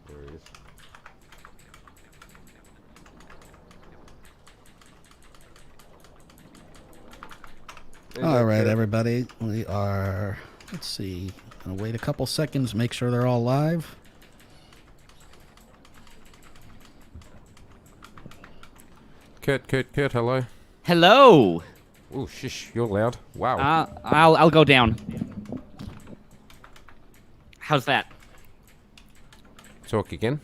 There he is. All right, everybody. We are, let's see, going to wait a couple seconds, make sure they're all live. Kurt, hello. Hello. Oh, shish, you're loud. Wow. I'll go down. How's that? Talk again?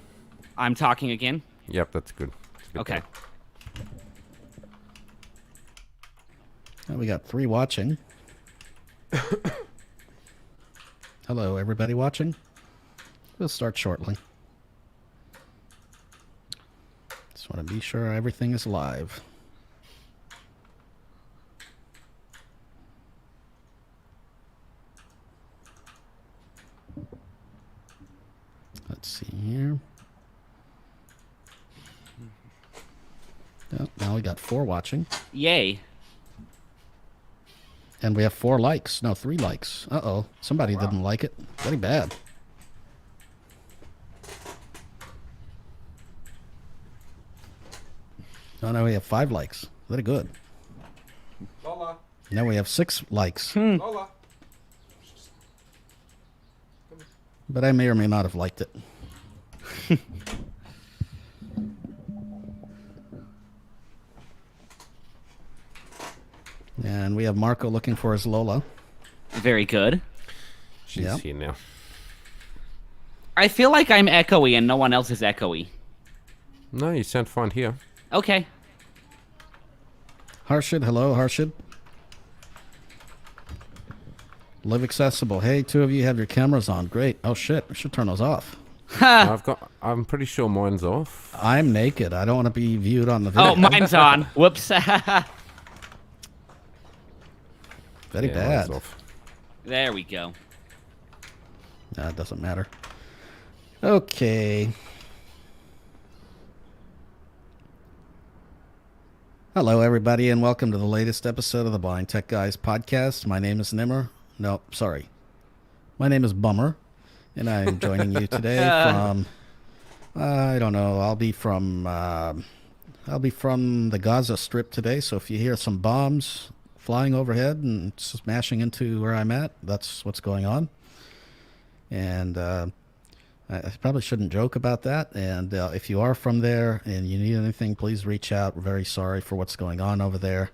I'm talking again. Yep, that's good. Okay. Well, we got 3 watching. Hello, everybody watching. We'll start shortly. Just want to be sure everything is live. Let's see here. Oh, now we got 4 watching. Yay. And we have 4 likes. No, 3 likes. Uh-oh. Somebody didn't like it. Very bad. Oh, now we have 5 likes. Very good. Lola. Now we have 6 likes. Lola. But I may or may not have liked it. And we have Marco looking for his Lola. Very good. She's here now. I feel like I'm echoey and no one else is echoey. No, you sound fine here. Okay. Harshid, hello, Harshid. Live accessible. Hey, 2 of you have your cameras on. Great. Oh shit, we should turn those off. I'm pretty sure mine's off. I'm naked. I don't want to be viewed on the video. Oh, mine's on. Whoops. Very Yeah, bad. mine's off. There we go. Nah, it doesn't matter. Okay. Hello, everybody, and welcome to the latest episode of the Blind Tech Guys podcast. My name is Nimmer. No, sorry. My name is Bummer, and I am joining you today from, I don't know, I'll be from the Gaza Strip today, so if you hear some bombs flying overhead and smashing into where I'm at, that's what's going on. And I probably shouldn't joke about that. And if you are from there and you need anything, please reach out. We're very sorry for what's going on over there.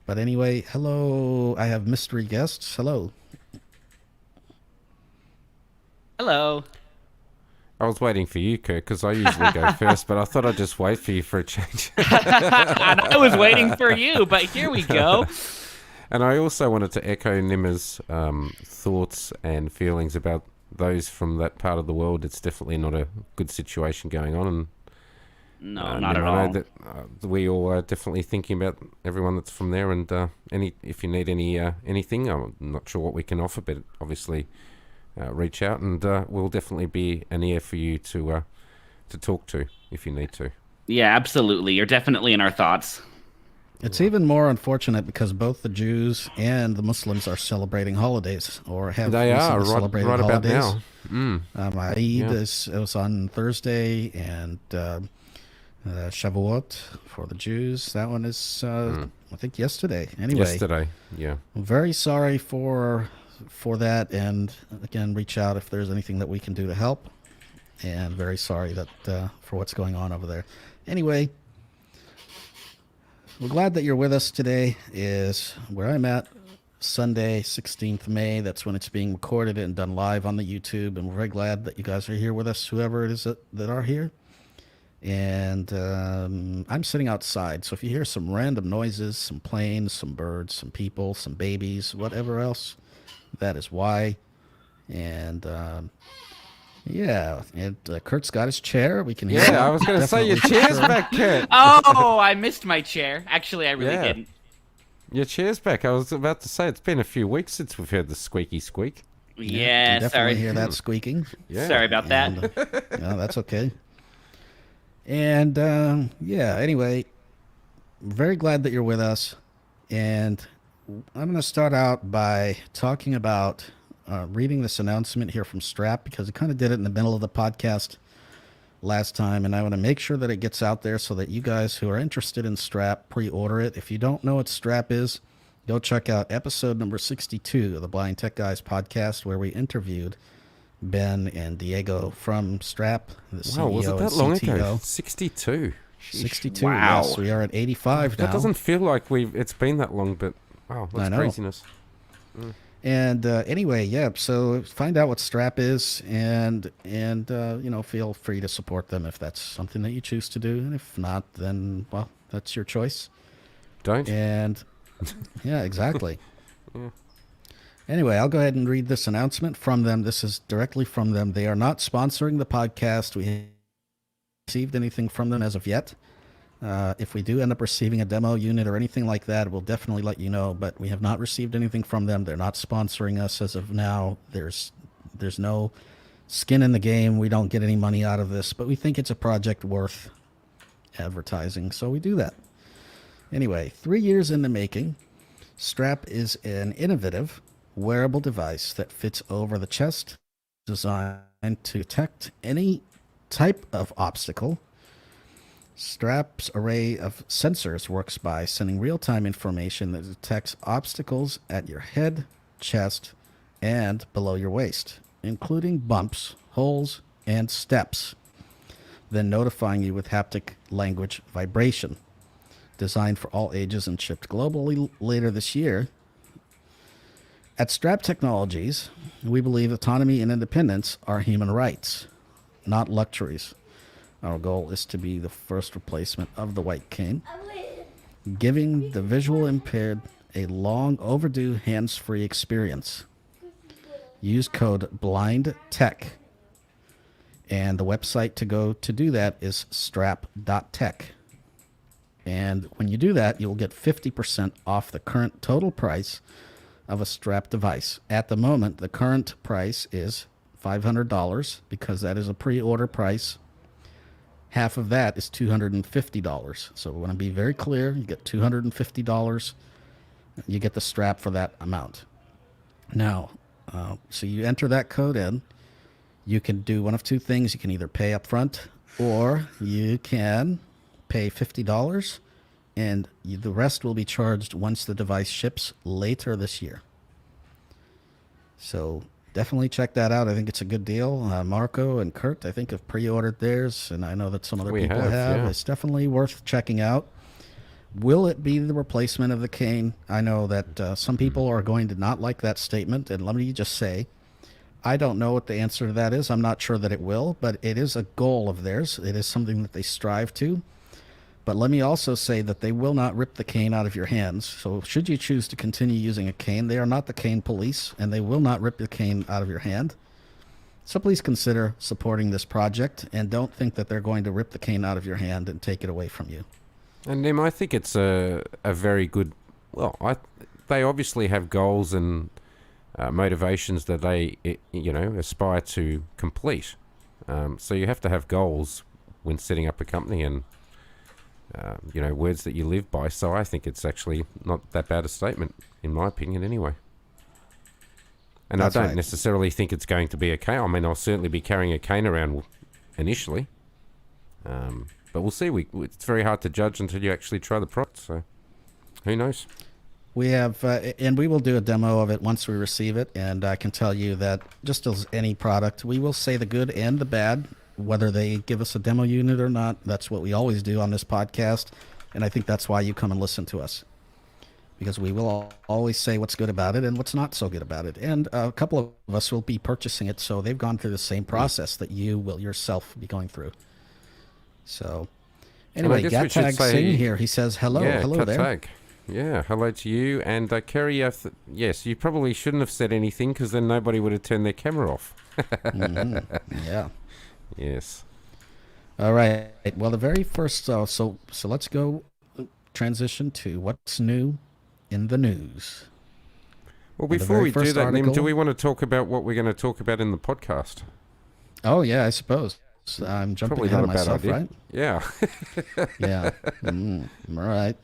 But anyway, hello. I have mystery guests. Hello. Hello. I was waiting for you, Kurt, because I usually go first, but I thought I'd just wait for you for a change. And I was waiting for you, but here we go. And I also wanted to echo Nimmer's thoughts and feelings about those from that part of the world. It's definitely not a good situation going on. And No, not at I all. know that we all are definitely thinking about everyone that's from there. And if you need anything, I'm not sure what we can offer, but obviously reach out, and we'll definitely be an ear for you to talk to if you need to. Yeah, absolutely. You're definitely in our thoughts. It's even more unfortunate because both the Jews and the Muslims are celebrating holidays, or have They are recently celebrated right about holidays. now. Eid it was on Thursday, and Shavuot for the Jews. That one is, I think, yesterday. Anyway, Yesterday, yeah. I'm very sorry for that, and again, reach out if there's anything that we can do to help. And very sorry that for what's going on over there. Anyway, we're glad that you're with us. Today is where I'm at, Sunday, 16th May. That's when it's being recorded and done live on the YouTube. And we're very glad that you guys are here with us, whoever it is that are here. And I'm sitting outside. So if you hear some random noises, some planes, some birds, some people, some babies, whatever else, that is why. And yeah, and Kurt's got his chair. We can hear Yeah, I was going to say your chair's back, Kurt. Oh, I missed my chair. Actually, I really didn't. Your chair's back. I was about to say it's been a few weeks since we've heard the squeaky squeak. Yeah, you definitely sorry. hear that squeaking. Yeah. Sorry about that. And, no, that's okay. And yeah, anyway, very glad that you're with us. And I'm going to start out by talking about reading this announcement here from Strap, because it kind of did it in the middle of the podcast. last time, and I want to make sure that it gets out there so that you guys who are interested in Strap pre-order it. If you don't know what Strap is, go check out episode number 62 of the Blind Tech Guys podcast, where we interviewed Ben and Diego from Strap, the CEO Wow, was it that and long CTO. ago? 62. 62. Wow. Yes, we are at 85 now. That doesn't feel like it's been that long, but wow, I that's know. craziness. And anyway, yeah. So find out what Strap is, and feel free to support them if that's something that you choose to do. And if not, then well, that's your choice. Don't. And yeah, exactly. Yeah. Anyway, I'll go ahead and read this announcement from them. This is directly from them. They are not sponsoring the podcast. We haven't received anything from them as of yet. If we do end up receiving a demo unit or anything like that, we'll definitely let you know, but we have not received anything from them. They're not sponsoring us as of now. There's no skin in the game. We don't get any money out of this, but we think it's a project worth advertising, so we do that. Anyway, 3 years in the making, Strap is an innovative wearable device that fits over the chest, designed to detect any type of obstacle. Strap's array of sensors works by sending real-time information that detects obstacles at your head, chest, and below your waist, including bumps, holes, and steps, then notifying you with haptic language vibration. Designed for all ages and shipped globally later this year. At Strap Technologies, we believe autonomy and independence are human rights, not luxuries. Our goal is to be the first replacement of the white cane, giving the visual impaired a long overdue hands-free experience. Use code BLINDTECH, and the website to go to do that is strap.tech. And when you do that, you'll get 50% off the current total price of a Strap device. At the moment, the current price is $500 because that is a pre-order price. Half of that is $250. So we want to be very clear. You get $250. You get the Strap for that amount. Now, so you enter that code in. You can do one of two things. You can either pay up front or you can pay $50 and the rest will be charged once the device ships later this year. So definitely check that out. I think it's a good deal. Marco and Kurt, I think, have pre-ordered theirs, and I know that some other people have. Yeah. It's definitely worth checking out. Will it be the replacement of the cane? I know that some people are going to not like that statement, and let me just say, I don't know what the answer to that is. I'm not sure that it will, but it is a goal of theirs. It is something that they strive to. But let me also say that they will not rip the cane out of your hands. So should you choose to continue using a cane, they are not the cane police, and they will not rip the cane out of your hand. So please consider supporting this project, and don't think that they're going to rip the cane out of your hand and take it away from you. And Nim, I think it's a very good... Well, they obviously have goals and motivations that they, aspire to complete. So you have to have goals when setting up a company and... words that you live by. So I think it's actually not that bad a statement, in my opinion, anyway. And That's I don't right. necessarily think it's going to be a cane. I mean, I'll certainly be carrying a cane around initially. But we'll see. It's very hard to judge until you actually try the product. So who knows? We have, and we will do a demo of it once we receive it. And I can tell you that just as any product, we will say the good and the bad, whether they give us a demo unit or not. That's what we always do on this podcast. And I think that's why you come and listen to us, because we will always say what's good about it and what's not so good about it. And a couple of us will be purchasing it, so they've gone through the same process that you will yourself be going through. So anyway, guess we should Gatag say- Singh here. He says, hello, yeah, hello there. Katag. Yeah, hello to you. And Kerry, yes, you probably shouldn't have said anything because then nobody would have turned their camera off. Yeah. Yes. All right. Well, the very first, so let's go transition to what's new in the news. Well, The before very we do first that, Nim, article- do we want to talk about what we're going to talk about in the podcast? Oh, yeah, I suppose. I'm jumping Probably ahead not of a bad myself, idea. right? Yeah. Yeah. All right.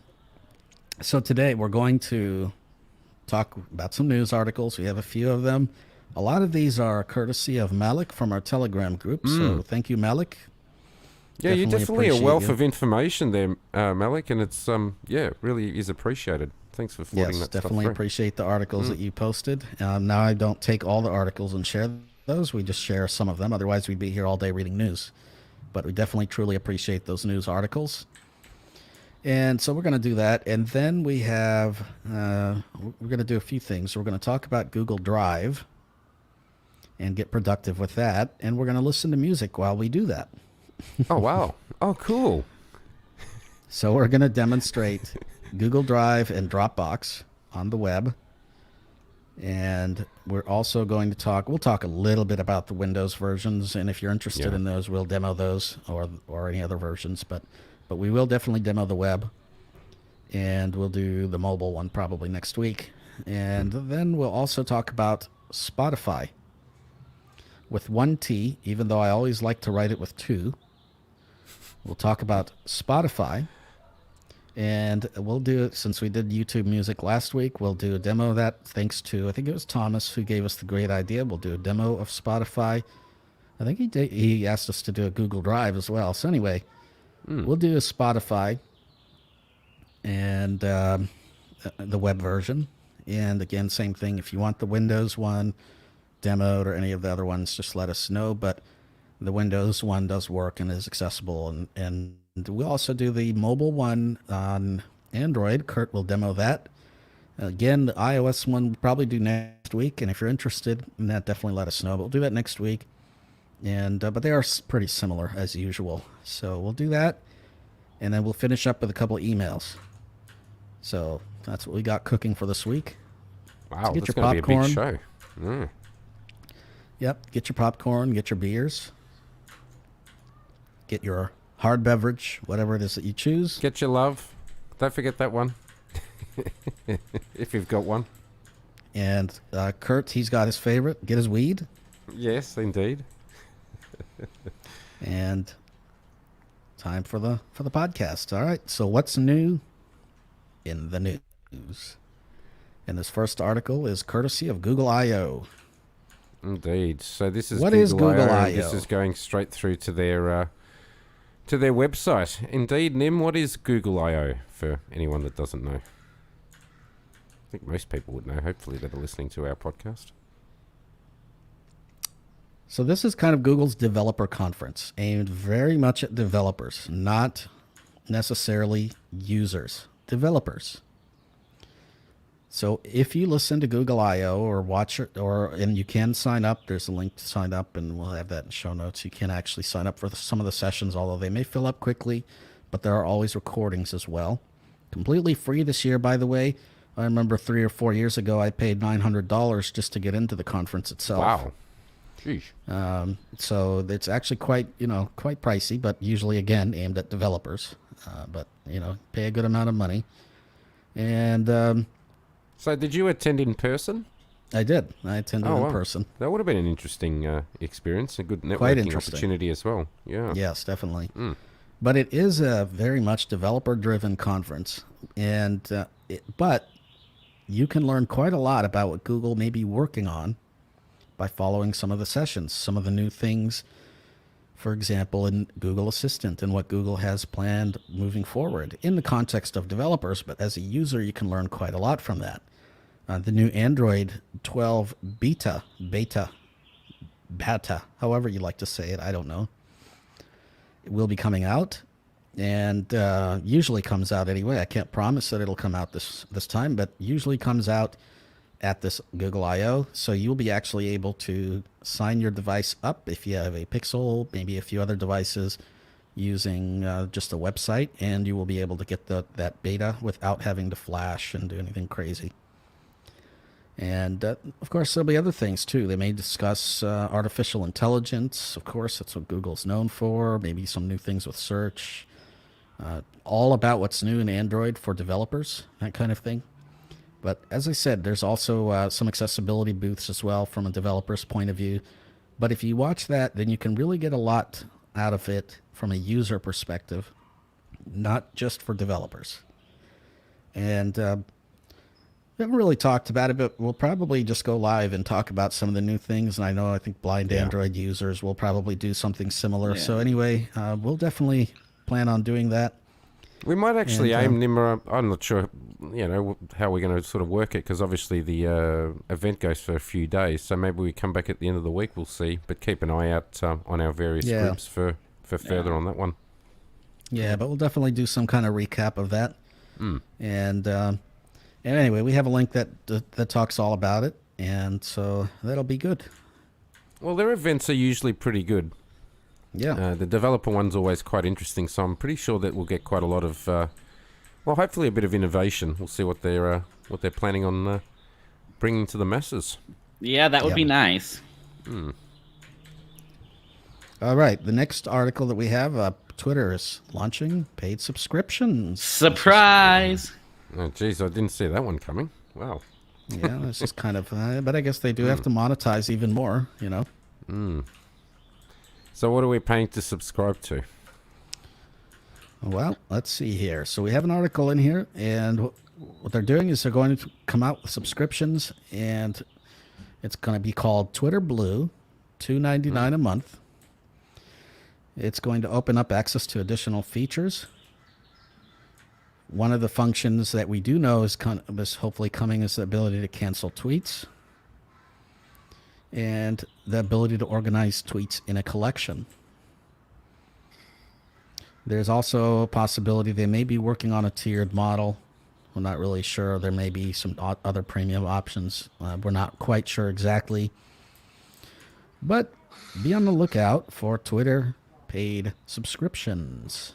So today we're going to talk about some news articles. We have a few of them. A lot of these are courtesy of Malik from our Telegram group. So thank you, Malik. Yeah, you're definitely a appreciate wealth you. of information there, Malik, and it's yeah, really is appreciated. Thanks for floating Yes, that stuff definitely through. appreciate the articles that you posted. Now I don't take all the articles and share those. We just share some of them. Otherwise, we'd be here all day reading news. But we definitely truly appreciate those news articles. And so we're going to do that. And then we have, we're going to do a few things. We're going to talk about Google Drive and get productive with that. And we're going to listen to music while we do that. Oh, wow. Oh, cool. So we're going to demonstrate Google Drive and Dropbox on the web. And we're also going to we'll talk a little bit about the Windows versions. And if you're interested in those, we'll demo those or any other versions. But we will definitely demo the web. And we'll do the mobile one probably next week. And then we'll also talk about Spotify with one T, even though I always like to write it with two. We'll talk about Spotify. And we'll do it, since we did YouTube music last week, we'll do a demo of that thanks to, I think it was Thomas who gave us the great idea. We'll do a demo of Spotify. I think he asked us to do a Google Drive as well. So anyway, we'll do a Spotify and the web version. And again, same thing. If you want the Windows one demoed or any of the other ones, just let us know. But the Windows one does work and is accessible. And we'll also do the mobile one on Android. Kurt will demo that. Again, the iOS one we'll probably do next week. And if you're interested in that, definitely let us know. But we'll do that next week. And but they are pretty similar as usual. So we'll do that. And then we'll finish up with a couple of emails. So that's what we got cooking for this week. Wow, so get that's your going to be a popcorn. big show. Mm. Yep, get your popcorn, get your beers, get your hard beverage, whatever it is that you choose. Get your love. Don't forget that one. If you've got one. And Kurt, he's got his favorite. Get his weed. Yes, indeed. And time for the podcast. All right. So what's new in the news? And this first article is courtesy of Google I/O. Indeed. So this is What is Google I/O? This is going straight through to their website. Indeed, Nim, what is Google I/O for anyone that doesn't know? I think most people would know, hopefully, that are listening to our podcast. So this is kind of Google's developer conference, aimed very much at developers, not necessarily users, developers. So if you listen to Google I/O or watch it, and you can sign up, there's a link to sign up, and we'll have that in show notes. You can actually sign up for some of the sessions, although they may fill up quickly, but there are always recordings as well. Completely free this year, by the way. I remember 3 or 4 years ago, I paid $900 just to get into the conference itself. Wow. Sheesh. So it's actually quite pricey, but usually, again, aimed at developers. But, pay a good amount of money. And So did you attend in person? I did. I attended in person. That would have been an interesting experience, a good Quite networking interesting. opportunity as well. Yeah. Yes, definitely. But it is a very much developer-driven conference. And but you can learn quite a lot about what Google may be working on by following some of the sessions, some of the new things, for example, in Google Assistant and what Google has planned moving forward in the context of developers. But as a user, you can learn quite a lot from that. The new Android 12 beta, however you like to say it, I don't know. It will be coming out, and usually comes out anyway. I can't promise that it'll come out this time, but usually comes out at this Google I/O. So you'll be actually able to sign your device up if you have a Pixel, maybe a few other devices, using just a website, and you will be able to get that beta without having to flash and do anything crazy. And of course, there'll be other things too. They may discuss artificial intelligence. Of course, that's what Google's known for. Maybe some new things with search. All about what's new in Android for developers, that kind of thing. But as I said, there's also some accessibility booths as well from a developer's point of view. But if you watch that, then you can really get a lot out of it from a user perspective, not just for developers. And We haven't really talked about it, but we'll probably just go live and talk about some of the new things. And I think blind Android users will probably do something similar. Yeah. So anyway, we'll definitely plan on doing that. We might actually And, aim Nimmer. I'm not sure, how we're going to sort of work it, because obviously the event goes for a few days. So maybe we come back at the end of the week. We'll see. But keep an eye out on our various groups for further on that one. Yeah, but we'll definitely do some kind of recap of that. And anyway, we have a link that talks all about it, and so that'll be good. Well, their events are usually pretty good. Yeah. The developer one's always quite interesting, so I'm pretty sure that we'll get quite a lot of, hopefully a bit of innovation. We'll see what they're planning on bringing to the masses. Yeah, that would be nice. All right, the next article that we have, Twitter is launching paid subscriptions. Surprise! Oh, geez, I didn't see that one coming. Wow. Yeah, this is kind of, but I guess they do have to monetize even more, So what are we paying to subscribe to? Well, let's see here. So we have an article in here, and what they're doing is they're going to come out with subscriptions, and it's going to be called Twitter Blue, $2.99 a month. It's going to open up access to additional features. One of the functions that we do know is hopefully coming is the ability to cancel tweets and the ability to organize tweets in a collection. There's also a possibility they may be working on a tiered model. We're not really sure. There may be some other premium options. We're not quite sure exactly. But be on the lookout for Twitter paid subscriptions.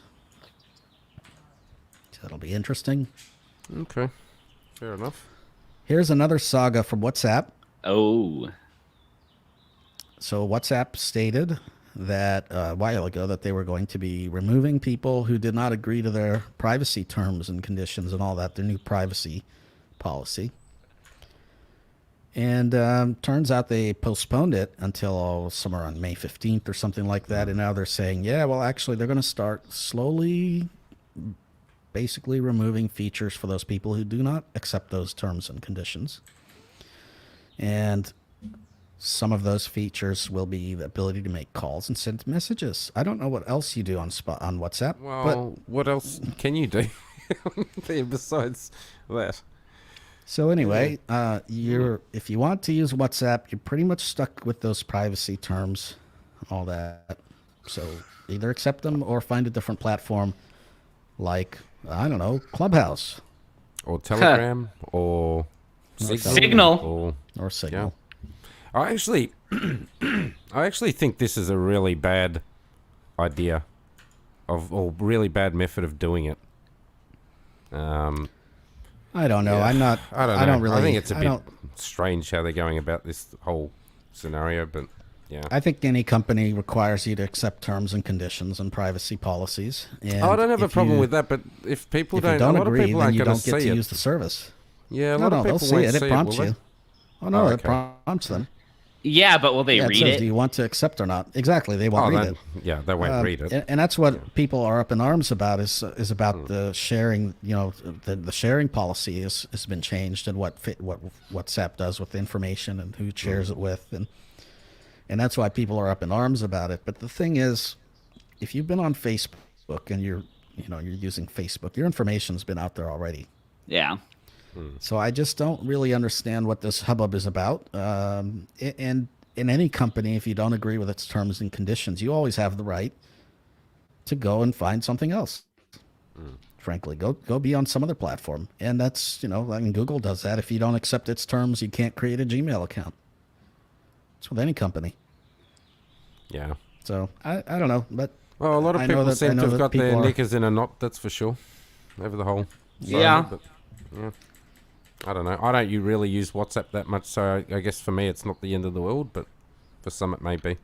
That'll be interesting. Okay, fair enough. Here's another saga from WhatsApp. Oh. So WhatsApp stated that a while ago that they were going to be removing people who did not agree to their privacy terms and conditions and all that, their new privacy policy. And turns out they postponed it until somewhere on May 15th or something like that. And now they're saying, actually, they're going to start slowly basically removing features for those people who do not accept those terms and conditions. And some of those features will be the ability to make calls and send messages. I don't know what else you do on WhatsApp. Well, what else can you do besides that? So anyway, if you want to use WhatsApp, you're pretty much stuck with those privacy terms, all that. So either accept them or find a different platform like, I don't know, Clubhouse. Or Telegram, or Signal. Or Signal. Yeah. I actually think this is a really bad idea or really bad method of doing it. I don't know. Yeah. I don't know. I think it's a bit bit strange how they're going about this whole scenario, but yeah. I think any company requires you to accept terms and conditions and privacy policies. And I don't have a problem with that, but if people if don't, you don't a lot agree, of people then aren't you going don't to get see to it. use the service. Yeah, a No, lot of they'll people see won't it. see It prompts will they? you. Oh, no, it okay. prompts them. Yeah, but will they Yeah, it read says, it? do you want to accept or not? Exactly, they won't read it. Yeah, they won't read it. And that's what people are up in arms about is about the sharing. The sharing policy has been changed and what WhatsApp does with information and who it shares it with, and that's why people are up in arms about it. But the thing is, if you've been on Facebook and you're using Facebook, your information's been out there already. Yeah. So I just don't really understand what this hubbub is about. And in any company, if you don't agree with its terms and conditions, you always have the right to go and find something else. Frankly, go be on some other platform. And that's, Google does that. If you don't accept its terms, you can't create a Gmail account. It's with any company. Yeah. So I don't know, but well, a lot of people seem to have got their people knickers in a knot. That's for sure. Over the whole. Yeah. But, yeah. I don't know. I don't really use WhatsApp that much, so I guess for me it's not the end of the world, but for some it may be.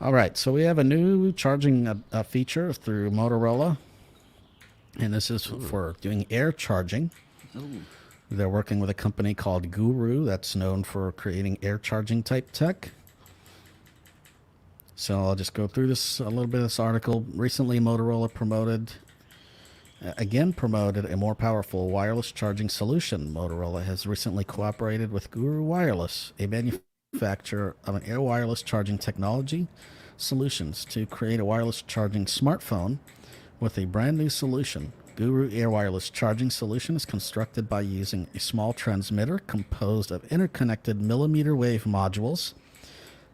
All right, so we have a new charging feature through Motorola, and this is for doing air charging. Ooh. They're working with a company called Guru that's known for creating air charging type tech. So I'll just go through this a little bit of this article. Recently, Motorola promoted again promoted a more powerful wireless charging solution. Motorola has recently cooperated with Guru Wireless, a manufacturer of an air wireless charging technology solutions, to create a wireless charging smartphone with a brand new solution. Guru Air Wireless Charging Solution is constructed by using a small transmitter composed of interconnected millimeter wave modules.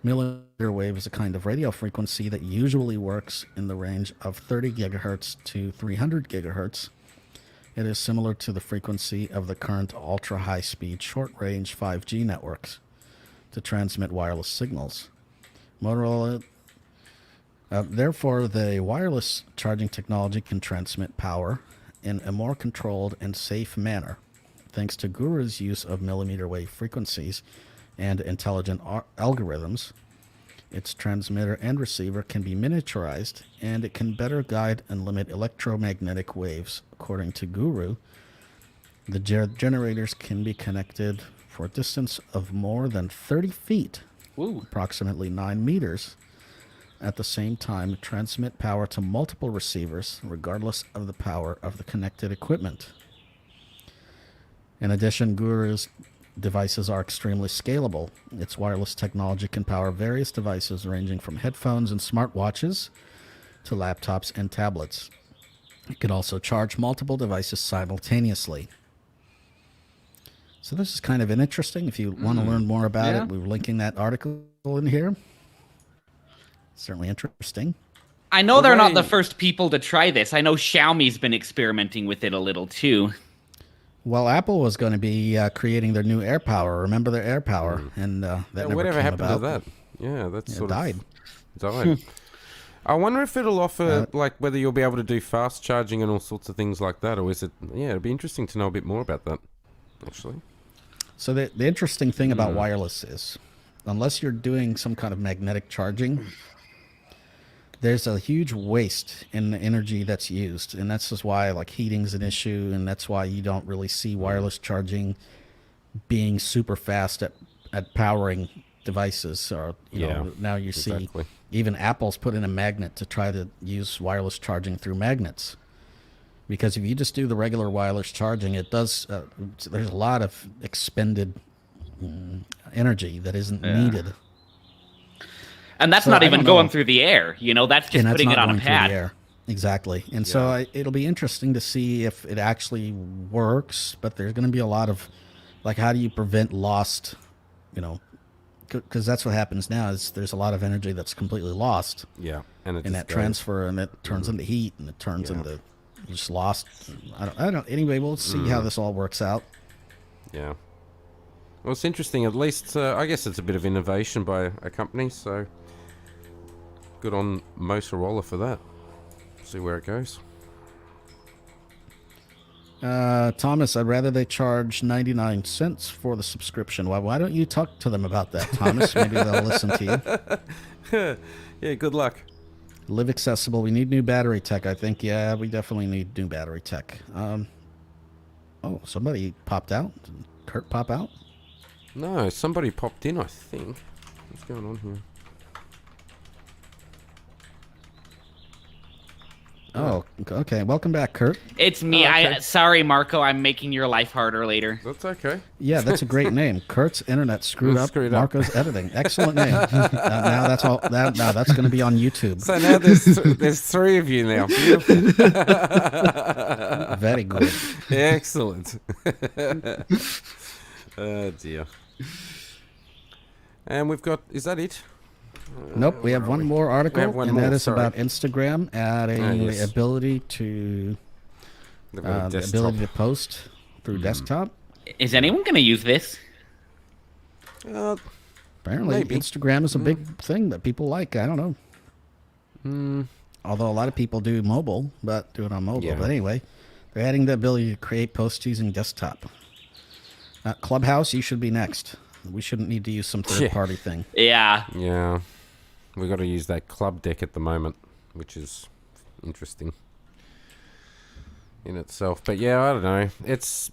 Millimeter wave is a kind of radio frequency that usually works in the range of 30 gigahertz to 300 gigahertz. It is similar to the frequency of the current ultra-high-speed short-range 5G networks to transmit wireless signals. Motorola Therefore, the wireless charging technology can transmit power in a more controlled and safe manner, thanks to Guru's use of millimeter wave frequencies and intelligent algorithms. Its transmitter and receiver can be miniaturized, and it can better guide and limit electromagnetic waves. According to Guru, the generators can be connected for a distance of more than 30 feet, approximately 9 meters, at the same time transmit power to multiple receivers, regardless of the power of the connected equipment. In addition, Guru's devices are extremely scalable. Its wireless technology can power various devices ranging from headphones and smartwatches to laptops and tablets. It can also charge multiple devices simultaneously. So this is kind of interesting. If you want to learn more about it, we're linking that article in here. Certainly interesting. I know they're not the first people to try this. I know Xiaomi's been experimenting with it a little too. Well, Apple was going to be creating their new AirPower. Remember their AirPower? And that never whatever came happened about. to that? Yeah, that's sort died. of died. I wonder if it'll offer, like, whether you'll be able to do fast charging and all sorts of things like that, or is it? Yeah, it'd be interesting to know a bit more about that, actually. So the interesting thing about wireless is, unless you're doing some kind of magnetic charging, there's a huge waste in the energy that's used, and that's just why like heating's an issue, and that's why you don't really see wireless charging being super fast at powering devices. Or you know, now you see even Apple's put in a magnet to try to use wireless charging through magnets, because if you just do the regular wireless charging, it does there's a lot of expended energy that isn't needed. And that's not even going through the air, you know, that's just putting it on a pad. Exactly. And so it'll be interesting to see if it actually works, but there's going to be a lot of, like, how do you prevent lost, you know, because that's what happens now is there's a lot of energy that's completely lost. Yeah. And in that transfer, and it turns into heat, and it turns into just lost. I don't, anyway, we'll see how this all works out. Yeah. Well, it's interesting. At least, I guess it's a bit of innovation by a company, so good on Motorola for that. See where it goes. Thomas, I'd rather they charge 99 cents for the subscription. Why don't you talk to them about that, Thomas? Maybe they'll listen to you. Yeah, good luck. Live accessible. We need new battery tech, I think. Yeah, we definitely need new battery tech. Oh, somebody popped out. Did Kurt pop out? No, somebody popped in, I think. What's going on here? Oh, okay. Welcome back, Kurt. It's me. Okay. Sorry, Marco. I'm making your life harder later. That's okay. Yeah, that's a great name. Kurt's internet screwed up. Marco's editing. Excellent name. Now that's all. Now that's going to be on YouTube. So now there's three of you now. Very good. Excellent. Oh dear. And we've got. Is that it? Nope, we have one more article, that is about Instagram adding the ability to post through desktop. Is anyone going to use this? Apparently, maybe. Instagram is a big thing that people like. I don't know. Although a lot of people do mobile, but do it on mobile. Yeah. But anyway, they're adding the ability to create posts using desktop. Clubhouse, you should be next. We shouldn't need to use some third-party thing. Yeah. Yeah. We've got to use that club deck at the moment, which is interesting in itself. But yeah, I don't know. It's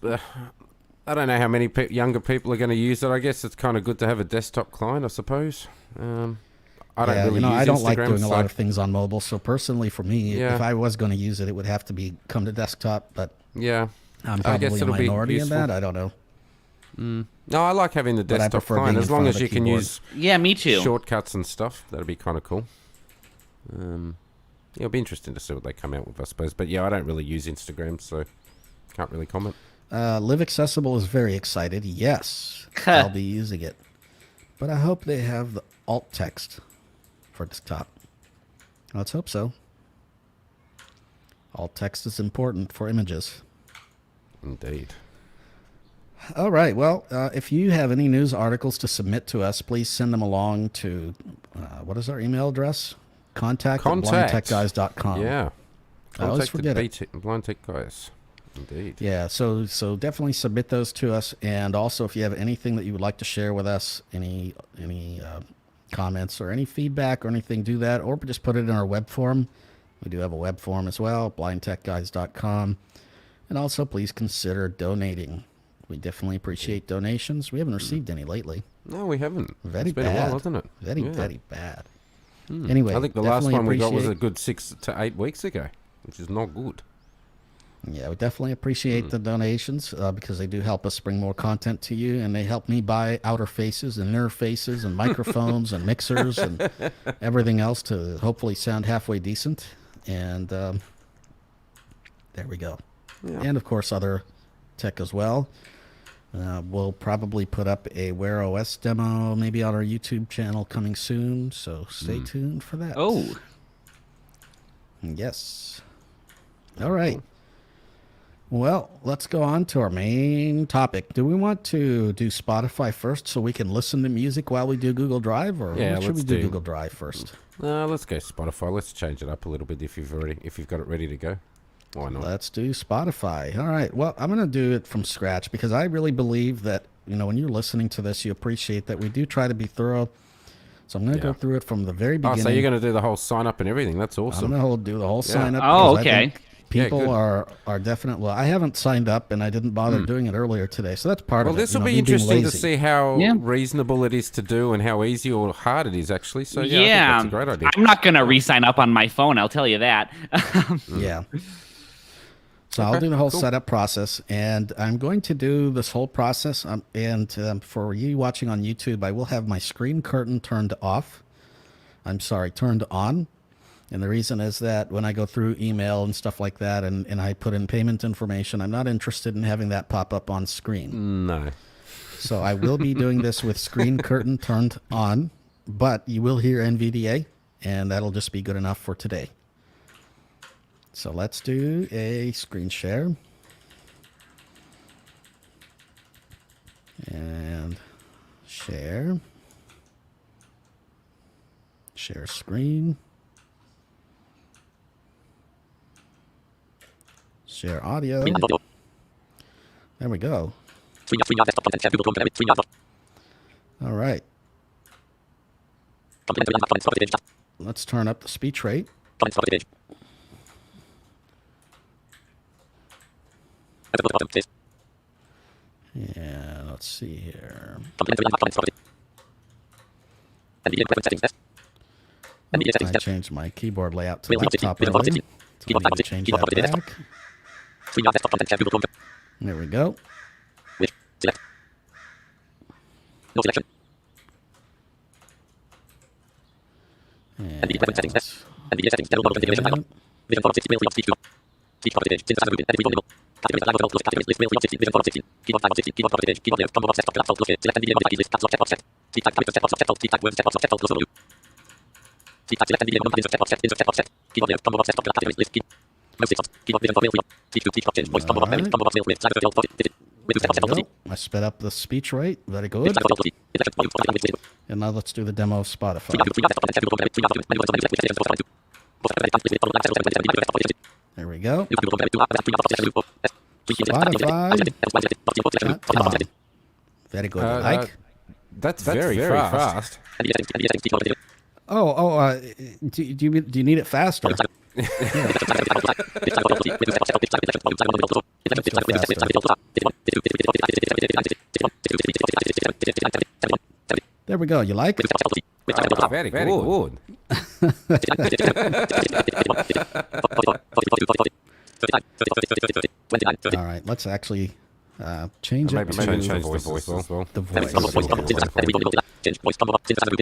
I don't know how many younger people are going to use it. I guess it's kind of good to have a desktop client, I suppose. I don't really use I don't like Instagram, doing a so- lot of things on mobile. So personally, for me, Yeah. if I was going to use it, it would have to be come to desktop. But Yeah. I'm I guess probably a it'll be minority in useful. that. I don't know. No, I like having the But I desktop prefer client being as in long front as of the you can keyboard. use Yeah, me too. shortcuts and stuff. That'd be kind of cool. Yeah, it'll be interesting to see what they come out with, I suppose. But yeah, I don't really use Instagram, so can't really comment. Live Accessible is very excited. Yes, I'll be using it. But I hope they have the alt text for desktop. Let's hope so. Alt text is important for images. Indeed. All right. Well, if you have any news articles to submit to us, please send them along to, what is our email address? Contact. at blindtechguys.com. Yeah. I always Contact forget at it. Blind Tech Guys. Indeed. Yeah, so definitely submit those to us, and also if you have anything that you would like to share with us, any comments or any feedback or anything, do that, or just put it in our web form. We do have a web form as well, blindtechguys.com, and also please consider donating. We definitely appreciate donations. We haven't received any lately. No, we haven't. Very It's been bad. a while, hasn't it? Very bad. Anyway, I think the last one we got was a appreciate- good 6 to 8 weeks ago, which is not good. Yeah, we definitely appreciate the donations because they do help us bring more content to you, and they help me buy outer faces and inner faces and microphones and mixers and everything else to hopefully sound halfway decent. And there we go. Yeah. And of course, other tech as well. We'll probably put up a Wear OS demo maybe on our YouTube channel coming soon, so stay tuned for that. Oh, Yes. All right. Well, let's go on to our main topic. Do we want to do Spotify first so we can listen to music while we do Google Drive, or Yeah, should we let's do do- Google Drive first? Let's go Spotify. Let's change it up a little bit if you've got it ready to go. Why not? Let's do Spotify. All right. Well, I'm going to do it from scratch because I really believe that, when you're listening to this, you appreciate that we do try to be thorough. So I'm going to go through it from the very Oh, beginning. so you're going to do the whole sign up and everything? That's awesome. I'm going to do the whole sign up. Oh, because I okay. think People good. are definite. Well, I haven't signed up, and I didn't bother doing it earlier today, so that's part Well, of it. this will me be being interesting to lazy. see how Yeah. reasonable it is to do and how easy or hard it is actually. So yeah, I think yeah. that's a great idea. I'm not gonna re-sign up on my phone. I'll tell you that. Yeah. So I'll do the whole setup process, and I'm going to do this whole process. For you watching on YouTube, I will have my screen curtain turned off. Turned on. And the reason is that when I go through email and stuff like that, and I put in payment information, I'm not interested in having that pop up on screen. No. So I will be doing this with screen curtain turned on, but you will hear NVDA, and that'll just be good enough for today. So let's do a screen share. And share. Share screen. Share audio. There we go. All right. Let's turn up the speech rate. Yeah, let's see here. I changed my keyboard layout to laptop earlier. So I need to change that back. There we go. I sped up the speech rate. Very good. And now let's do the demo of Spotify. There we go. Spotify.com. Very good. Like? That's very fast. Do you need it faster? There we go. You like? Very good. All right, let's actually change it Maybe to change the voice as well. the voice.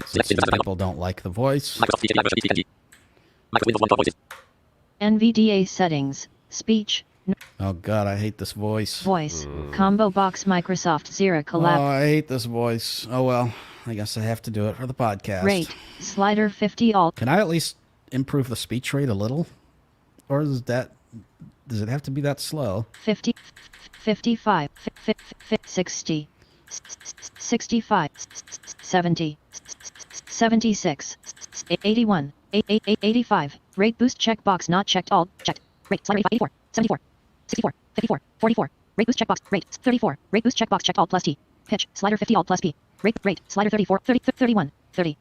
Some people don't like the voice. NVDA settings. Speech. Oh God, I hate this voice. Voice. Combo box Microsoft Zero Oh, collab. I hate this voice. Oh well, I guess I have to do it for the podcast. Rate. Slider 50 alt. Can I at least improve the speech rate a little? Or does it have to be that slow? 50. 55. 60. 65. 70. 76. 81. 85. Rate boost checkbox not checked all. Checked. Rate slider 84. 74. 64. 54. 44. Rate boost checkbox. Rate 34. Rate boost checkbox checked alt plus T. Pitch. Slider 50 alt plus P. Rate. Slider 34. 30. 31. 30.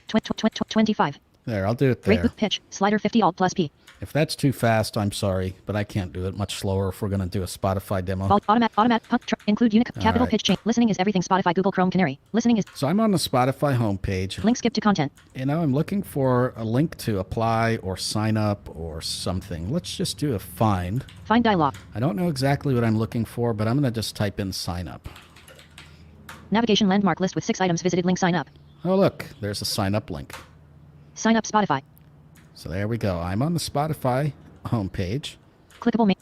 25. There, I'll do it Rate there. boost pitch. Slider 50 alt plus P. If that's too fast, I'm sorry, but I can't do it much slower if we're going to do a Spotify demo. Automatic include unit capital right. pitch change. Listening is everything. Spotify, Google Chrome, Canary. Listening is So I'm on the Spotify homepage. link skip to content. I'm looking for a link to apply or sign up or something. Let's just do a find. Find dialog. I don't know exactly what I'm looking for, but I'm going to just type in sign up. Navigation landmark list with 6 items visited. Link sign up. Oh, look, there's a sign up link. Sign up Spotify. So there we go. I'm on the Spotify homepage. Clickable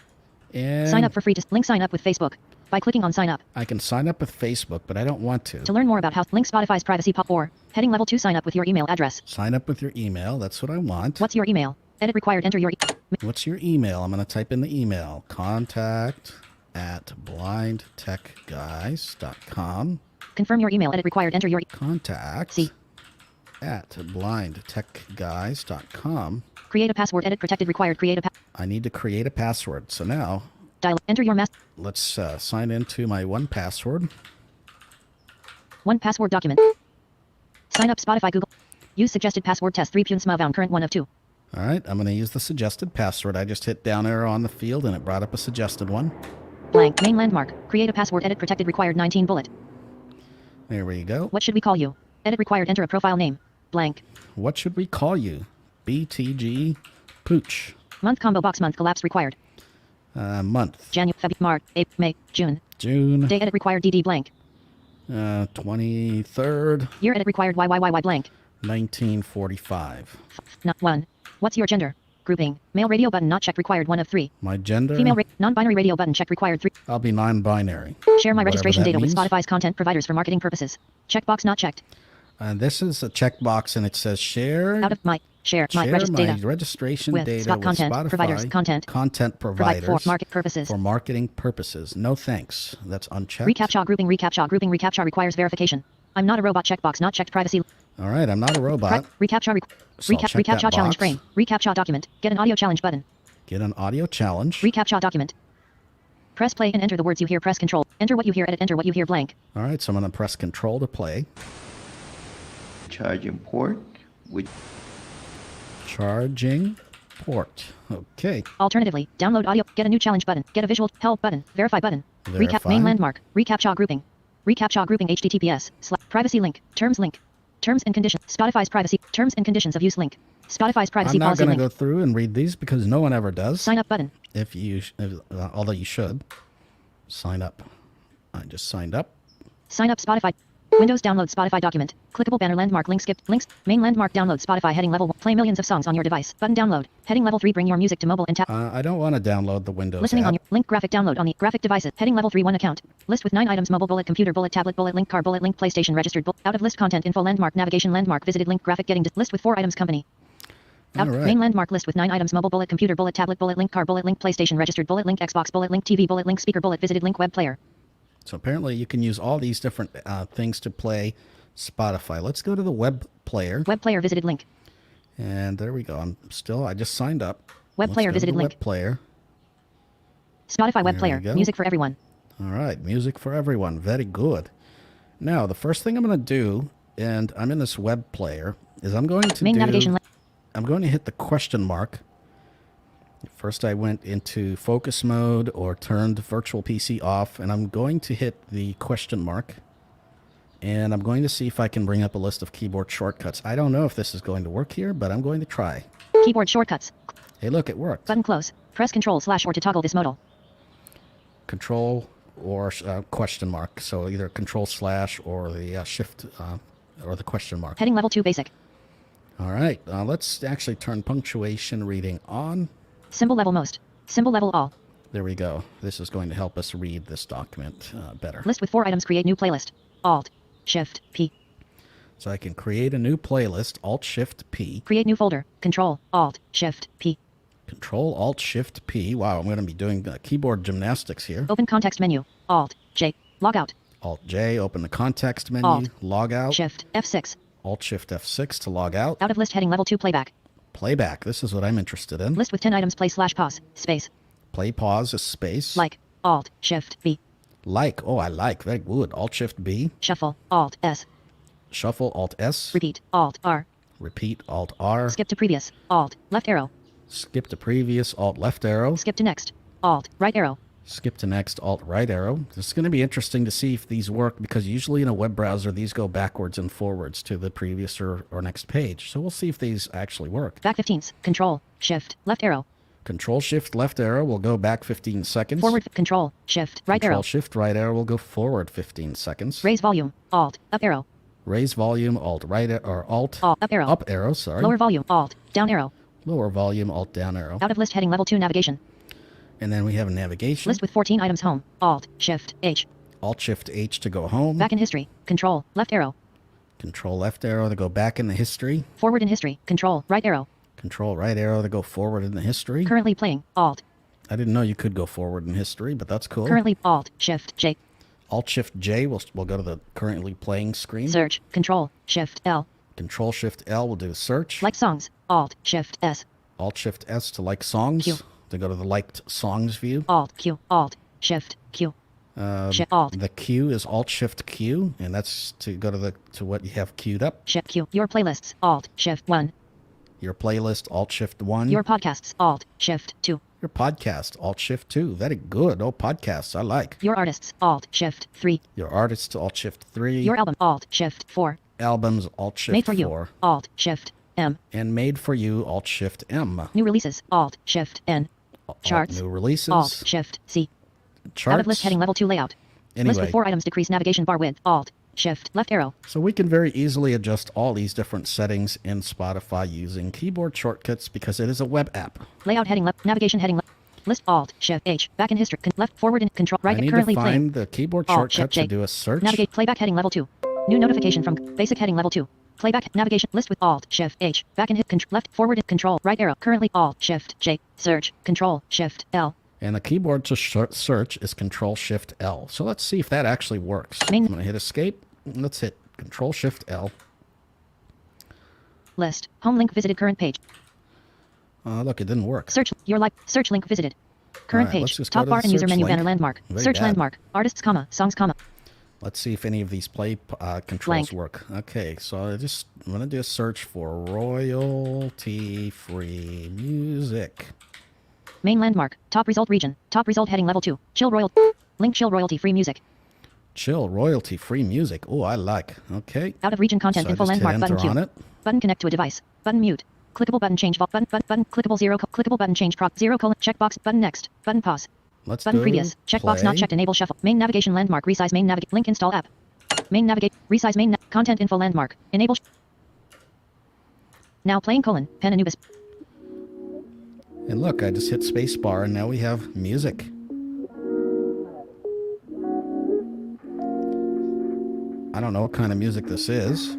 And sign up for free to link sign up with Facebook by clicking on sign up. I can sign up with Facebook, but I don't want to. To learn more about how link Spotify's privacy pop or heading level 2 sign up with your email address. Sign up with your email. That's what I want. What's your email? Edit required. Enter your What's your email? I'm going to type in the email. contact@blindtechguys.com. confirm your email. Edit required. Enter your Contact C. at blindtechguys.com. Create a password. Edit protected. Required. Create a I need to create a password. So now dial. Enter your let's sign into my 1Password. 1Password document. Sign up Spotify Google. Use suggested password test 3 Pun Smavan current 1 of 2. All right, I'm going to use the suggested password. I just hit down arrow on the field and it brought up a suggested one. Blank. Main landmark. Create a password. Edit protected. Required 19 bullet. There we go. What should we call you? Edit required. Enter a profile name. Blank. What should we call you? BTG Pooch. Month combo box month collapse required. Month. January, February, March, April, May, June. June. Day edit required DD blank. 23rd. Year edit required YYYY blank. 1945. Not 1. What's your gender? Grouping. Male radio button not checked required 1 of 3. My gender. Female non-binary radio button checked required 3. I'll be non-binary. Share my Whatever registration that data with means. Spotify's content providers for marketing purposes. Checkbox not checked. And this is a checkbox and it says share. Out of my share my data registration with data Spot with content Spotify providers content provide providers for market purposes. for marketing purposes. No thanks. That's unchecked. Recaptcha grouping recaptcha requires verification. I'm not a robot checkbox not checked privacy. All right, I'm not a robot. Recaptcha So I'll check that recaptcha challenge box. frame. Recaptcha document. Get an audio challenge button. Get an audio challenge. Recaptcha document. Press play and enter the words you hear. Press control. Enter what you hear. Edit. Enter what you hear. Blank. All right, so I'm going to press control to play. Charging port with Charging port. Okay. Alternatively, download audio. Get a new challenge button. Get a visual help button. Verify button. Recap Verify. main landmark. Recaptcha grouping. Recaptcha grouping HTTPS. Privacy link. Terms link. Terms and conditions. Spotify's privacy. Terms and conditions of use link. Spotify's privacy I'm not policy going to link. go through and read these because no one ever does. Sign up button. Although you should. Sign up. I just signed up. Sign up Spotify. Windows download Spotify document. Clickable banner landmark link skip. Links. Main landmark download Spotify heading level 1. Play millions of songs on your device. Button download. Heading level 3 bring your music to mobile and tap. I don't want to download the Windows Listening app. on your link graphic download on the graphic devices. Heading level 3 1 account. List with 9 items mobile bullet computer bullet tablet bullet link car bullet link PlayStation registered out of list content info landmark navigation landmark visited link graphic getting list with 4 items company. Out All right. main landmark list with 9 items mobile bullet computer bullet tablet bullet link car bullet link PlayStation registered bullet link Xbox bullet link TV bullet link speaker bullet visited link web player. So apparently you can use all these different things to play Spotify. Let's go to the web player. Web player visited link. And there we go. I just signed up. Web Let's player go to visited the link. Web player. Spotify web There player. we go. Music for everyone. All right. Music for everyone. Very good. Now, the first thing I'm going to do, and I'm in this web player, is I'm going to Main navigation I'm going to hit the question mark. First, I went into focus mode or turned virtual PC off, and I'm going to hit the question mark. And I'm going to see if I can bring up a list of keyboard shortcuts. I don't know if this is going to work here, but I'm going to try. Keyboard shortcuts. Hey, look, it worked. Button close. Press Control / or to toggle this modal. Control or question mark. So either Control / or the Shift or the question mark. Heading level 2 basic. All right, let's actually turn punctuation reading on. Symbol level most. Symbol level all. There we go. This is going to help us read this document better. List with 4 items. Create new playlist. Alt. Shift. P. So I can create a new playlist, Alt-Shift-P. Create new folder. Control. Alt. Shift. P. Control, Alt-Shift-P. Wow, I'm going to be doing keyboard gymnastics here. Open context menu. Alt. J. Log out. Alt-J, open the context menu. Alt. Log out. Shift. F6. Alt-Shift-F6 to log out. Out of list heading level 2 playback. Playback, this is what I'm interested in. List with 10 items. Play / pause. Space. Play, pause is space. Like. Alt. Shift. B. Like, oh, I like. Very good. Alt-Shift-B. Shuffle. Alt. S. Shuffle, Alt-S. Repeat. Alt. R. Repeat, Alt-R. Skip to previous. Alt. Left arrow. Skip to previous, Alt-Left arrow. Skip to next. Alt. Right arrow. Skip to next, Alt-Right arrow. This is going to be interesting to see if these work, because usually in a web browser, these go backwards and forwards to the previous or next page. So we'll see if these actually work. Back 15s. Control. Shift. Left arrow. Control, Shift, Left arrow will go back 15 seconds. Forward. Control. Shift. Right Control, arrow. Shift, Right arrow will go forward 15 seconds. Raise volume. Alt. Up arrow. Raise volume, Alt-Right, or Alt. Alt. Up arrow. Up arrow, sorry. Lower volume. Alt. Down arrow. Lower volume, Alt-Down arrow. Out of list heading level 2 navigation. And then we have a navigation. List with 14 items. Home. Alt. Shift. H. Alt-Shift-H to go home. Back in history. Control. Left arrow. Control, Left arrow to go back in the history. Forward in history. Control. Right arrow. Control, Right arrow to go forward in the history. Currently playing. Alt. I didn't know you could go forward in history, but that's cool. Currently. Alt. Shift. J. Alt-Shift-J will go to the currently playing screen. Search. Control. Shift. L. Control, Shift-L will do search. Like songs. Alt. Shift. S. Alt-Shift-S to like songs. Q. To go to the liked songs view. Alt. Q. Alt. Shift. Q. Shift. Alt. The Q is Alt-Shift-Q, and that's to go to what you have queued up. Shift Q. Your playlists. Alt. Shift 1. Your playlist, Alt-Shift-1. Your podcasts. Alt. Shift 2. Your podcast, Alt-Shift-2. Very good. Oh, podcasts, I like. Your artists. Alt. Shift 3. Your artists, Alt-Shift-3. Your album. Alt. Shift 4. Albums, Alt-Shift-4. Made for you. Alt. Shift M. And made for you, Alt-Shift-M. New releases. Alt. Shift N. Charts. New releases. Alt. Shift C. Charts. Out of list heading level 2 layout. Anyway. List with 4 items. Decrease navigation bar width. Alt. Shift. Left arrow. So we can very easily adjust all these different settings in Spotify using keyboard shortcuts because it is a web app. Layout heading left. Navigation heading left. List Alt. Shift H. Back in history. Left. Forward in control. Right. I need Currently to find playing. the keyboard Alt, shortcut Shift, J. to do a search. Navigate. Playback heading level 2. New notification from basic heading level 2. Playback navigation list with Alt Shift H. Back in hit left forward control right arrow. Currently Alt Shift J. Search Control Shift L. And the keyboard to search is Control Shift L. So let's see if that actually works. Main. I'm going to hit Escape. Let's hit Control Shift L. List. Home link visited current page. Look, it didn't work. Search your like search link visited. Current Alright, let's page. just go Top to bar the and user search menu link. banner landmark. Very Search bad. landmark. Artists, comma, songs, comma. Let's see if any of these play controls Blank. work. Okay, so I'm going to do a search for royalty-free music. Main landmark. Top result region. Top result heading level 2. Chill royal. Link chill royalty free music. Chill royalty-free music. Oh, I like. Okay. Out of region content So I info just hit landmark button enter Q. on it. Button connect to a device. Button mute. Clickable button change button clickable clickable button change prop 0 checkbox button next button pause Let's button do previous checkbox not play. checked enable shuffle main navigation landmark resize main navigate link install app main navigate resize main content info landmark enable now playing pen Anubis. And look, I just hit spacebar and now we have music. I don't know what kind of music this is.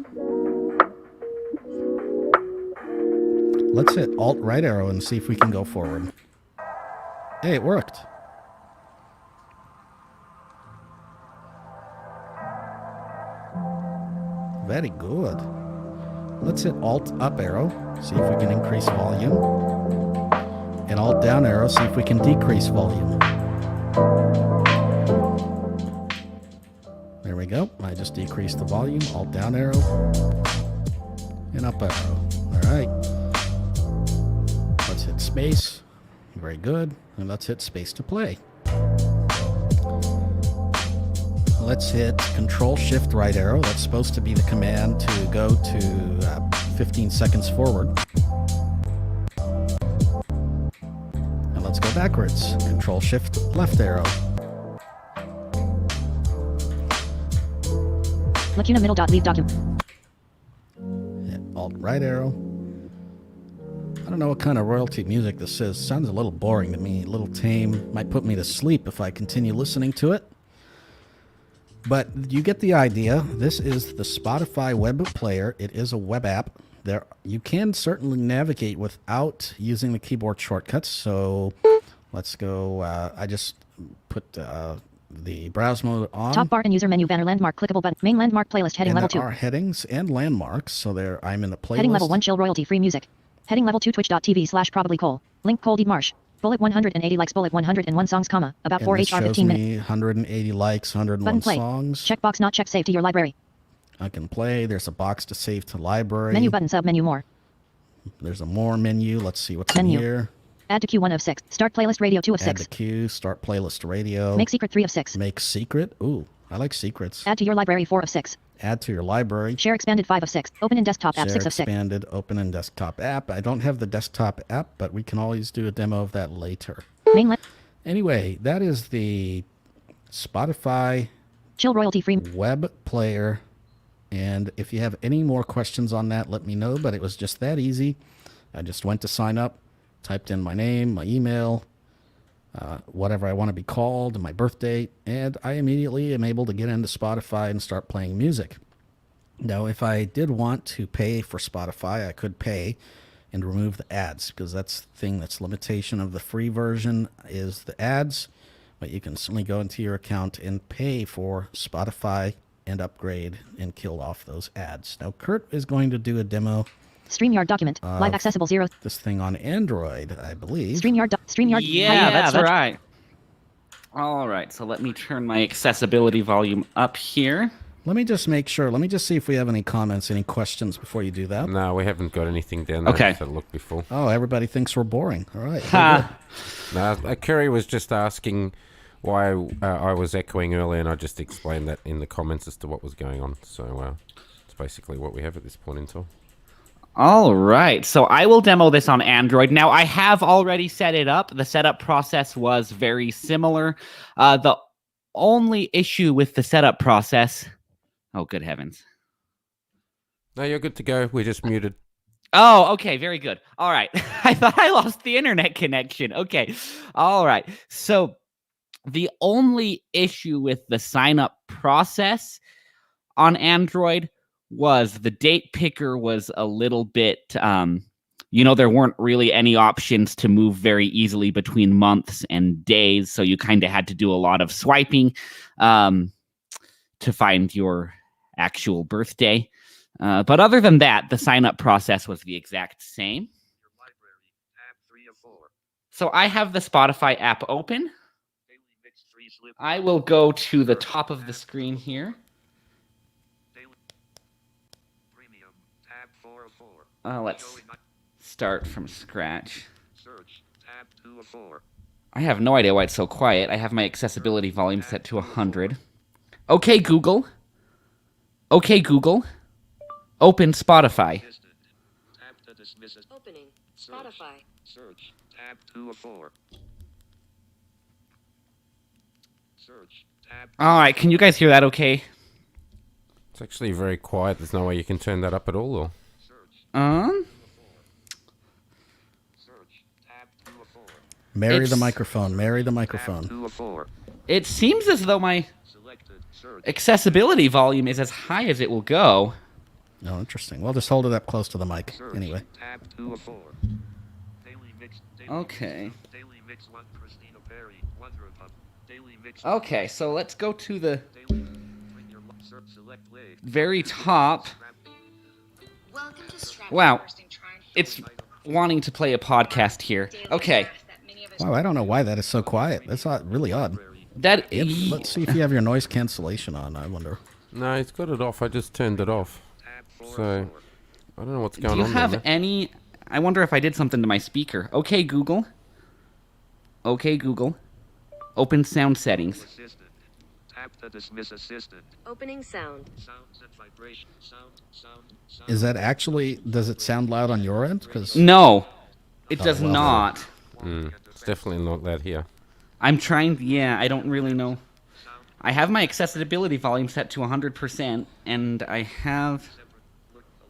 Let's hit Alt right arrow and see if we can go forward. Hey, it worked. Very good. Let's hit Alt up arrow, see if we can increase volume. And Alt down arrow, see if we can decrease volume. There we go. I just decreased the volume. Alt down arrow. And up arrow. All right. Let's hit space. Very good. And let's hit space to play. let's hit Control Shift right arrow. That's supposed to be the command to go to 15 seconds forward. And let's go backwards. Control Shift left arrow. Lacuna middle dot leave document. Hit Alt right arrow. I don't know what kind of royalty music this is. Sounds a little boring to me, a little tame. Might put me to sleep if I continue listening to it. But you get the idea. This is the Spotify web player. It is a web app. There, you can certainly navigate without using the keyboard shortcuts. So let's go. I just put the browse mode on. Top bar and user menu banner landmark clickable button. Main landmark playlist heading And level there 2. are headings and landmarks. So there, I'm in the playlist. Heading level 1 chill royalty free music. Heading level 2 twitch.tv/probably Cole. Link Cole Deed Marsh. Bullet 180 likes bullet 101 songs, comma. About 4 HR 15 minutes. 180 likes, 101 Button play. songs. Checkbox not checked save to your library. I can play. There's a box to save to library. Menu button sub menu more. There's a more menu. Let's see what's Menu. in here. Add to queue 1 of 6. Start playlist radio 2 of Add 6. to queue. Start playlist radio. Make secret 3 of 6. Make secret. Ooh, I like secrets. Add to your library 4 of 6. Add to your library. Share expanded 5 of 6. Open in desktop app Share 6 of 6. expanded, open in desktop app. I don't have the desktop app, but we can always do a demo of that later. Mainland Anyway, that is the Spotify chill royalty free. web player. And if you have any more questions on that, let me know. But it was just that easy. I just went to sign up, typed in my name, my email, whatever I want to be called, my birth date, and I immediately am able to get into Spotify and start playing music. Now, if I did want to pay for Spotify, I could pay and remove the ads, because that's the thing that's limitation of the free version is the ads. But you can certainly go into your account and pay for Spotify and upgrade and kill off those ads. Now, Kurt is going to do a demo. StreamYard document. Live accessible 0. This thing on Android, I believe. StreamYard. Yeah, that's right. All right, so let me turn my accessibility volume up here. Let me just make sure. Let me just see if we have any comments, any questions before you do that. No, we haven't got anything down there. Okay. I just had a look before. Oh, everybody thinks we're boring. All right. Ha! No, Kerry was just asking why I was echoing earlier, and I just explained that in the comments as to what was going on. So it's basically what we have at this point in time. All right, so I will demo this on Android. Now, I have already set it up. The setup process was very similar. The only issue with the setup process... Oh, good heavens. No, you're good to go. We're just muted. Oh, okay, very good. All right. I thought I lost the internet connection. Okay. All right. So the only issue with the sign-up process on Android was the date picker was a little bit, there weren't really any options to move very easily between months and days. So you kind of had to do a lot of swiping to find your actual birthday. But other than that, the sign-up process was the exact same. So I have the Spotify app open. I will go to the top of the screen here. Let's start from scratch. I have no idea why it's so quiet. I have my accessibility volume set to 100. Okay, Google. Okay, Google. Open Spotify. Opening Spotify. Search tab 2 of 4. Search tab. All right, can you guys hear that okay? It's actually very quiet. There's no way you can turn that up at all, or? Search tab 2 of 4. Marry the microphone. Marry the microphone. 2 of 4. It seems as though my Selected. Search. accessibility volume is as high as it will go. Oh, interesting. Well, just hold it up close to the mic. Search Anyway. tab 2 of 4. Daily mix. Okay. Daily mix 1 Christina Perry. Wonder Pub. Daily mix. Okay, so let's go to the Daily. Bring your search. Select play. very top. Welcome to Stratford. Wow. It's wanting to play a podcast here. Okay. Wow, I don't know why that is so quiet. That's really odd. That Let's see if you have your noise cancellation on, I wonder. No, it's got it off. I just turned it off. Tab 4 So, of 4. I don't know what's Do going you on have there. any... I wonder if I did something to my speaker. Okay, Google. Okay, Google. Open sound settings. Assistant. Haptic dismiss assistant. Opening sound. Sounds and vibration. Sound. Is that actually? Does it sound loud on your end? Because No, it Oh, does well. not. It's definitely not that here. I'm trying. Yeah, I don't really know. I have my accessibility volume set to 100%, and I have.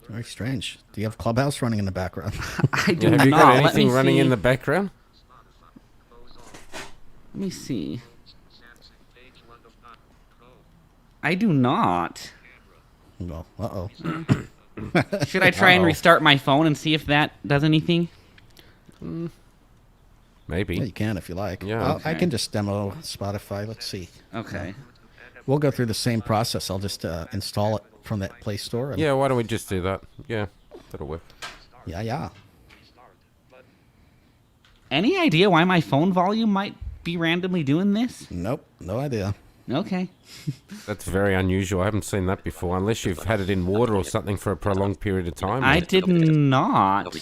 very strange. Do you have Clubhouse running in the background? I do Have you not. got Let me anything running see. in the background? Let me see. I do not. Well, uh-oh. Should I try and Uh-oh. restart my phone and see if that does anything? Maybe. Yeah, you can if you like. Yeah. Well, I Okay. can just demo Spotify. Let's see. Okay. We'll go through the same process. I'll just install it from that Play Store. And Yeah, why don't we just do that? Yeah, that'll work. Yeah. Any idea why my phone volume might be randomly doing this? Nope. No idea. Okay. That's very unusual. I haven't seen that before, unless you've had it in water or something for a prolonged period of time. I did not.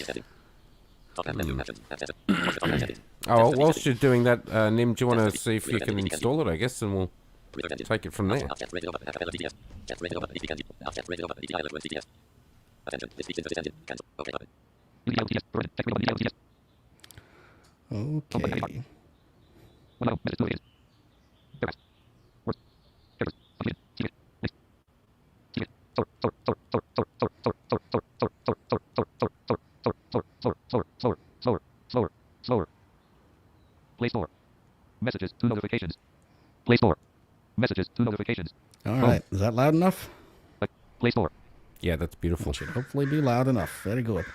Oh, whilst you're doing that, Nim, do you want to see if you can install it, I guess, and we'll take it from there. Okay. Slower. Play Store. Messages to notifications. Play Store. Messages to notifications. All right. Is that loud enough? Play Store. Yeah, that's beautiful. Should hopefully be loud enough. Very good.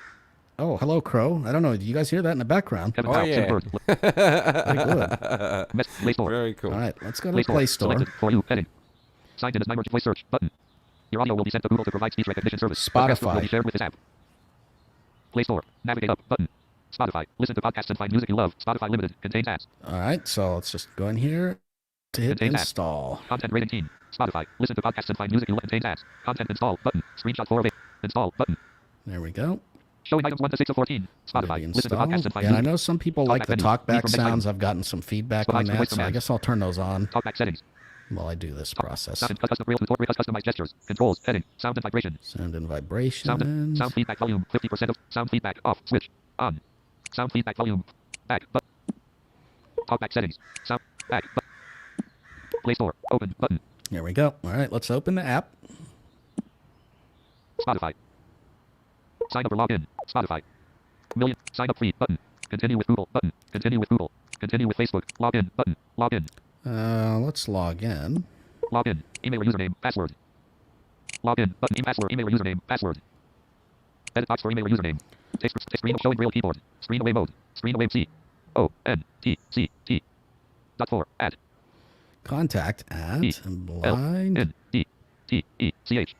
Oh, hello, Crow. I don't know. Do you guys hear that in the background? Kevin Oh, Powell, yeah. Bird. Very good. Play Store. Very cool. All right. Let's go to Play the Play Store. Selected for you. Heading. Signed in as my voice search button. Your audio will be sent to Google to provide speech recognition service. Spotify. Podcast will be shared with this app. Play Store. Navigate up button. Spotify. Listen to podcasts and find music you love. Spotify Limited. Contains ads. All right. So let's just go in here to hit Contains ads. install. Content rating team. Spotify. Listen to podcasts and find music you love. Contains ads. Content install button. Screenshot 4 of 8. Install button. There we go. Showing items 1 to 6 of 14. Spotify. Already Listen to installed. podcasts and find And I music. know some people like the Talkback menu. talkback From next sounds. item. I've gotten some feedback Spotlight on to that, voice so I commands. guess I'll turn those on Talkback settings. while I do this process. Sound and custom real tutorial. Customized gestures. Controls. Heading. Sound and vibration. Sound and vibration. Sound feedback volume 50% of sound feedback off switch on. Sound feedback volume back but talkback settings sound back but Play Store open button There we go. All right, let's open the app. Spotify sign up or log in Spotify million sign up free button continue with Google button continue with Google continue with Facebook log in button log in Let's log in. email or username password log in button password email or username password edit box for email or username text screen showing braille keyboard screen away mode screen away C O N T C T dot 4 at Contact at E L blind. N D T E C H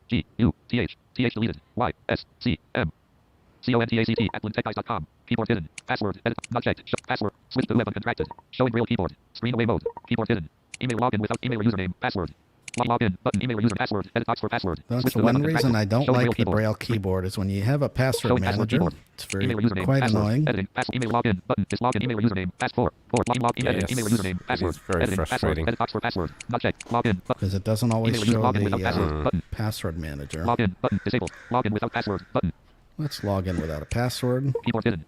G U T H T H deleted Y S C M C O N T A C T at blindtechguys.com. Keyboard hidden. Password edit not checked. Password switch to 11 contracted. Showing braille keyboard. Screen away mode. Keyboard hidden. Email login without email or username. Password. Login button. Email or user password. Edit box for password. That's Switch the to one 11 reason contracted. I don't Showing like the keyboard. braille keyboard is when you have a password Showing password manager. keyboard. It's very Email or username. quite Password. annoying. Editing. Email login button. Is login. Email or username. Pass 4. Login. Editing. Email or Yes, username. it Password. is very Editing. frustrating. Password. Edit box for password. Not checked. Login. Because it doesn't always Email or user show login without password. the Button. password manager. Login button disabled. Login without password button. Let's log in without a password. Keyboard hidden.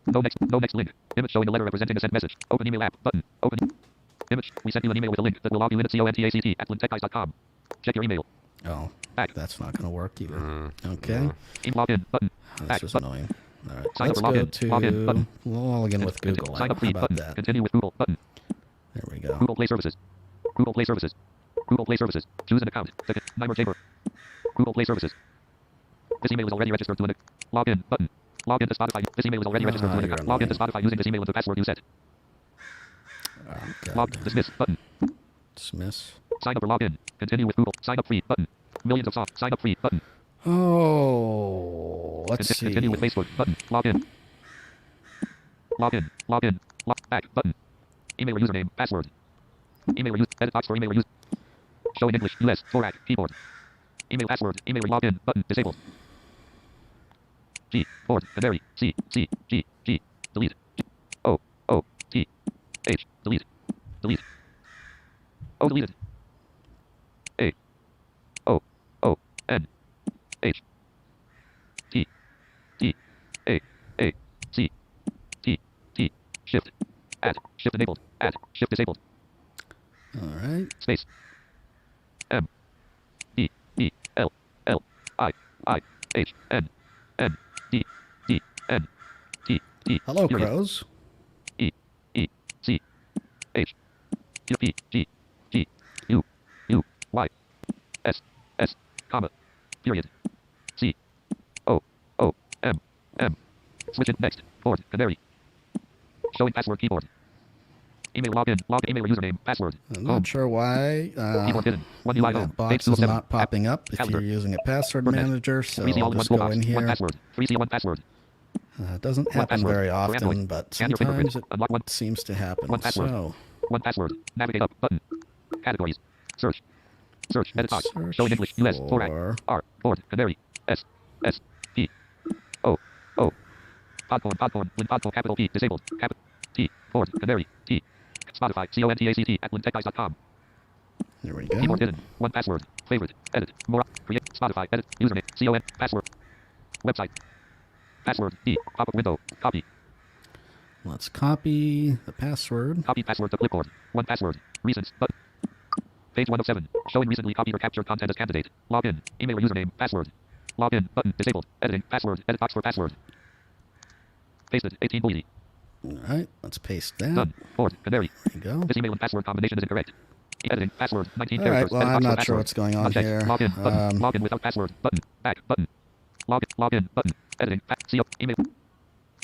No next link. Image showing a letter representing a sent message. Open email app button. Open. Image. We sent you an email with a link that will log you in at contact at blindtechguys.com. Check your email. Oh, Back. that's not going to work either. Okay. Login button. This Back is button. annoying. All right, Sign up let's or go login. to Login button. log in with Continue. Google. Sign up How free about button. that? Continue with Google button. There we go. Google Play Services. Google Play Services. Google Play Services. Choose an account. Ticket. Nimer Chamber. Google Play Services. This email is already registered to an login button. Log into Spotify. This email is already registered to an you're account. Log into annoying. Spotify using this email and the password you set. Oh, God. Log. Dismiss button. Dismiss. Sign up or log in. Continue with Google. Sign up free button. Millions of songs. Sign up free button. Oh, let's see. Continue with Facebook button. Log in. Log in. Log in. Log back button. Email or username. Password. Email or use. Edit box for email or use. Show in English. US. 4 at keyboard. Email password. Email or login button. Disabled. G. Board. Canary. C. C. G. G. Delete. G. O. O. T. H. Delete. Delete. O deleted. N H T T A A C T T shift at shift enabled at shift disabled All right. space M E E L L I H N N D D N T T Hello, period. crows. E E C H P G G U U Y S S comma period C O O M M switch it next board canary showing password keyboard email login email username password I'm home not sure why keyboard hidden one UI home that box page is 207 not popping up if calendar you're using a password Format. manager. So 3C I'll all in one just go toolbox in one here. password 3C one password It doesn't one happen password very for often, Android. but Scan your fingerprint. sometimes it Unlock one seems to happen. one password So one password navigate up button categories search edit box search show in English US Thorac for R board canary S S P O O Podcorn Lin Podcorn capital P disabled capital T board canary T Spotify CONTACT at lintechguys.com there we go. keyboard hidden one password favorite edit more create Spotify edit username CON password website password D pop up window copy Let's copy the password. copy password to clipboard one password recent button page 107 showing recently copied or captured content as candidate login email or username password login button disabled editing password edit box for password pasted 18 bully All right, let's paste that. done board canary There you go. this email and password combination is incorrect editing password 19 All right, characters well, edit I'm box for not sure password. what's going on Uncheck. here. Login button. Login without password button. Back button. Login button. Editing. Email.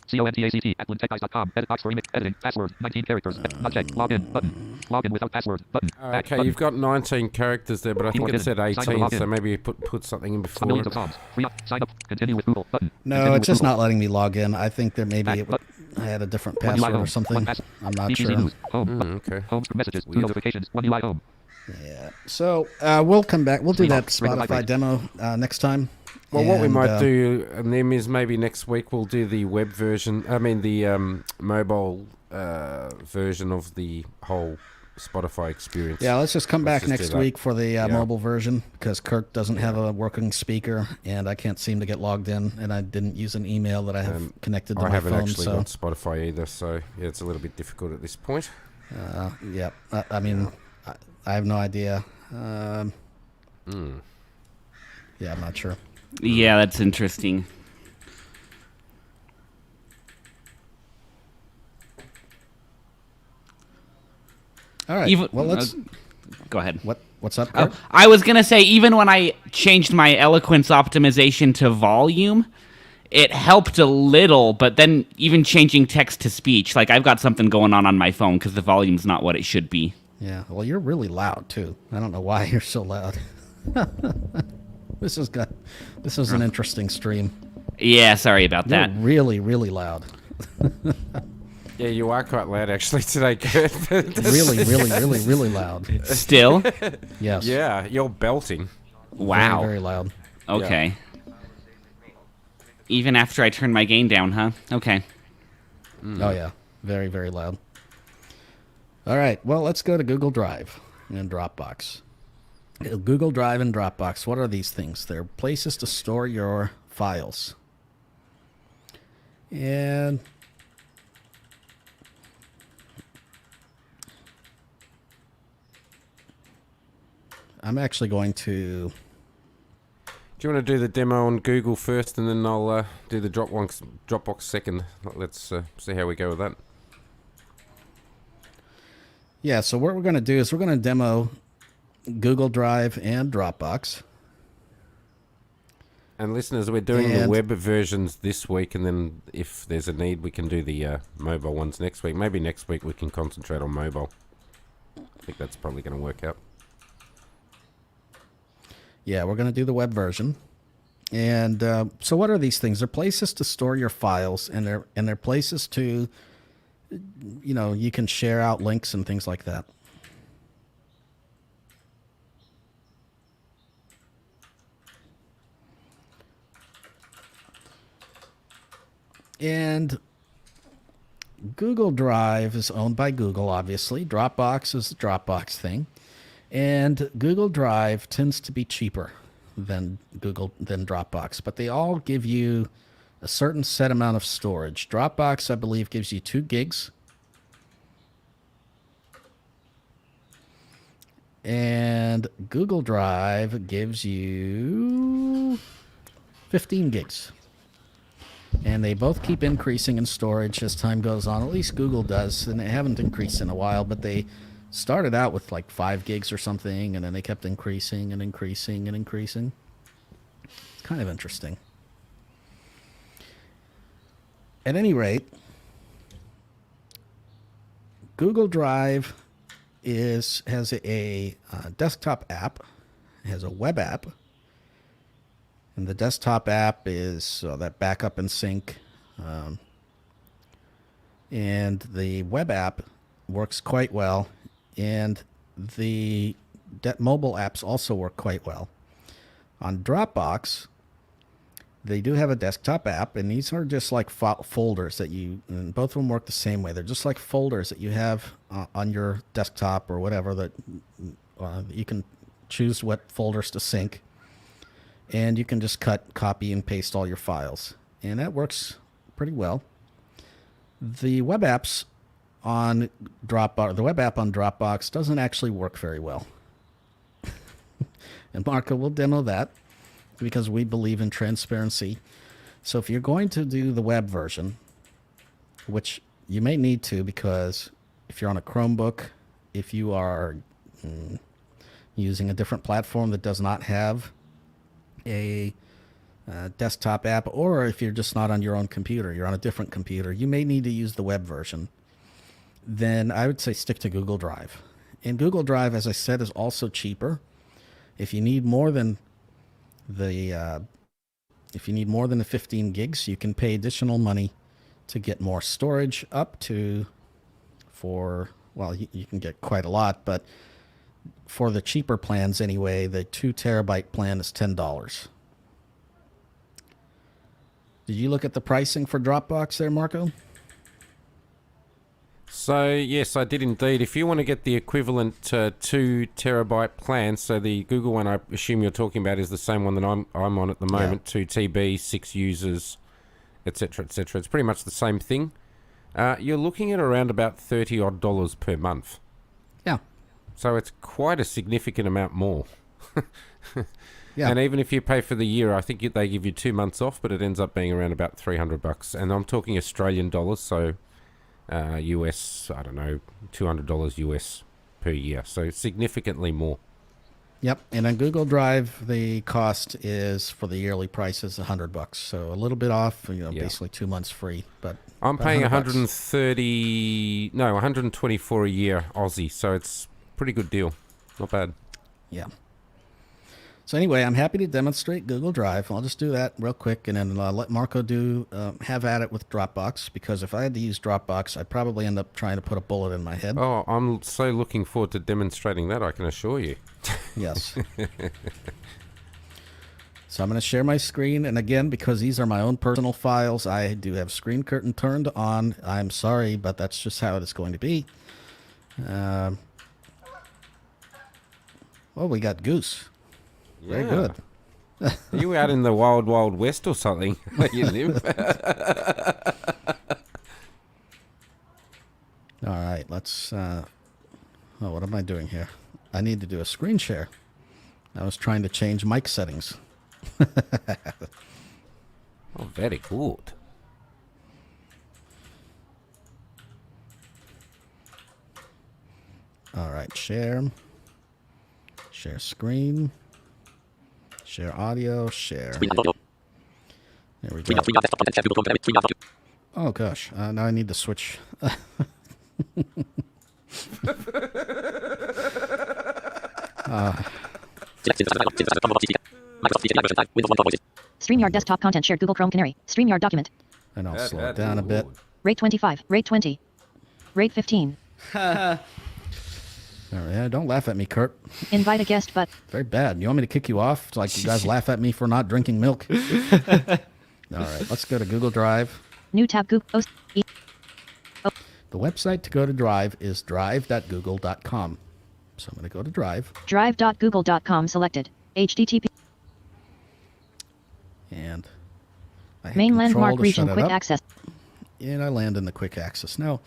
CONTACT at lintechguys.com. Edit box for email. Editing. Password. 19 characters. Uncheck. Login button. Login without password button. Back Okay, button. you've got 19 characters there, but I think Keyboard it said hidden. Sign up to 18, log so in. maybe you put something in before Millions it. of songs. Free up. Sign up. Continue with Google button. No, Continue it's with just Google. not letting me log in. I think there maybe Back it would, button. I had a different One UI password home. or something. One pass- I'm not BTG sure. News. Home. Okay. Home messages. Two Weird. notifications. One UI home. Yeah. So we'll come back. We'll do Screen that lock. Ring Spotify vibrate. demo next time. Well, what we And, might do, and then is maybe next week we'll do the web version. I mean the mobile version of the whole Spotify experience. Yeah, let's just come Let's back just do next that. week for the Yeah. mobile version because Kirk doesn't have a working speaker and I can't seem to get logged in and I didn't use an email that I have connected to I my haven't phone. actually So got Spotify either, so yeah, it's a little bit difficult at this point. yeah, I mean, I have no idea. Yeah, I'm not sure. Yeah, that's interesting. All right. Even- well, let's. Go ahead. What's up, Oh, Kirk? I was gonna say, even when I changed my eloquence optimization to volume, it helped a little. But then, even changing text to speech, like I've got something going on my phone because the volume's not what it should be. Yeah. Well, you're really loud too. I don't know why you're so loud. This is an interesting stream. Yeah, sorry about You're that. really, really loud. Yeah, you are quite loud actually today, Kurt. Really, really, really, really loud. Still, Yes. Yeah, you're belting. wow. Very, very loud. Okay. Even after I turn my gain down, huh? Okay. Oh yeah, very, very loud. All right. Well, let's go to Google Drive and Dropbox. Google Drive and Dropbox. What are these things? They're places to store your files. And I'm actually going to. Do you want to do the demo on Google first, and then I'll do the Dropbox second? Let's see how we go with that. Yeah, so what we're going to do is we're going to demo Google Drive and Dropbox. And listeners, we're doing the And- web versions this week, and then if there's a need, we can do the mobile ones next week. Maybe next week we can concentrate on mobile. I think that's probably going to work out. Yeah, we're going to do the web version. And so what are these things? They're places to store your files, and they're places to, you know, you can share out links and things like that. And Google Drive is owned by Google, obviously. Dropbox is the Dropbox thing. And Google Drive tends to be cheaper. than Dropbox, but they all give you a certain set amount of storage. Dropbox, I believe, gives you 2 gigs. And Google Drive gives you 15 gigs. And they both keep increasing in storage as time goes on. At least Google does, and they haven't increased in a while, but they started out with like 5 gigs or something, and then they kept increasing and increasing and increasing. It's kind of interesting. At any rate, Google Drive has a desktop app, has a web app, and the desktop app is that backup and sync, and the web app works quite well, and the mobile apps also work quite well. On Dropbox, they do have a desktop app, and these are just like folders that and both of them work the same way. They're just like folders that you have on your desktop or whatever, that you can choose what folders to sync, and you can just copy, and paste all your files, and that works pretty well. The web apps on Dropbox doesn't actually work very well, and Marco will demo that, because we believe in transparency. So if you're going to do the web version, which you may need to, because if you're on a Chromebook, if you are using a different platform that does not have a desktop app, or if you're just not on your own computer, you're on a different computer, you may need to use the web version, then I would say stick to Google Drive. And Google Drive, as I said, is also cheaper. If you need more than the 15 gigs, you can pay additional money to get more storage, up to you can get quite a lot, but for the cheaper plans anyway, the 2 terabyte plan is $10. Did you look at the pricing for Dropbox there, Marco? So, yes, I did indeed. If you want to get the equivalent 2 terabyte plan, so the Google one I assume you're talking about is the same one that I'm on at the moment, 2 TB, 6 users, etc., etc. It's pretty much the same thing. You're looking at around about $30 per month. Yeah. So it's quite a significant amount more. Yeah. And even if you pay for the year, I think they give you 2 months off, but it ends up being around about $300. And I'm talking Australian dollars, so US, I don't know, $200 US per year. So significantly more. Yep. And on Google Drive, the cost is, for the yearly price, is $100. So a little bit off, basically 2 months free. But I'm paying 124 a year Aussie. So it's a pretty good deal. Not bad. Yeah. So anyway, I'm happy to demonstrate Google Drive. I'll just do that real quick, and then let Marco have at it with Dropbox, because if I had to use Dropbox, I'd probably end up trying to put a bullet in my head. Oh, I'm so looking forward to demonstrating that, I can assure you. Yes. So I'm going to share my screen, and again, because these are my own personal files, I do have screen curtain turned on. I'm sorry, but that's just how it is going to be. Well, we got Goose. Very good. Are you out in the wild, wild west or something? You live? All right, let's... what am I doing here? I need to do a screen share. I was trying to change mic settings. Oh, very good. All right, share. Share screen. Share audio, share. There we go. Oh gosh, now I need to switch. StreamYard desktop content shared Google Chrome Canary. StreamYard document. And I'll slow it down a bit. Rate 25. Rate 20. Rate 15. All right, don't laugh at me, Kurt. Invite a guest, but Very bad. You want me to kick you off? It's like you guys laugh at me for not drinking milk. All right, let's go to Google Drive. new tab Google. The website to go to Drive is drive.google.com. So I'm going to go to Drive. Drive.google.com selected. HTTP. And I hit Main control landmark to region shut it quick up, access. and I land in the quick access. Now,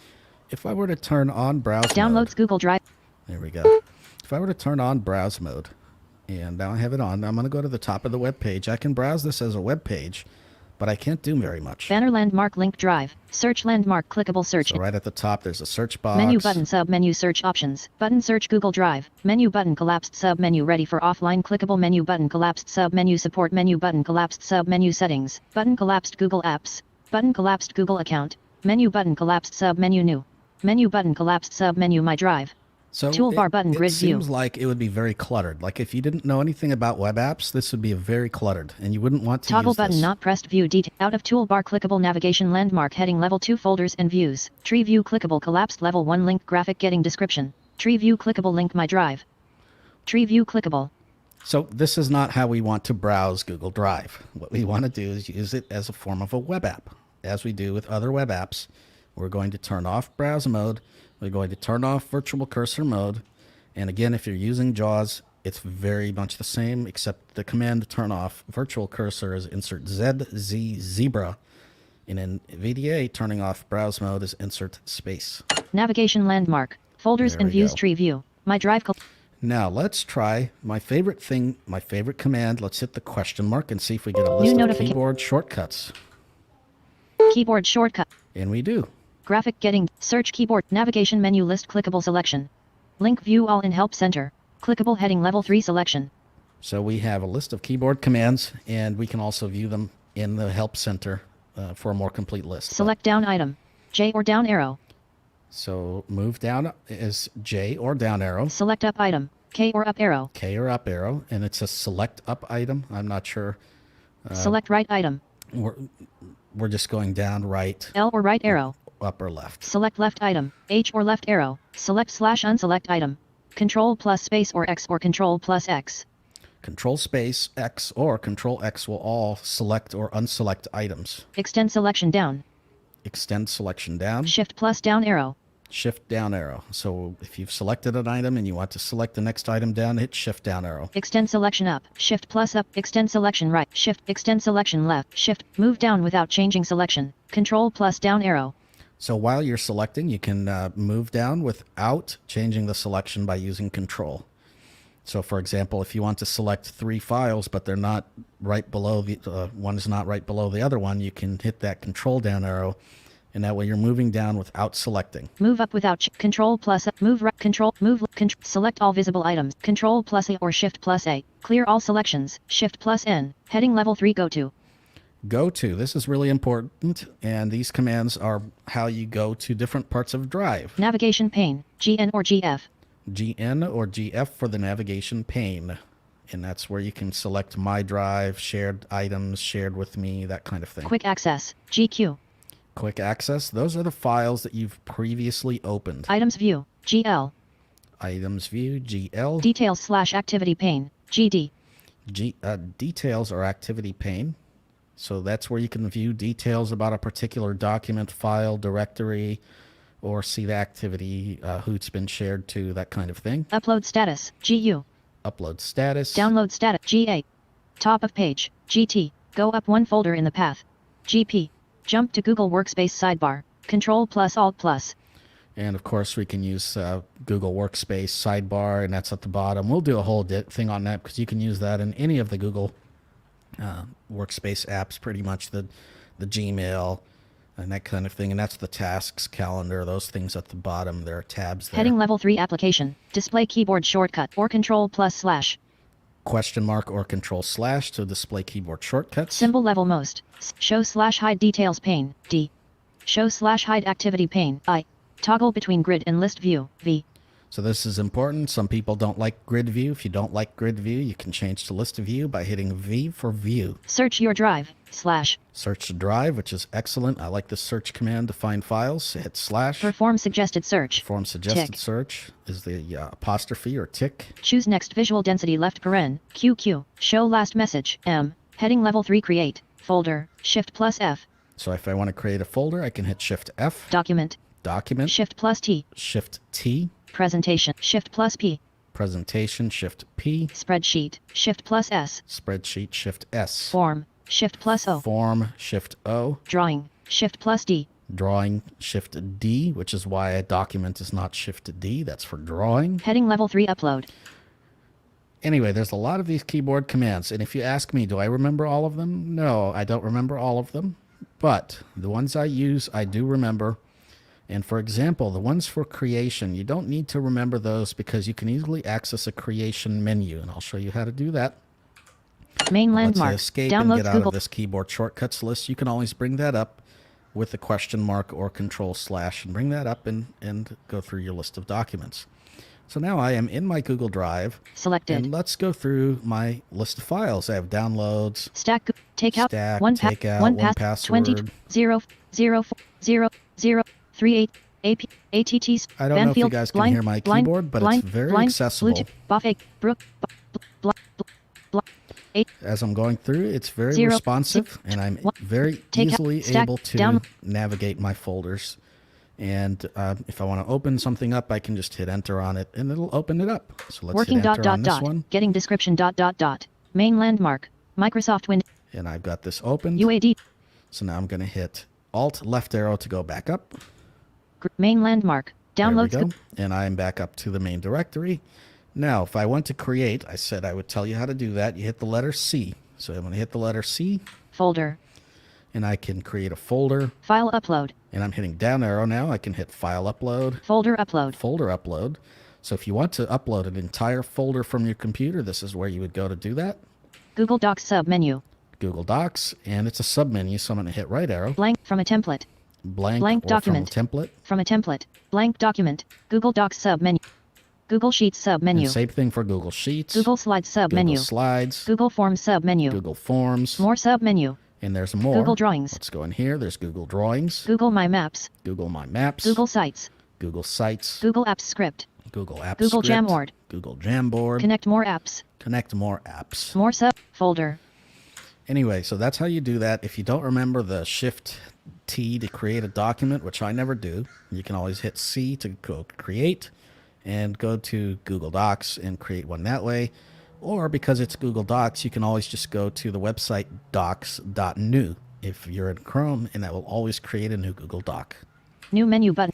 if I were to turn on browse Downloads mode, Google Drive. there we go. If I were to turn on browse mode, and now I have it on, I'm going to go to the top of the web page. I can browse this as a web page, but I can't do very much. Banner landmark link drive. Search landmark clickable search. So right at the top, there's a search box. Menu button sub menu search options. Button search Google Drive. Menu button collapsed sub menu ready for offline clickable menu button collapsed sub menu support menu button collapsed sub menu settings. Button collapsed Google Apps. Button collapsed Google account. Menu button collapsed sub menu new. Menu button collapsed sub menu my drive. So Toolbar button grid it view. seems like it would be very cluttered. Like if you didn't know anything about web apps, this would be very cluttered, and you wouldn't want to Toggle use button this. not pressed view detail out of toolbar clickable navigation landmark heading level 2 folders and views. Tree view clickable collapsed level 1 link graphic getting description. Tree view clickable link my drive. Tree view clickable. So this is not how we want to browse Google Drive. What we want to do is use it as a form of a web app. As we do with other web apps, we're going to turn off browse mode. We're going to turn off virtual cursor mode. And again, if you're using JAWS, it's very much the same, except the command to turn off virtual cursor is insert ZZ zebra. And in VDA, turning off browse mode is insert space. Navigation landmark. Folders There and we views go. tree view. My drive. Now let's try my favorite thing, my favorite command. Let's hit the question mark and see if we get a list of keyboard shortcuts. Keyboard shortcut. And we do. Graphic getting. Search keyboard. Navigation menu list clickable selection. Link view all in help center. Clickable heading level 3 selection. So we have a list of keyboard commands, and we can also view them in the help center for a more complete list. Select down item. J or down arrow. So move down is J or down arrow. Select up item. K or up arrow. K or up arrow, and it's a select up item. I'm not sure. Select right item. We're just going down, right, L or right arrow. up or left. Select left item. H or left arrow. Select / unselect item. Control plus space or X or Control plus X. Control space X or Control X will all select or unselect items. Extend selection down. Extend selection down. Shift plus down arrow. Shift down arrow. So if you've selected an item and you want to select the next item down, hit shift down arrow. Extend selection up. Shift plus up. Extend selection right. Shift. Extend selection left. Shift. Move down without changing selection. Control plus down arrow. So while you're selecting, you can move down without changing the selection by using control. So for example, if you want to select 3 files, but they're not right below the one is not right below the other one, you can hit that control down arrow, and that way you're moving down without selecting. Move up without control plus up. Move right. Control. Move. Select all visible items. Control plus A or shift plus A. Clear all selections. Shift plus N. Heading level 3 go to. Go to. This is really important, and these commands are how you go to different parts of Drive. Navigation pane. GN or GF. GN or GF for the navigation pane. And that's where you can select My Drive, shared items, shared with me, that kind of thing. Quick access. GQ. Quick access. Those are the files that you've previously opened. Items view. GL. Items view, GL. Details / activity pane. GD. Details or activity pane. So that's where you can view details about a particular document, file, directory, or see the activity, who it's been shared to, that kind of thing. Upload status. GU. Upload status. Download status. GA. Top of page. GT. Go up 1 folder in the path. GP. Jump to Google Workspace sidebar. Control plus Alt plus. And of course, we can use Google Workspace sidebar, and that's at the bottom. We'll do a whole thing on that because you can use that in any of the Google Workspace apps, pretty much the Gmail and that kind of thing. And that's the tasks, calendar, those things at the bottom. There are tabs there. Heading level 3 application. Display keyboard shortcut or Control plus / Question mark or Control / to display keyboard shortcuts. symbol level most. Show / hide details pane. D. Show / hide activity pane. I. Toggle between grid and list view. V. So this is important. Some people don't like grid view. If you don't like grid view, you can change to list view by hitting V for view. Search your drive. / Search the drive, which is excellent. I like the search command to find files. Hit /. Perform suggested search. Perform suggested Tick. search is the apostrophe or tick. Choose next visual density left paren. QQ. Show last message. M. Heading level 3 create. Folder. Shift plus F. So if I want to create a folder, I can hit Shift F. Document. Document. Shift plus T. Shift T. Presentation. Shift plus P. Presentation. Shift P. Spreadsheet. Shift plus S. Spreadsheet. Shift S. Form. Shift plus O. Form, Shift O. Drawing. Shift plus D. Drawing, Shift D, which is why a document is not Shift D. That's for drawing. Heading level 3 upload. Anyway, there's a lot of these keyboard commands, and if you ask me, do I remember all of them? No, I don't remember all of them, but the ones I use, I do remember. And for example, the ones for creation, you don't need to remember those because you can easily access a creation menu, and I'll show you how to do that. Main Let's landmark. escape and Downloads get out Google. of this keyboard shortcuts list. You can always bring that up with a question mark or control slash and bring that up and go through your list of documents. So now I am in my Google Drive. Selected. And let's go through my list of files. I have downloads. Stack. Take out. Stack, One take out, One one pass. 20 password. 0 0 0 0 3 8 ATTs. I don't know if you Banfield, guys can blind, hear my blind, keyboard, but blind, it's very blind, accessible. Bluetooth, Buffet, Brook, As I'm going through, it's very 0 responsive, and I'm very take out, easily stack, able to down. navigate my folders. And if I want to open something up, I can just hit enter on it, and it'll open it up. So let's Working hit dot enter on dot this dot. one. Getting description dot dot dot. Main landmark. Microsoft Windows. And I've got this opened. UAD. So now I'm going to hit Alt left arrow to go back up. Main landmark. There we Downloads. go. And I'm back up to the main directory. Now, if I want to create, I said I would tell you how to do that. You hit the letter C. So I'm going to hit the letter C, Folder. and I can create a folder. File upload. And I'm hitting down arrow now. I can hit File Upload, Folder upload. Folder Upload. So if you want to upload an entire folder from your computer, this is where you would go to do that. Google Docs sub menu. Google Docs, and it's a submenu, so I'm going to hit right arrow. Blank from a template. Blank or document. from a template. From a template. Blank document. Google Docs sub menu. Google Sheets sub menu. And same thing for Google Sheets. Google Slides sub Google menu. Slides. Google Forms sub menu. Google Forms. More sub menu. And there's more. Google Drawings. Let's go in here. There's Google Drawings. Google My Maps. Google My Maps. Google Sites. Google Sites. Google Apps Script. Google Apps Google Script, Jamboard. Google Jamboard. Connect more apps. Connect more apps. More sub folder. Anyway, so that's how you do that. If you don't remember the Shift T to create a document, which I never do, you can always hit C to go create and go to Google Docs and create one that way. Or because it's Google Docs, you can always just go to the website docs.new if you're in Chrome, and that will always create a new Google Doc. New menu button.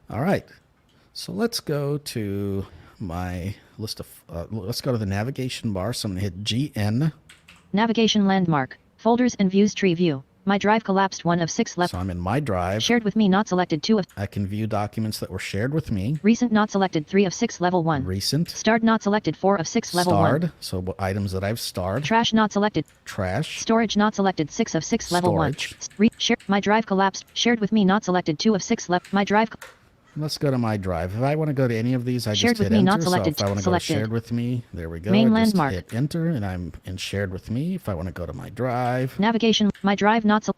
All right. So let's go to my list of, let's go to the navigation bar. So I'm going to hit GN. Navigation landmark. Folders and views tree view. My drive collapsed 1 of 6 left. So I'm in my drive. Shared with me not selected 2 of. I can view documents that were shared with me. Recent not selected 3 of 6 level 1. Recent. Starred not selected 4 of 6 level 1. Starred. So items that I've starred. Trash not selected. Trash. Storage not selected 6 of 6 level Storage. 1. Share. My drive collapsed. Shared with me not selected 2 of 6 left. My drive. Let's go to my drive. If I want to go to any of these, I Shared just with hit me, enter. not selected, So if I want to go to selected. shared with me, there we go. Main I just landmark. hit enter, and I'm in shared with me. If I want to go to my drive, Navigation. My drive not.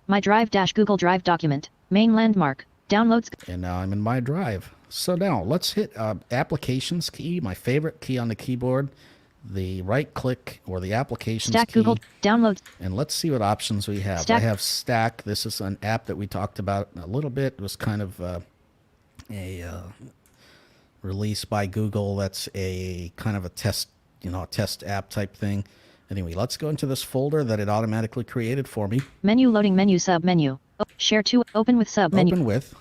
My drive dash Google Drive document. Main landmark. Downloads. and now I'm in my drive. So now let's hit applications key, my favorite key on the keyboard, the right click or the applications Stack key. Google. Downloads. And let's see what options we have. Stack. I have Stack. This is an app that we talked about a little bit. It was kind of a release by Google. That's a kind of a test, a test app type thing. Anyway, let's go into this folder that it automatically created for me. Menu loading menu sub menu. Share 2. Open with sub menu. Open with,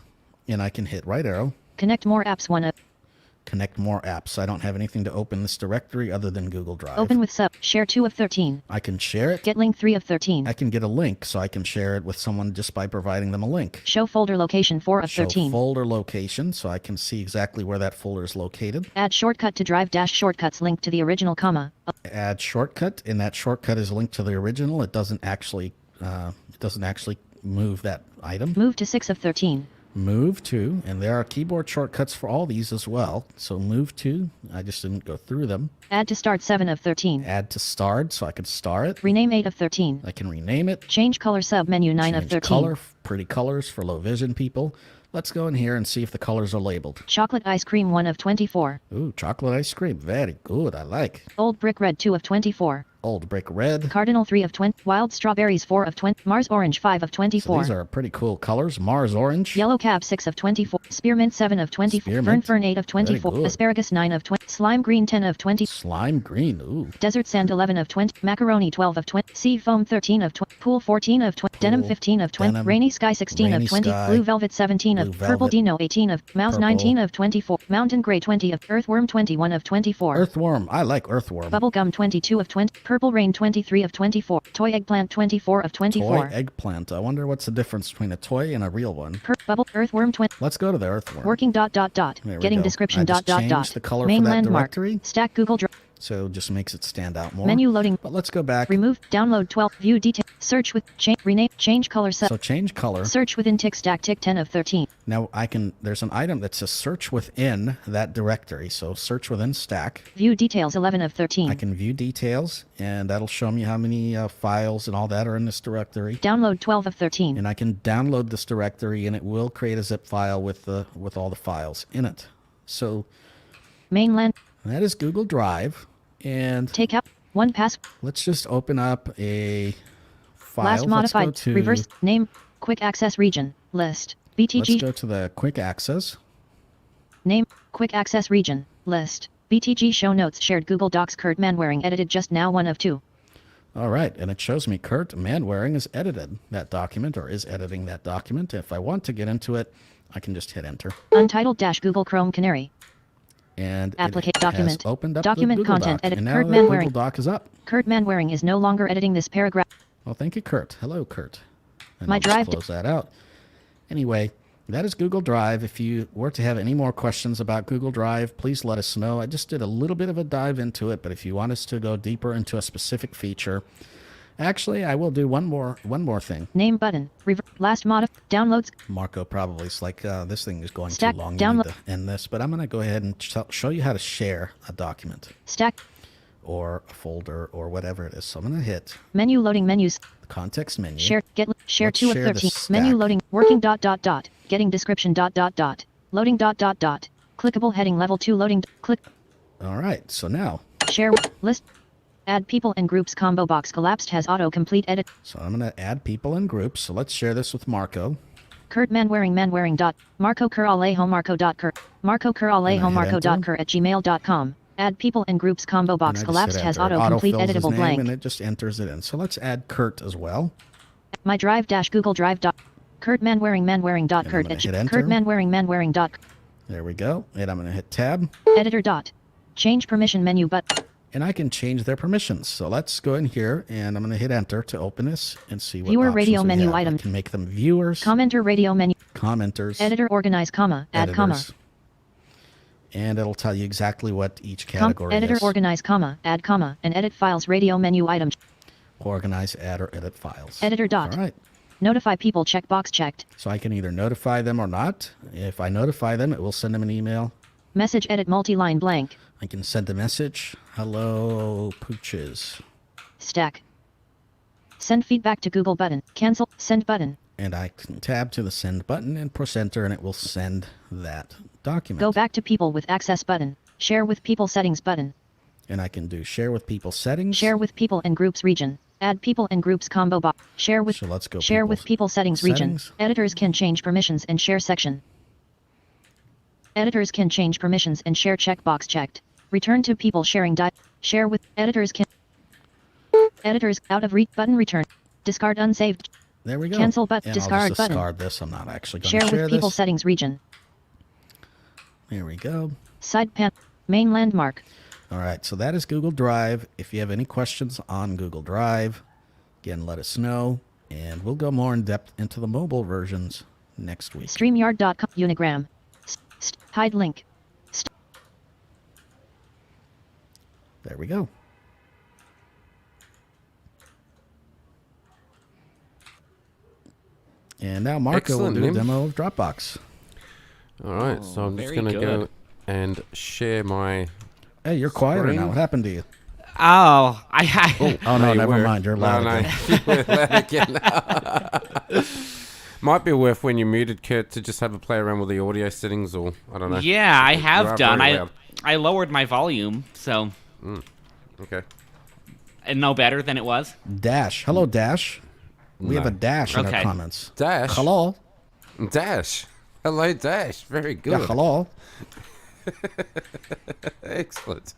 and I can hit right arrow. Connect more apps 1 of. Connect more apps. I don't have anything to open this directory other than Google Drive. Open with sub. Share 2 of 13. I can share it. Get link 3 of 13. I can get a link, so I can share it with someone just by providing them a link. Show folder location 4 of Show 13. folder location, so I can see exactly where that folder is located. Add shortcut to drive dash shortcuts link to the original comma. Add shortcut, and that shortcut is linked to the original. It doesn't actually move that item. Move to 6 of 13. Move to, and there are keyboard shortcuts for all these as well. So move to, I just didn't go through them. Add to start 7 of 13. Add to starred, so I can star it. Rename 8 of 13. I can rename it. Change color sub menu 9 of Change 13. color, pretty colors for low vision people. Let's go in here and see if the colors are labeled. Chocolate ice cream 1 of 24. Ooh, chocolate ice cream. Very good. I like. Old brick red 2 of 24. Old Brick Red. Cardinal 3 of 20. Wild Strawberries 4 of 20. Mars Orange 5 of So 24. these are pretty cool colors. Mars Orange. Yellow Cab 6 of 24. Spearmint 7 of 24. Spearmint. Fern 8 of 24. Very good. Asparagus 9 of 20. Slime Green 10 of 20. Slime Green. Ooh. Desert Sand 11 of 20. Macaroni 12 of 20. Sea Foam 13 of 20. Pool 14 of 20. Denim Pool, 15 of 20. denim, Rainy Sky 16 Rainy of 20. Sky, Blue Velvet 17 of. Blue Purple Velvet, Dino 18 of. Mouse purple, 19 of 24. Mountain Gray 20 of. Earthworm 21 of 24. Earthworm. I like Earthworm. Bubblegum 22 of 20. Purple Rain 23 of 24. Toy Eggplant 24 of 24. Toy eggplant. I wonder what's the difference between a toy and a real one. Bubble Earthworm 20. Let's go to the Earthworm. Working ... There we Getting go. description ... I just changed the color Main for that landmark. directory, Stack Google Drive. so just makes it stand out more. Menu loading. But let's go back. Remove. Download 12. View detail. Search with. Change. Rename. Change color set. So change color. Search within tick stack tick 10 of 13. Now I can, there's an item that says search within that directory. So search within stack. View details 11 of 13. I can view details, and that'll show me how many files and all that are in this directory. Download 12 of 13. And I can download this directory, and it will create a zip file with all the files in it. So Mainland. that is Google Drive, and Take out. One pass. let's just open up a file. Last Let's modified. go to, Reverse. Name. Quick access region. List. Let's BTG. go to the quick access. Name. Quick access region. List. BTG show notes shared Google Docs. Kurt Manwaring edited just now 1 of 2. All right, and it shows me Kurt Manwaring has edited that document, or is editing that document. If I want to get into it, I can just hit enter. Untitled dash Google Chrome Canary. And Applicate it document. has opened up Document the Google content Doc. edit. And now Kurt the Google Manwaring. Doc is up. Kurt Manwaring is no longer editing this paragraph. Well, thank you, Kurt. Hello, Kurt. And My I'll just drive close that out. Anyway, that is Google Drive. If you were to have any more questions about Google Drive, please let us know. I just did a little bit of a dive into it, but if you want us to go deeper into a specific feature, actually, I will do one more thing. Name button. Last downloads. Marco probably is like, this thing is going Stack, too long. You download- need to end this, but I'm going to go ahead and show you how to share a document Stack. or a folder or whatever it is. So I'm going to hit Menu loading menus. the context menu. Share. Share Let's 2 of share the 13. stack. Menu loading. Working ... Getting description ... Loading ... Clickable heading level 2 loading. Click. All right, so now, Share list. Add people and groups combo box collapsed has autocomplete edit. so I'm going to add people in groups. So let's share this with Marco. Kurt Manwaring dot Marco Kerr Alejo Marco dot Kerr Marco Kerr Alejo hit Marco dot enter. Kerr at gmail.com. Add people and groups combo And box I just collapsed hit has enter. It autocomplete autofills his editable name, blank. and it just enters it in. So let's add Kurt as well. My drive dash Google Drive dot Kurt Manwaring dot And Kurt I'm at gonna hit Kurt enter. Manwaring dot There we go. And I'm going to hit tab. editor dot change permission menu but And I can change their permissions. So let's go in here, and I'm going to hit enter to open this and see what Viewer options radio we menu have. item. I can make them viewers, commenter radio menu commenters, editor organize comma add comma editors, and it'll tell you exactly what each category editor is. organize comma add comma and edit files radio menu item Organize, add, or edit files. editor dot All right. notify people checkbox checked So I can either notify them or not. If I notify them, it will send them an email. message edit multi-line blank I can send a message. Hello, pooches. stack send feedback to Google button cancel send button And I can tab to the send button and press enter, and it will send that document. go back to people with access button share with people settings button And I can do share with people settings. share with people and groups region add people and groups combo box share with So let's go share with people's people settings region settings. editors can change permissions and share section editors can change permissions and share checkbox checked return to people sharing share with editors can editors out of reach button return discard unsaved There we go. Cancel button. And Discard I'll just button. discard this. I'm not actually going share to share with people this. settings region There we go. side pan main landmark All right, so that is Google Drive. If you have any questions on Google Drive, again, let us know, and we'll go more in depth into the mobile versions next week. StreamYard.com Unigram hide link There we go. And now Marco Excellent, will do a Nim. demo of Dropbox. All right, so I'm just very going to go good. and share my. Hey, you're quieter Screen. now. What happened to you? Oh, I had. Oh, no, you never were. mind. You're loud No, again. no. You were loud again. Might be worth when you muted Kurt to just have a play around with the audio settings, or I don't know. Yeah, I You have are done. very loud. I lowered my volume, so Okay. No better than it was? Dash. Hello, Dash. We have No. a Dash in our Okay. comments. Dash. Hello. Dash. Hello, Dash. Very good. Yeah, hello. Excellent.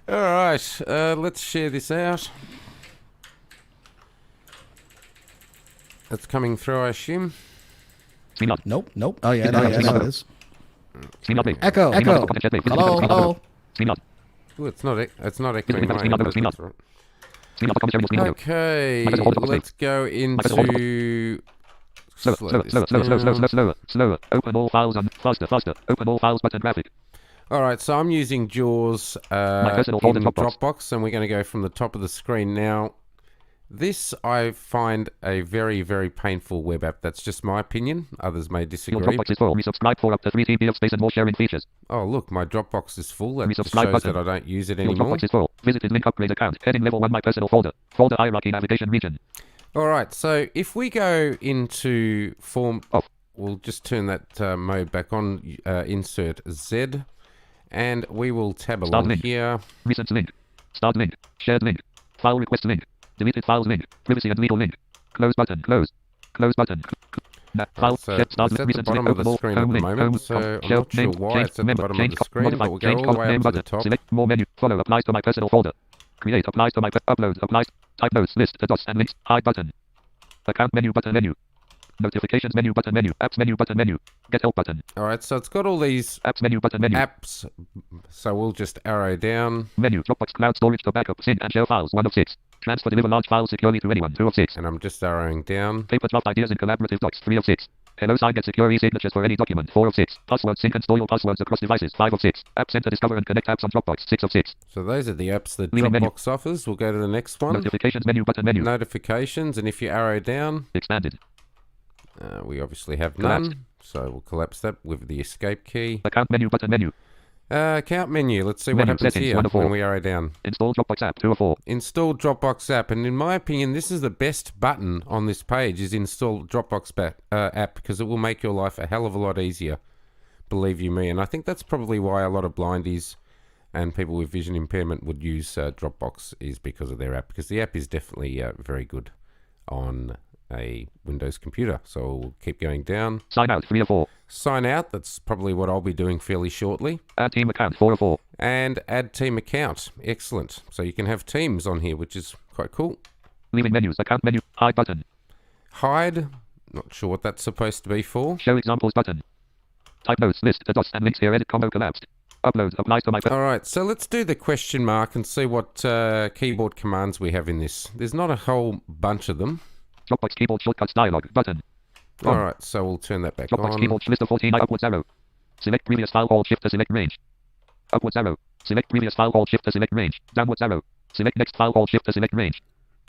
All right, let's share this out. That's coming through, I assume. Screen lock. Nope. Oh, yeah, Screen lock. no, it is. Screen lock. Echo. Hello. Screen lock. Ooh, it's not echoing. Screen lock. Screen lock. Screen lock. Commentary. Screen lock. Okay, Microphone hold. let's go Microphone hold. into. Slower. Slow Slower. this Slower. Slower. down. Slower. Slower. Slower. Open all files and faster. Faster. Open all files button graphic. All right, so I'm using JAWS in personal folder, Dropbox. Dropbox, and we're going to go from the top of the screen now. This I find a very, very painful web app. That's just my opinion. Others may Your disagree. Dropbox is full. Resubscribe for up to 3 TB of space and more sharing features. Oh, look, my Dropbox is full. That just Resubscribe shows button. that I don't use it Your anymore. Dropbox is full. Visited link upgrade account. Heading level 1 my personal folder. Folder hierarchy navigation region. All right, so if we go into form, Off. we'll just turn that mode back on, insert Z, and we will tab Start along link. here. Recent link. Start link. Shared link. File request link. Deleted files link. Privacy and legal link. Close button. Close. Close button. File. So Shared start it's at link. the Recent bottom link. of the Open all. screen at Home the link. moment, Home. so I'm Shell not sure name. why Change it's at the member. bottom of Change the screen, modify. but we'll go Change all the cop way name up to the button. top. Select more menu. Follow applies to my personal folder. Create applies to my upload applies. Type notes list the dots and links. Hide button. Account menu button menu. Notifications menu button menu. Apps menu button menu. Get help button. All right, so it's got all these Apps menu button menu. apps, so we'll just arrow down, Menu. Dropbox cloud storage to backup. Sync and share files. 1 of 6. Transfer deliver large files securely to anyone. 2 of 6. and I'm just arrowing down. Paper draft ideas in collaborative docs. 3 of 6. Hello sign get secure e-signatures for any document. 4 of 6. Password sync and store your passwords across devices. 5 of 6. App Center discover and connect apps on Dropbox. 6 of 6. So those are the apps that Leaving menu. Dropbox offers. We'll go to the next one. Notifications menu button menu. Notifications, and if you arrow down, Expanded. we obviously have Collapsed. none, so we'll collapse that with the escape key. Account menu button menu. Account menu, let's see what Menu happens settings, here 1 of 4. when we arrow down. Install Dropbox app. 2 of 4. Install Dropbox app, and in my opinion, this is the best button on this page, is install Dropbox app, because it will make your life a hell of a lot easier, believe you me. And I think that's probably why a lot of blindies and people with vision impairment would use Dropbox, is because of their app, because the app is definitely very good on a Windows computer. So we'll keep going down. Sign out. 3 of 4. Sign out, that's probably what I'll be doing fairly shortly. Add team account. 4 of 4. And add team account. Excellent. So you can have teams on here, which is quite cool. Leaving menus. Account menu. Hide button. Hide. Not sure what that's supposed to be for. Show examples button. Type notes list the dots and links here. Edit combo collapsed. Upload applies to my All right, so let's do the question mark and see what keyboard commands we have in this. There's not a whole bunch of them. Dropbox keyboard shortcuts dialog button. All right, so we'll turn that back Dropbox on. keyboard list of 14 upwards arrow. Select previous file alt shift to select range. Upwards arrow. Select previous file alt shift to select range. Downwards arrow. Select next file alt shift to select range.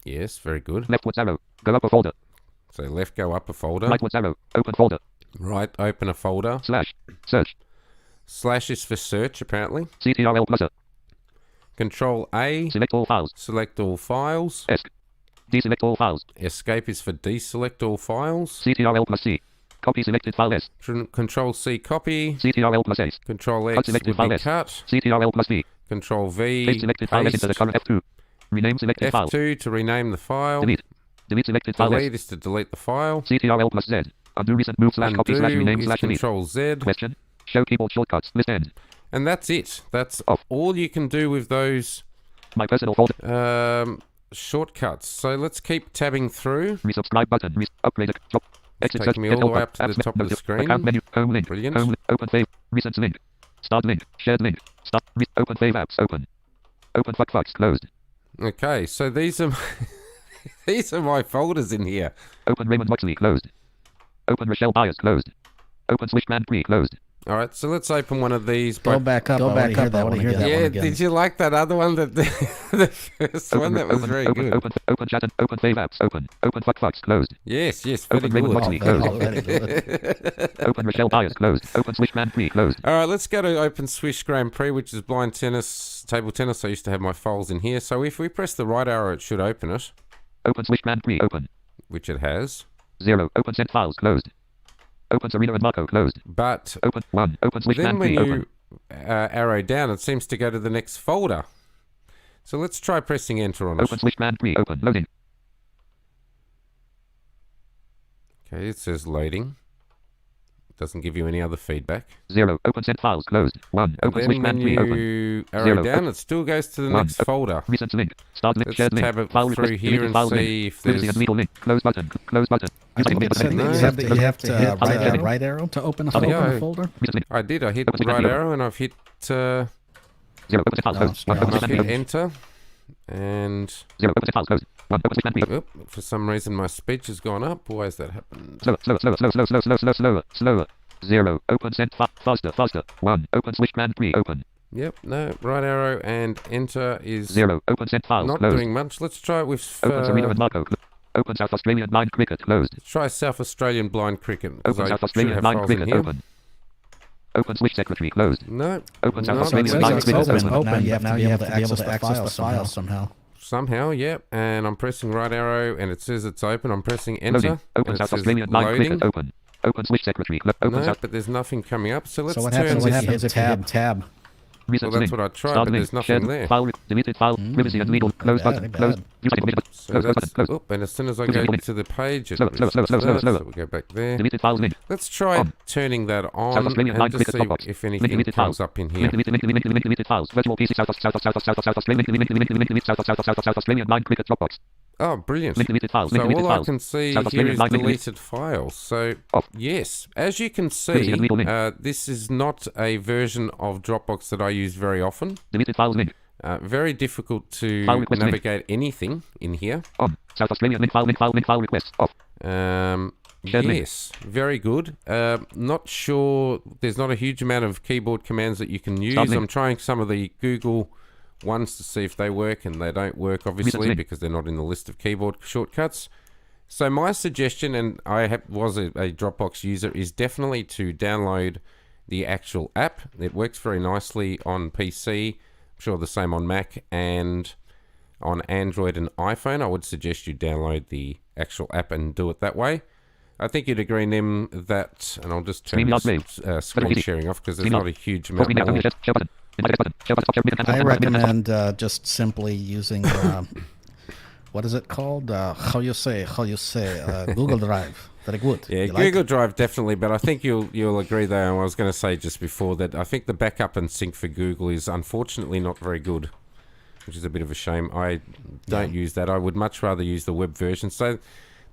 Yes, very good. Leftwards arrow. Go up a folder. So left, go up a folder. Rightwards arrow. Open folder. Right, open a folder. Slash. Search. Slash is for search, apparently. CTRL pluser. Control A, Select all files. select all files. Esc. Deselect all files. Escape is for deselect all files. CTRL plus C. Copy selected file S. Control C, copy. CTRL plus S. Control Cut X selected would file be S. cut. CTRL plus V. Control V, Paste selected file S into the paste. current F2. Rename selected file. F2 to rename the file. Delete. Delete selected file S. Delete is to delete the file. CTRL plus Z. Undo recent move slash copy slash Undo rename is slash delete. Control Z. Question. Show keyboard shortcuts. List end. And that's it. That's Off. all you can do with those My personal folder. shortcuts. So let's keep tabbing through. Resubscribe button. Upgrade. Drop. Exit taking search. me Get all the help way button. up to the Apps top of the screen. Account menu. Home link. Brilliant. Home link. Open fave. Recent link. Start link. Shared link. Start. Open fave apps. Open. Open fuckfucks. Closed. Okay, so these are these are my folders in here. Open Raymond Moxley. Closed. Open Rochelle Byers. Closed. Open Swishman 3. Closed. All right, so let's open one of these. Go back up. I want to hear that one again. Yeah, did you like that other one? That the first one that was very good. Open chat and open fave apps. Open fuckfucks. Closed. Yes, very Open Raymond good. Moxley. Closed. Open Rochelle Byers. Closed. Open Swishman 3. Closed. All right, let's go to Open Swish Grand Prix, which is blind tennis, table tennis. I used to have my files in here. So if we press the right arrow, it should open it, Open Swishman 3. Open. which it has. 0. Open sent files. Closed. Open Serena and Marco. Closed. But Open 1. Open then Swishman when 3. you Open. arrow down, it seems to go to the next folder. So let's try pressing enter on it. Open switch command 3. Open. Loading. Okay, it says loading. It doesn't give you any other feedback. 0. Open sent files. Closed. 1. And Open switch then command when 3. Open. you arrow 0. down, it still goes to the 1. next folder. Recent link. Start link. Let's Shared link. tab it File through request. here Deleted and file see link. if Privacy there's... and legal link. Close button. Close button. I think it said that No. you have to hit right arrow to open a folder. Recent link. I did. I hit Open switch right command arrow and I've hit... 0. Open sent files. Closed. 1. Open switch I've command hit 3. enter. And... 0. Open sent files. Closed. 1. Open switch command 3. Oop, for some reason my speech has gone up. Why has that happened? Slower. 0. Open sent faster. 1. Open switch command 3. Open. Yep, no. Right arrow and enter is 0. Open sent files. not Closed. doing much. Let's try it with... Open Serena and Marco. Open South Australian blind cricket. Closed. let's try South Australian blind cricket. 'cause Open I South should Australian have blind files in cricket. here. Open. Open switch secretary. Closed. No. Open South no, Australian that's blind not cricket. open. Open. Now you have to be able to access the file somehow. Somehow, yep. And I'm pressing right arrow and it says it's open. I'm pressing enter. Loading. Open and it South says Australian blind loading. cricket. Open. Open switch secretary. Open No, South. but there's nothing coming up. So let's So what turn happens this... if you hit tab? Recent Well, that's link. what I tried, Start but link. there's nothing Shared there. File. Deleted file. Privacy and legal. Close bad, button. bad. Close. So Close that's... button. Close. Oop, and as soon as I Privacy go link. to the page, it Slower. resets. So we go back there. Deleted files link. Let's try On. turning that South on Australian and blind just cricket see Dropbox. if Link anything deleted comes files. up in here. Link deleted files. Virtual PC South Australian blind cricket Dropbox. Oh, brilliant. Link deleted files. So Link deleted all I files. can see South here Australian is blind link deleted files. So, Off. yes, as you can Privacy see, and legal link. this is not a version of Dropbox that I use very often. Deleted files link. Very difficult to File request link. navigate anything in here. On. South Australian link file request. Off. Shared link. Yes, very good. Not sure. There's not a huge amount of keyboard commands that you can use. Start link. I'm trying some of the Google ones to see if they work, and they don't work, obviously, link. because they're not in the list of keyboard shortcuts. So my suggestion, and I was a Dropbox user, is definitely to download the actual app. It works very nicely on PC. I'm sure the same on Mac and on Android and iPhone. I would suggest you download the actual app and do it that way. I think you'd agree, Nim, that, and I'll just turn this, screen sharing off because there's not a huge amount more. I recommend just simply using what is it called? How you say? Google Drive. Very good. Yeah, You like Google it? Drive definitely, but I think you'll agree though. I was going to say just before that I think the backup and sync for Google is unfortunately not very good, which is a bit of a shame. I don't use that. I would much rather use the web version. So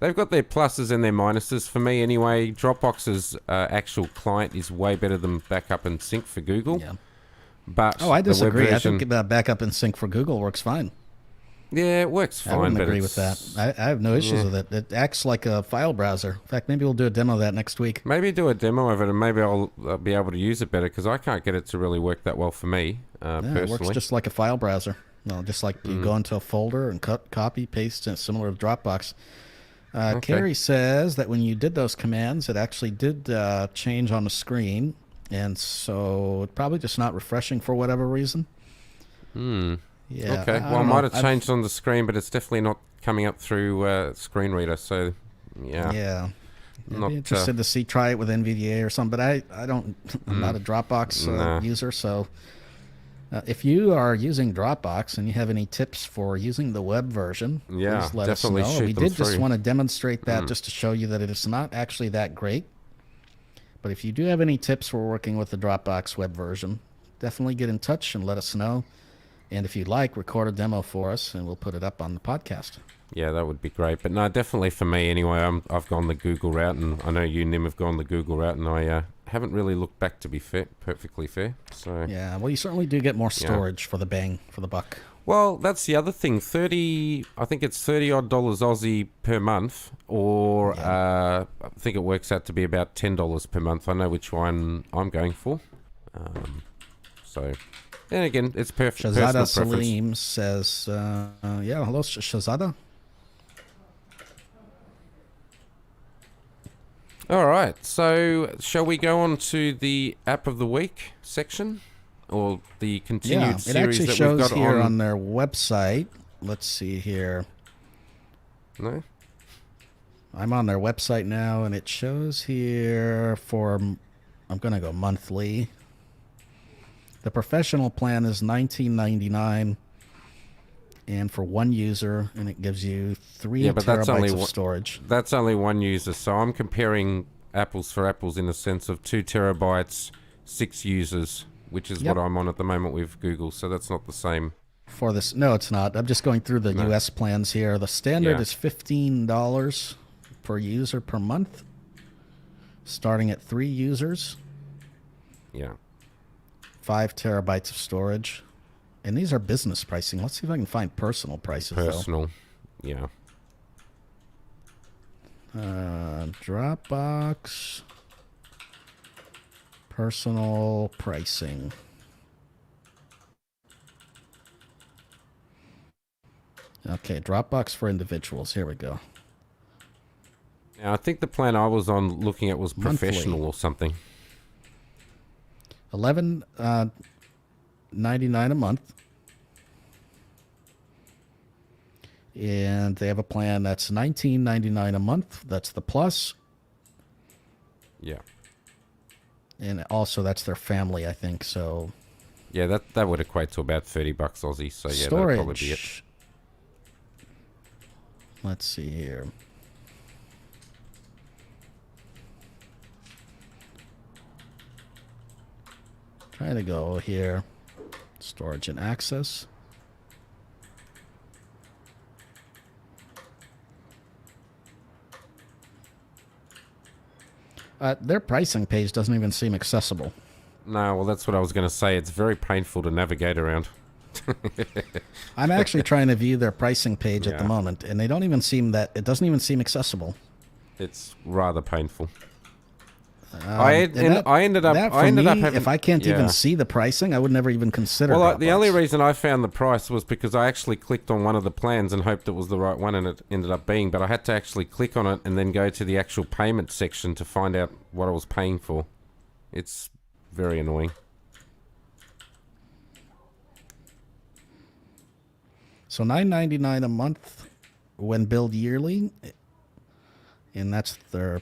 they've got their pluses and their minuses. For me anyway, Dropbox's actual client is way better than backup and sync for Google. Yeah. But Oh, I the web disagree. I version- think backup and sync for Google works fine. yeah, it works fine. I wouldn't but agree with that. it's- I have no issues with it. It acts like a file browser. In fact, maybe we'll do a demo of that next week. Maybe do a demo of it, and maybe I'll be able to use it better because I can't get it to really work that well for me Yeah, it personally. works just like a file browser. No, just like you go into a folder and copy, paste, and similar to Dropbox. Carrie says that when you did those commands, it actually did change on the screen, and so it's probably just not refreshing for whatever reason. Yeah. Okay. I Well, I don't might know. have changed on the screen, but it's definitely not coming up through screen reader. So, yeah. Yeah. I'd Not, be interested to see try it with NVDA or something, but I don't. I'm not a Dropbox Nah. user, so if you are using Dropbox and you have any tips for using the web version, Yeah, please let us know. definitely shoot We them did just through. want to demonstrate that just to show you that it is not actually that great. But if you do have any tips for working with the Dropbox web version, definitely get in touch and let us know. And if you'd like, record a demo for us, and we'll put it up on the podcast. Yeah, that would be great. But no, definitely for me anyway. I've gone the Google route, and I know you, Nim, have gone the Google route, and I haven't really looked back, to be fair, perfectly fair. So Yeah, well, you certainly do get more storage for the bang, for the buck. Well, that's the other thing. I think it's $30 Aussie per month, or I think it works out to be about $10 per month. I know which one I'm going for. So, and again, it's personal Shazada preference. Salim says, yeah, hello, Shazada. All right, so shall we go on to the app of the week section, or the continued Yeah, it series actually that shows we've got here on? on their website. Let's see here. No, I'm on their website now, and it shows here for, I'm going to go monthly. The professional plan is $19.99. and for one user, and it gives you 3 Yeah, but that's only terabytes of one- storage. That's only one user, so I'm comparing apples for apples in the sense of 2 terabytes, 6 users, which is Yep. what I'm on at the moment with Google, so that's not the same. For this, no, it's not. I'm just going through the No. US plans here. The standard Yeah. is $15 per user per month, starting at 3 users, Yeah. 5 terabytes of storage. And these are business pricing. Let's see if I can find personal prices, Personal. Yeah. though. Dropbox. Personal pricing. Okay, Dropbox for individuals. Here we go. Now, I think the plan I was on looking at was Monthly. professional or something. $11.99 a month. And they have a plan that's $19.99 a month. That's the plus. Yeah. And also that's their family, I think. So Yeah, that would equate to about $30 Aussie, so yeah, that'd storage. probably be it. Let's see here. Try to go here. Storage and access. Their pricing page doesn't even seem accessible. No, well, that's what I was going to say. It's very painful to navigate around. I'm actually trying to view their pricing page at the Yeah. moment, and they don't even seem that. It doesn't even seem accessible. It's rather painful. And that- I ended up that for having. if I can't yeah. even see the pricing, I would never even consider. Well, the Dropbox. only reason I found the price was because I actually clicked on one of the plans and hoped it was the right one, and it ended up being. But I had to actually click on it and then go to the actual payment section to find out what I was paying for. It's very annoying. So $9.99 a month when billed yearly, and that's their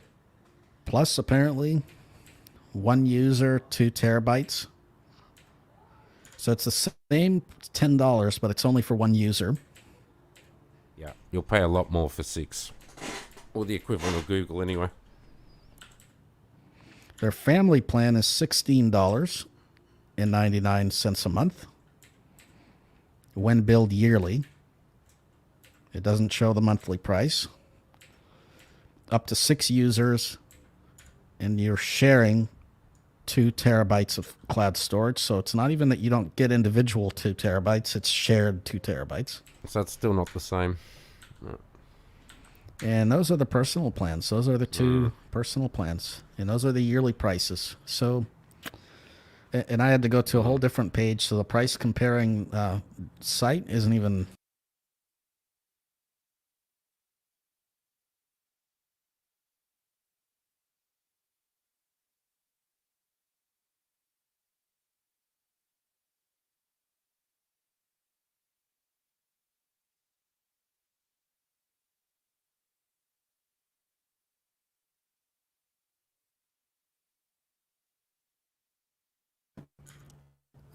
plus apparently. One user, 2 terabytes. So it's the same $10, but it's only for one user. Yeah, you'll pay a lot more for 6, or the equivalent of Google anyway. Their family plan is $16.99 a month when billed yearly. It doesn't show the monthly price. Up to 6 users, and you're sharing 2 terabytes of cloud storage. So it's not even that you don't get individual 2 terabytes, it's shared 2 terabytes. So that's still not the same. And those are the personal plans. Those are the 2 personal plans. And those are the yearly prices. So, and I had to go to a whole different page. So the price comparing site isn't even.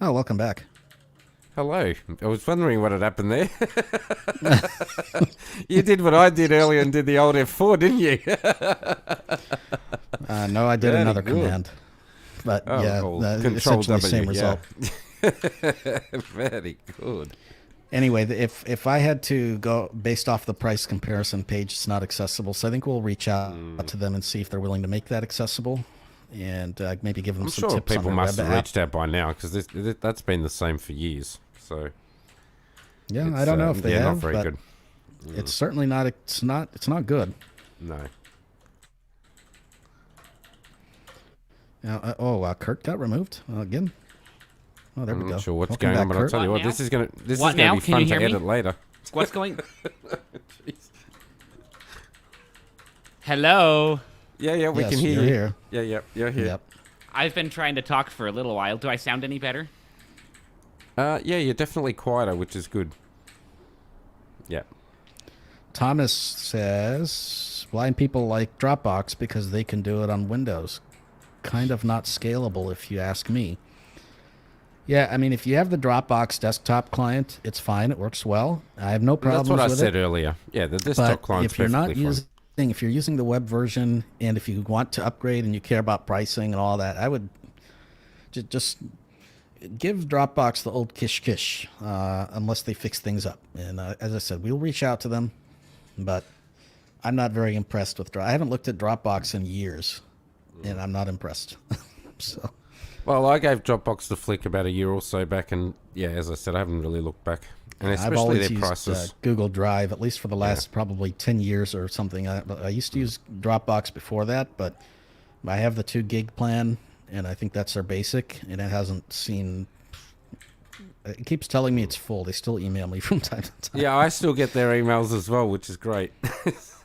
Oh, welcome back. Hello. I was wondering what had happened there. You did what I did earlier and did the old F4, didn't you? No, I did Very another good. command. But Oh, yeah, well, essentially the same result. Very good. Anyway, if I had to go based off the price comparison page, it's not accessible. So I think we'll reach out to them and see if they're willing to make that accessible, and maybe give them I'm some sure tips on people their must web have app. reached out by now because that's been the same for years. So Yeah, it's, I don't know if they yeah, have, not very but good. it's certainly not. It's not good. No. Kurt got removed again. Oh, there we I'm go. not sure what's Welcome going on, back, but I'll Kurt. tell you What what, this now? is gonna What now? be Can fun you to hear me? edit later. What's going? Hello. Yeah, we Yes, can hear you're you. here. Yeah, you're here. Yep. I've been trying to talk for a little while. Do I sound any better? Yeah, you're definitely quieter, which is good. Yeah. Thomas says blind people like Dropbox because they can do it on Windows. Kind of not scalable, if you ask me. Yeah, I mean, if you have the Dropbox desktop client, it's fine. It works well. I have no problems That's what I with said it. earlier. Yeah, the desktop But client's if you're perfectly not fine. if you're using the web version, and if you want to upgrade and you care about pricing and all that, I would just give Dropbox the old kish unless they fix things up. And as I said, we'll reach out to them, but I'm not very impressed with I haven't looked at Dropbox in years, and I'm not impressed. So. Well, I gave Dropbox the flick about a year or so back, and yeah, as I said, I haven't really looked back. And I've especially always their used prices. Google Drive, at least for the last probably 10 years or something. I used to use Dropbox before that, but I have the 2 gig plan, and I think that's their basic, and it hasn't seen. It keeps telling me it's full. They still email me from time to time. Yeah, I still get their emails as well, which is great.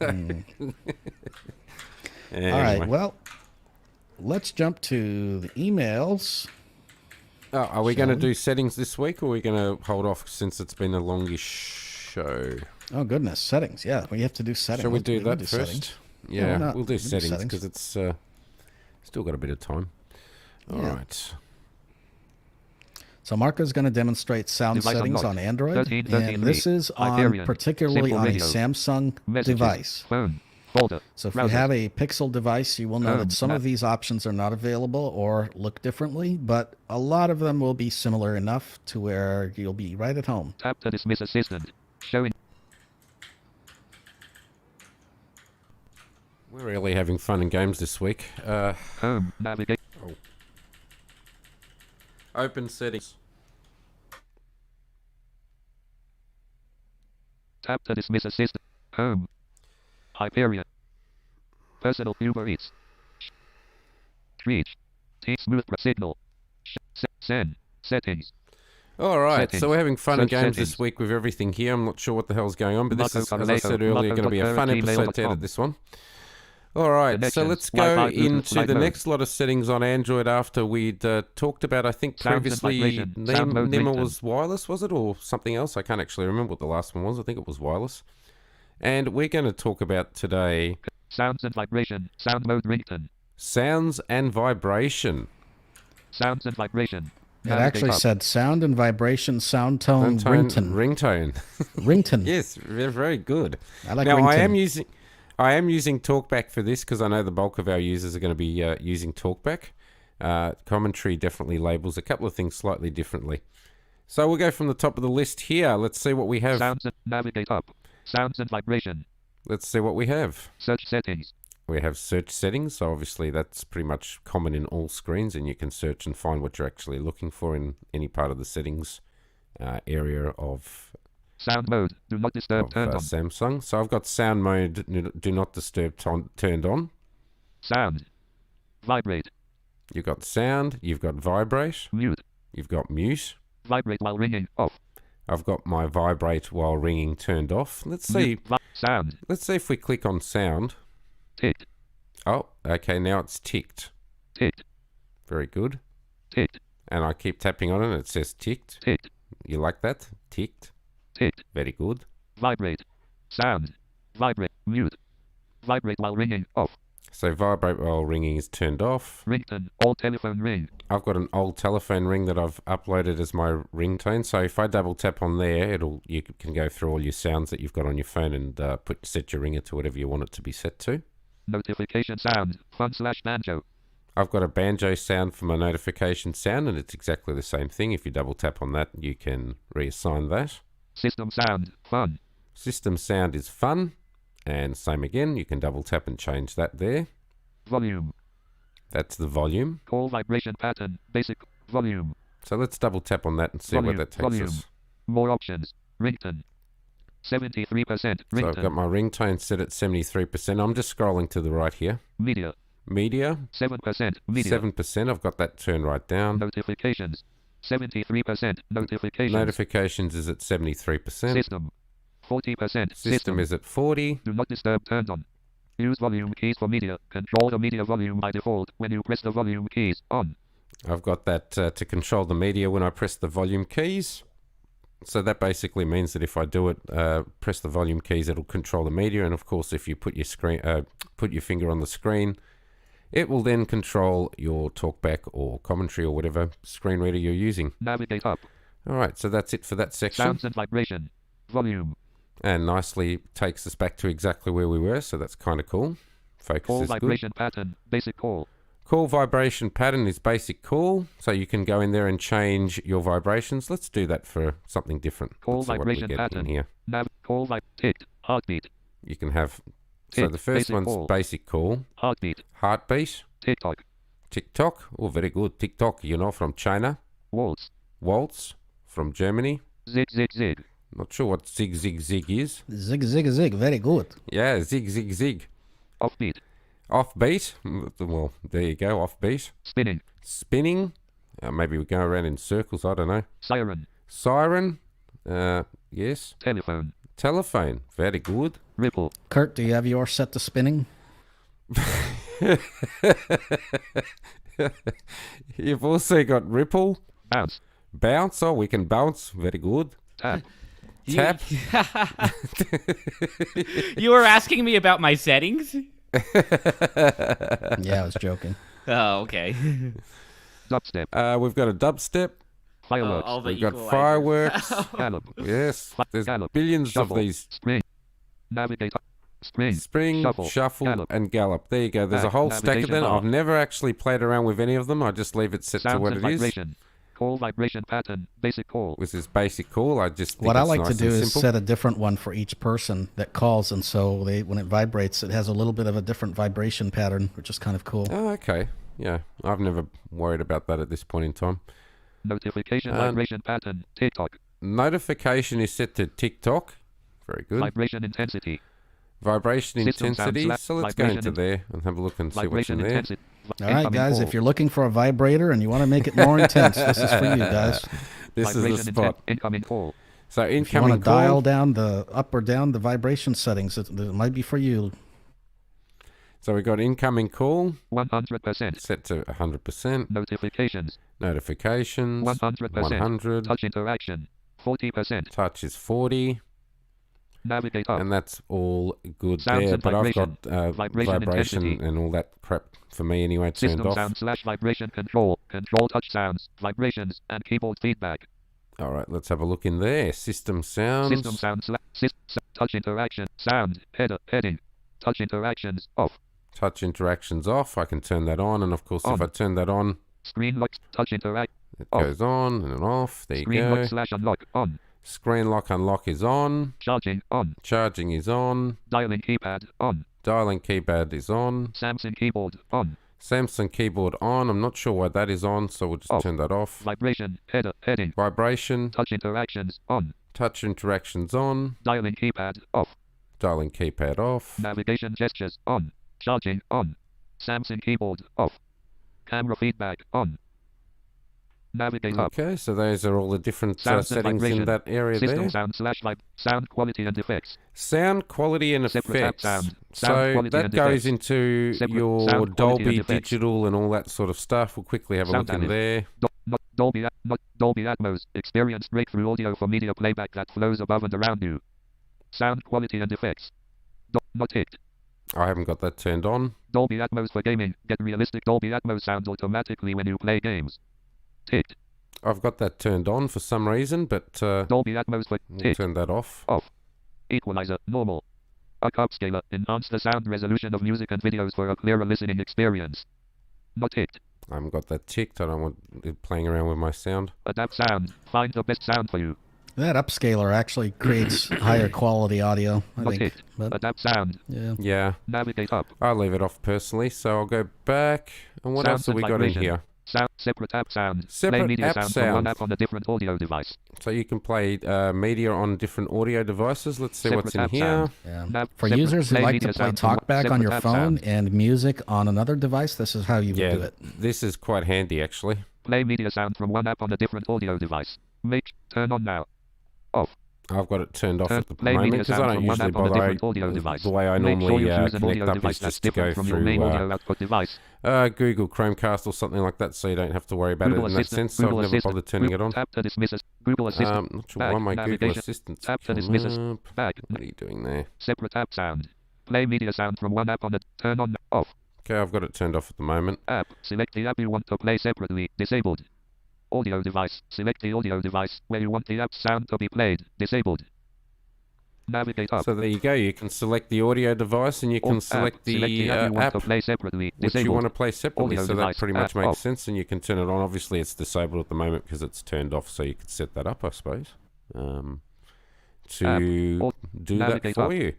Anyway. All right, well, let's jump to the emails. Oh, are we Shall going to we? do settings this week, or are we going to hold off since it's been a longish show? Oh, goodness, settings. Yeah, we have to do settings. Shall we do that first? first? Yeah, why Yeah, not? we'll do We can do settings settings. because it's still got a bit of time. All Yeah. right. So Marco's going to demonstrate sound Device settings unlocked. on Android, 13, and this is on Hyperion. particularly Simple on a radio. Samsung Messages. device. Phone. Folder. So if Browser. you have a Pixel device, you will know that some of map. these options are not available or look differently, but a lot of them will be similar enough to where you'll be right at home. Tap to dismiss assistant. Showing. We're really having fun and games this week. Home. Navigate. Open settings. Tap to dismiss assistant. Home. Hyperion. Personal Uber Eats. Reach. Smooth signal. Send. Settings. All right, Settings. so we're having fun and Search games settings. this week with everything here. I'm not sure what the hell's going on, but this Marco is, as I Carvalho. said earlier, Marco going to be a fun Carvalho, episode to gmail.com. edit this one. All right, so Connections. let's go Wi-Fi, Bluetooth, into flight the mode. next lot of settings on Android after we'd talked about, I think Sounds and previously, vibration. Sound mode NEMA ringtone. was wireless, was it, or something else? I can't actually remember what the last one was. I think it was wireless. And we're going to talk about today Sounds and vibration. Sound mode ringtone. sounds and vibration. Sounds and vibration. It Navigate actually up. said sound and vibration, sound tone, ringtone. Ringtone. Ringtone. Yes, they're very good. I like Now ringtone. I am using TalkBack for this because I know the bulk of our users are going to be using TalkBack. Commentary definitely labels a couple of things slightly differently. So we'll go from the top of the list here. Let's see what we have. Sounds and navigate up. Sounds and vibration. Let's see what we have. Search settings. We have search settings, so obviously that's pretty much common in all screens, and you can search and find what you're actually looking for in any part of the settings area of Sound mode. Do not disturb. Turned on. Samsung. So I've got sound mode, do not disturb turned on. Sound. Vibrate. You've got sound, you've got vibrate, Mute. you've got mute. Vibrate while ringing. Off. I've got my vibrate while ringing turned off. Let's see. Mute. Sound. Let's see if we click on sound. Ticked. Oh, okay, now it's ticked. Ticked. Very good. Ticked. And I keep tapping on it and it says ticked. Ticked. You like that? Ticked. Ticked. Very good. Vibrate. Sound. Vibrate. Mute. Vibrate while ringing. Off. So vibrate while ringing is turned off. Ringtone. All telephone ring. I've got an old telephone ring that I've uploaded as my ringtone. So if I double tap on there, you can go through all your sounds that you've got on your phone and set your ringer to whatever you want it to be set to. Notification sound. Fun/banjo. I've got a banjo sound for my notification sound, and it's exactly the same thing. If you double tap on that, you can reassign that. System sound. Fun. System sound is fun, and same again. You can double tap and change that there. Volume. That's the volume. Call vibration pattern. Basic. Volume. So let's double tap on that and see where that takes us. More options. Ringtone. 73% ringtone. So I've got my ringtone set at 73%. I'm just scrolling to the right here. Media. Media, 7% media. 7%. I've got that turned right down. Notifications. 73% notifications. Notifications is at 73%. System. 40% System is at 40. Do not disturb turned on. Use volume keys for media. Control the media volume by default when you press the volume keys on. I've got that to control the media when I press the volume keys. So that basically means that if I do it, press the volume keys, it'll control the media. And of course, if you put your finger on the screen, It will then control your talkback or commentary or whatever screen reader you're using. Navigate up. All right, so that's it for that section. Sounds and vibration. Volume. And nicely takes us back to exactly where we were, so that's kind of cool. Focus Call is good. vibration pattern. Basic call. Call vibration pattern is basic call, so you can go in there and change your vibrations. Let's do that for something different. Call Let's see what we vibration get pattern. in here. Call tick. Heartbeat. You can have, so Tick, the first basic one's call. basic call, Heartbeat. heartbeat, TikTok. TikTok, oh very good, TikTok, from China, Waltz. waltz from Germany. Zig, zig, zig. Not sure what zig zig zig is. Zig, zig, zig. Very good. Yeah, zig zig zig. Offbeat. Offbeat, well there you go, offbeat. Spinning. Spinning, maybe we go around in circles, I don't know. Siren. Siren, yes. Telephone. Telephone, very good. Ripple. Kurt, do you have yours set to spinning? You've also got ripple, Bounce. bounce, oh we can bounce, very good. Tap. Tap, You were asking me about my settings? Yeah, I was joking. Oh, okay. Dubstep. we've got a dubstep, Fireworks. All the we've got equalizers. fireworks, Gallop. yes, there's Gallop. billions Shuffle. of these. Spring. Navigate up. Spring. Spring, shuffle, Gallop. and gallop. There you go. There's a Back, whole stack of navigation them. bar. I've never actually played around with any of them. I just leave it set to Sounds what and it is. vibration. Call vibration pattern. Basic call. With this basic call, I just think What I it's like nice to do and is simple. set a different one for each person that calls, and so when it vibrates, it has a little bit of a different vibration pattern, which is kind of cool. Oh, okay. Yeah, I've never worried about that at this point in time. Notification vibration pattern. TikTok. Notification is set to TikTok. Very good. Vibration intensity. Vibration System sound intensity. select. So let's go Vibration into there and have a look and see what's Vibration in there. intensity. All right, Incoming guys, call. if you're looking for a vibrator and you want to make it more intense, this is for you guys. This is the Vibration spot. Incoming call. So If you incoming want to call. dial down the up or down the vibration settings, it might be for you. So we got incoming call 100%. set to 100%. Notifications. Notifications 100%. 100. Touch interaction. 40%. Touch is 40. Navigate up. And that's all good Sounds there. and But I've vibration. got Vibration vibration intensity. and all that crap for me anyway turned System off. sound / vibration control. Control touch sounds, vibrations, and keyboard feedback. All right, let's have a look in there. System sounds. System sound touch interaction. Sound. Heading. Touch interactions off. Touch interactions off. I can turn that on. And of course, if On. I turn that on, Screen lock. Touch interact. it Off. goes on and off. There Screen you go. lock / unlock. On. Screen lock unlock is on. Charging. On. Charging is on. Dialing keypad. On. Dialing keypad is on. Samsung keyboard. On. Samsung keyboard on. I'm not sure why that is on, so we'll just Off. turn that off. Vibration. Heading. Vibration. Touch interactions. On. Touch interactions on. Dialing keypad. Off. Dialing keypad off. Navigation gestures. On. Charging. On. Samsung keyboard. Off. Camera feedback. On. Navigate up. Okay, so those are all the different Sounds and settings in vibration. that area System there. sound / sound quality and effects. Sound quality and Separate app effects. sound. Sound So quality that and goes effects. into Separate your sound quality Dolby and effects. Digital and all that sort of stuff. We'll quickly have a Sound look in analyst. there. Dolby Atmos. Experience breakthrough audio for media playback that flows above and around you. Sound quality and effects. Not ticked. I haven't got that turned on. Dolby Atmos for gaming. Get realistic Dolby Atmos sound automatically when you play games. Ticked. I've got that turned on for some reason, but Dolby Atmos for we'll ticked. turn that off. Off. Equalizer. Normal. A upscaler. Enhance the sound resolution of music and videos for a clearer listening experience. Not ticked. I haven't got that ticked. I don't want it playing around with my sound. Adapt sound. Find the best sound for you. That upscaler actually creates higher quality audio, I Not think. ticked. But Adapt sound. yeah, Yeah, Navigate up. I'll leave it off personally. So I'll go back. And what Sounds else have and we got in vibration. here? Sound. Separate app sound. Play Separate media app sound from one sounds. app on a different audio device. So you can play media on different audio devices. Let's see what's in Separate app here. sound. yeah. Nav- For separate- users who play like media to play sound from one- TalkBack on your separate app phone sound. and music on another device, this is how you would do Yeah, it. this is quite handy actually. Play media sound from one app on a different audio device. Turn on now. Off. I've got it turned off at the Play moment media because I sound don't from one usually app on a bother. different audio device. The way I Make sure normally you choose an connect audio up device is that's just to go different from your main through audio output device. Google Chromecast or something like that, so you don't have to worry about Google it in that Assistant. sense. So I've Google never Assistant. bothered turning it on. Tap to dismiss us. Google Assistant. Not sure Back. why my Google Navigation. Assistant's Tap to come dismiss us. up. Back. What are you doing there? Separate app sound. Play media sound from one app on a turn on off. Okay, I've got it turned off at the moment. App. Select the app you want to play separately. Disabled. Audio device. Select the audio device where you want the app sound to be played. Disabled. Navigate up. So there you go. You can select the audio device and you can select the app you want app to play separately. which you Disabled. want to play separately. Audio So that device, pretty much app makes off. sense, and you can turn it on. Obviously, it's disabled at the moment because it's turned off, so you could set that up, I suppose, to do that Navigate for up. you.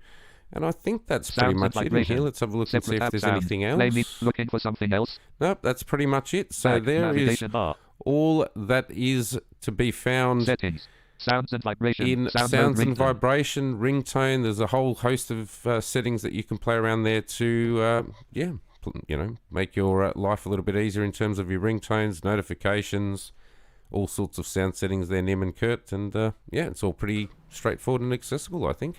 And I think that's pretty Sounds much and it in here. vibration. Let's have a look and see Separate if app there's sound. anything Play me. else. Looking for something else. Nope, that's pretty much it. So Back. there is Navigation bar. all that is to be found Settings. Sounds and vibration. in Sound sounds mode and ringtone. vibration, ringtone. There's a whole host of settings that you can play around there to, make your life a little bit easier in terms of your ringtones, notifications, all sorts of sound settings there, Nim and Kurt. And it's all pretty straightforward and accessible, I think.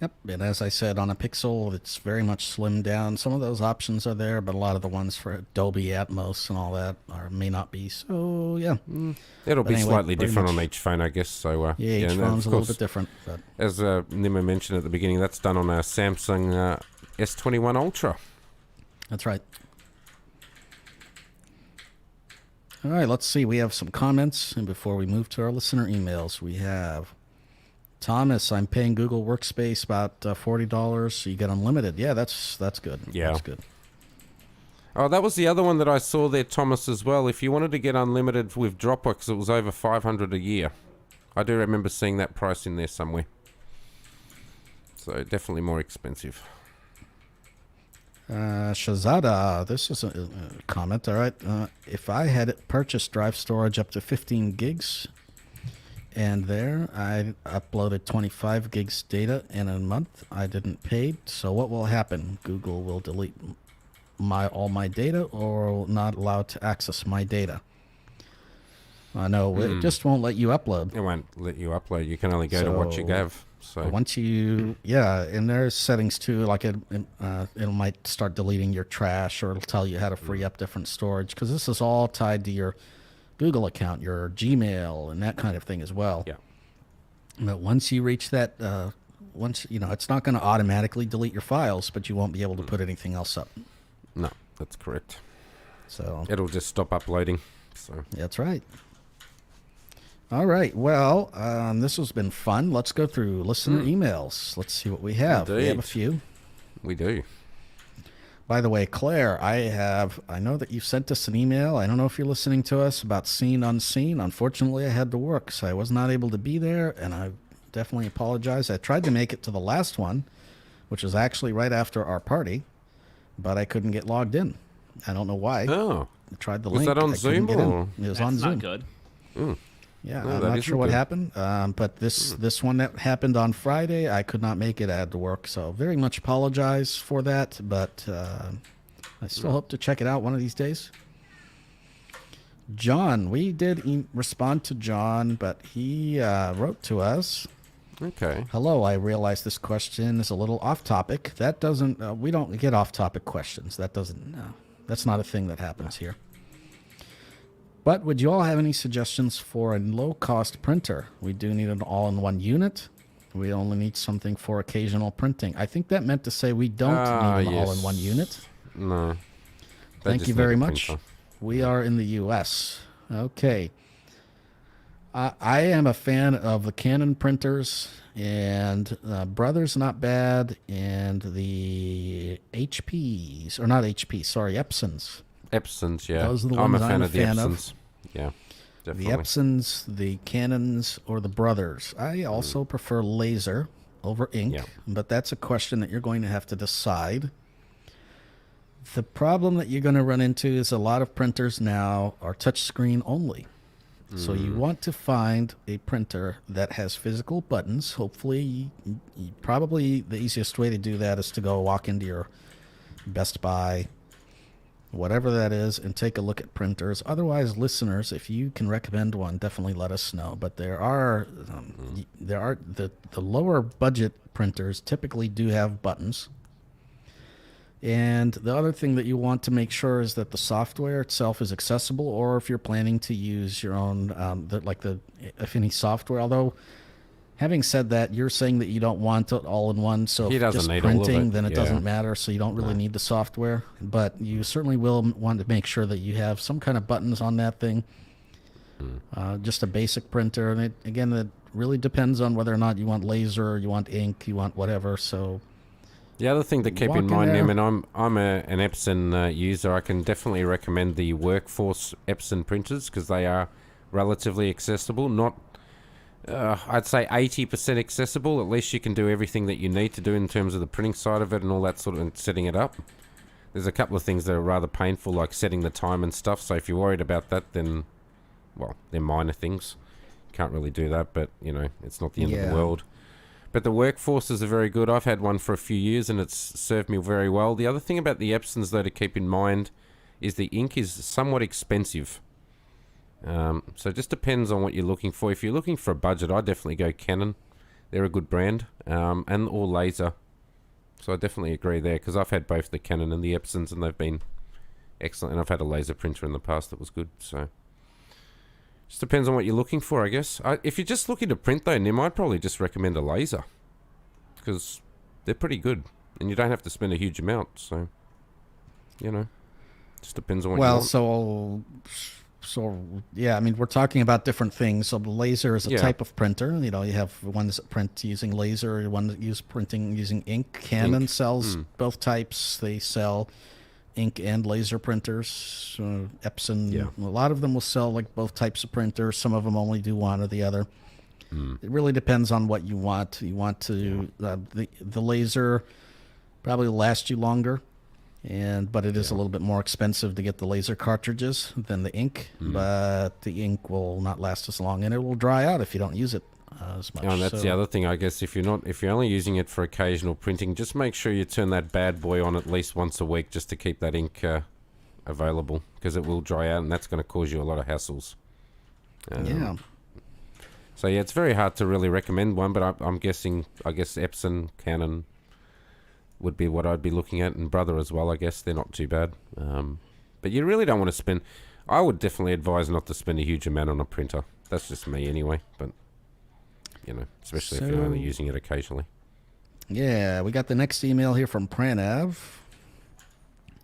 Yep, and as I said, on a Pixel, it's very much slimmed down. Some of those options are there, but a lot of the ones for Dolby Atmos and all that may not be. So, yeah. It'll But be anyway, slightly pretty different much- on each phone, I guess. So Yeah, each and phone's of a little course, bit different. But as Nimmo mentioned at the beginning, that's done on a Samsung S21 Ultra. that's right. All right, let's see. We have some comments. And before we move to our listener emails, we have Thomas. I'm paying Google Workspace about $40. So you get unlimited. Yeah, that's good. Yeah. That's good. Oh, that was the other one that I saw there, Thomas, as well. If you wanted to get unlimited with Dropbox, it was over $500 a year. I do remember seeing that price in there somewhere. So definitely more expensive. Shazada, this is a comment. All right. If I had purchased drive storage up to 15 gigs, and there I uploaded 25 gigs data in a month, I didn't pay. So what will happen? Google will delete all my data, or will not allow to access my data. I know it just won't let you upload. It won't let you upload. You can only go to what you So, have. So Once you, and there's settings too, like it might start deleting your trash, or it'll tell you how to free up different storage, because this is all tied to your Google account, your Gmail, and that kind of thing as well. Yeah. But once you reach that, it's not going to automatically delete your files, but you won't be able to put anything else up. no, that's correct. So It'll just stop uploading. So that's right. All right. Well, this has been fun. Let's go through listener emails. Let's see what we have. We have a Indeed. few. we do. By the way, Claire, I know that you sent us an email. I don't know if you're listening to us about Seen Unseen. Unfortunately, I had to work, so I was not able to be there, and I definitely apologize. I tried to make it to the last one, which was actually right after our party, but I couldn't get logged in. I don't know why. Oh, I tried the Was link. that on I couldn't Zoom get in. or- It was That's on not Zoom. good. Yeah, No, I'm that not isn't sure what good. happened, but this one that happened on Friday, I could not make it. I had to work, so very much apologize for that, but I still hope to check it out one of these days. John, we did respond to John, but he wrote to us. okay. Hello, I realize this question is a little off topic. That doesn't, we don't get off topic questions. That's not a thing that happens here. But would you all have any suggestions for a low-cost printer? We do need an all-in-one unit. We only need something for occasional printing. I think that meant to say we don't need an yes. all-in-one unit. No. They Thank just you need very a much. printer. We are in the U.S. Okay. I am a fan of the Canon printers, and Brother's not bad, and the HPs, or not HP, sorry, Epsons. Epsons, yeah. Those are the I'm a ones fan I'm of the a fan of. Epsons. Yeah, The definitely. Epsons, the Canons, or the Brothers. I also prefer laser over ink, Yeah. but that's a question that you're going to have to decide. The problem that you're going to run into is a lot of printers now are touchscreen only. So you want to find a printer that has physical buttons. Hopefully, probably the easiest way to do that is to go walk into your Best Buy, whatever that is, and take a look at printers. Otherwise, listeners, if you can recommend one, definitely let us know. But there are the lower budget printers typically do have buttons. And the other thing that you want to make sure is that the software itself is accessible, or if you're planning to use your own, if any software. Although Having said that, you're saying that you don't want it all in one, so He if doesn't just need all of printing, it, then it yeah. doesn't matter, so you don't really need the software. But you certainly will want to make sure that you have some kind of buttons on that thing. Just a basic printer, and it really depends on whether or not you want laser, you want ink, you want whatever. So The other thing to keep Walk in in mind, there. Nim, I'm an Epson user. I can definitely recommend the Workforce Epson printers because they are relatively accessible. Not, I'd say 80% accessible. At least you can do everything that you need to do in terms of the printing side of it and all that sort of, and setting it up. There's a couple of things that are rather painful, like setting the time and stuff. So if you're worried about that, then, well, they're minor things. Can't really do that, but, you know, it's not the end of Yeah. the world. But the Workforces are very good. I've had one for a few years and it's served me very well. The other thing about the Epsons, though, to keep in mind is the ink is somewhat expensive. So it just depends on what you're looking for. If you're looking for a budget, I'd definitely go Canon. They're a good brand. And or laser. So I definitely agree there because I've had both the Canon and the Epsons and they've been excellent. And I've had a laser printer in the past that was good. So just depends on what you're looking for, I guess. If you're just looking to print, though, Nim, I'd probably just recommend a laser because they're pretty good and you don't have to spend a huge amount. So, you know, just depends on what you Well, want. so yeah, I mean, we're talking about different things. So the laser is a Yeah. type of printer. You know, you have ones that print using laser, one that use printing using ink. Canon Ink. sells both types. They sell ink and laser printers. Epson, Yeah. a lot of them will sell like both types of printers. Some of them only do one or the other. It really depends on what you want. You want to the laser probably will last you longer, but it is a little bit more expensive to get the laser cartridges than the ink. But the ink will not last as long, and it will dry out if you don't use it as much. And that's the other thing, I guess. If you're only using it for occasional printing, just make sure you turn that bad boy on at least once a week, just to keep that ink available, because it will dry out, and that's going to cause you a lot of hassles. Yeah. So yeah, it's very hard to really recommend one, but I'm guessing, I guess Epson, Canon would be what I'd be looking at, and Brother as well. I guess they're not too bad. But you really don't want to spend. I would definitely advise not to spend a huge amount on a printer. That's just me anyway. But you know, especially if you're only So- using it occasionally. Yeah, we got the next email here from Pranav.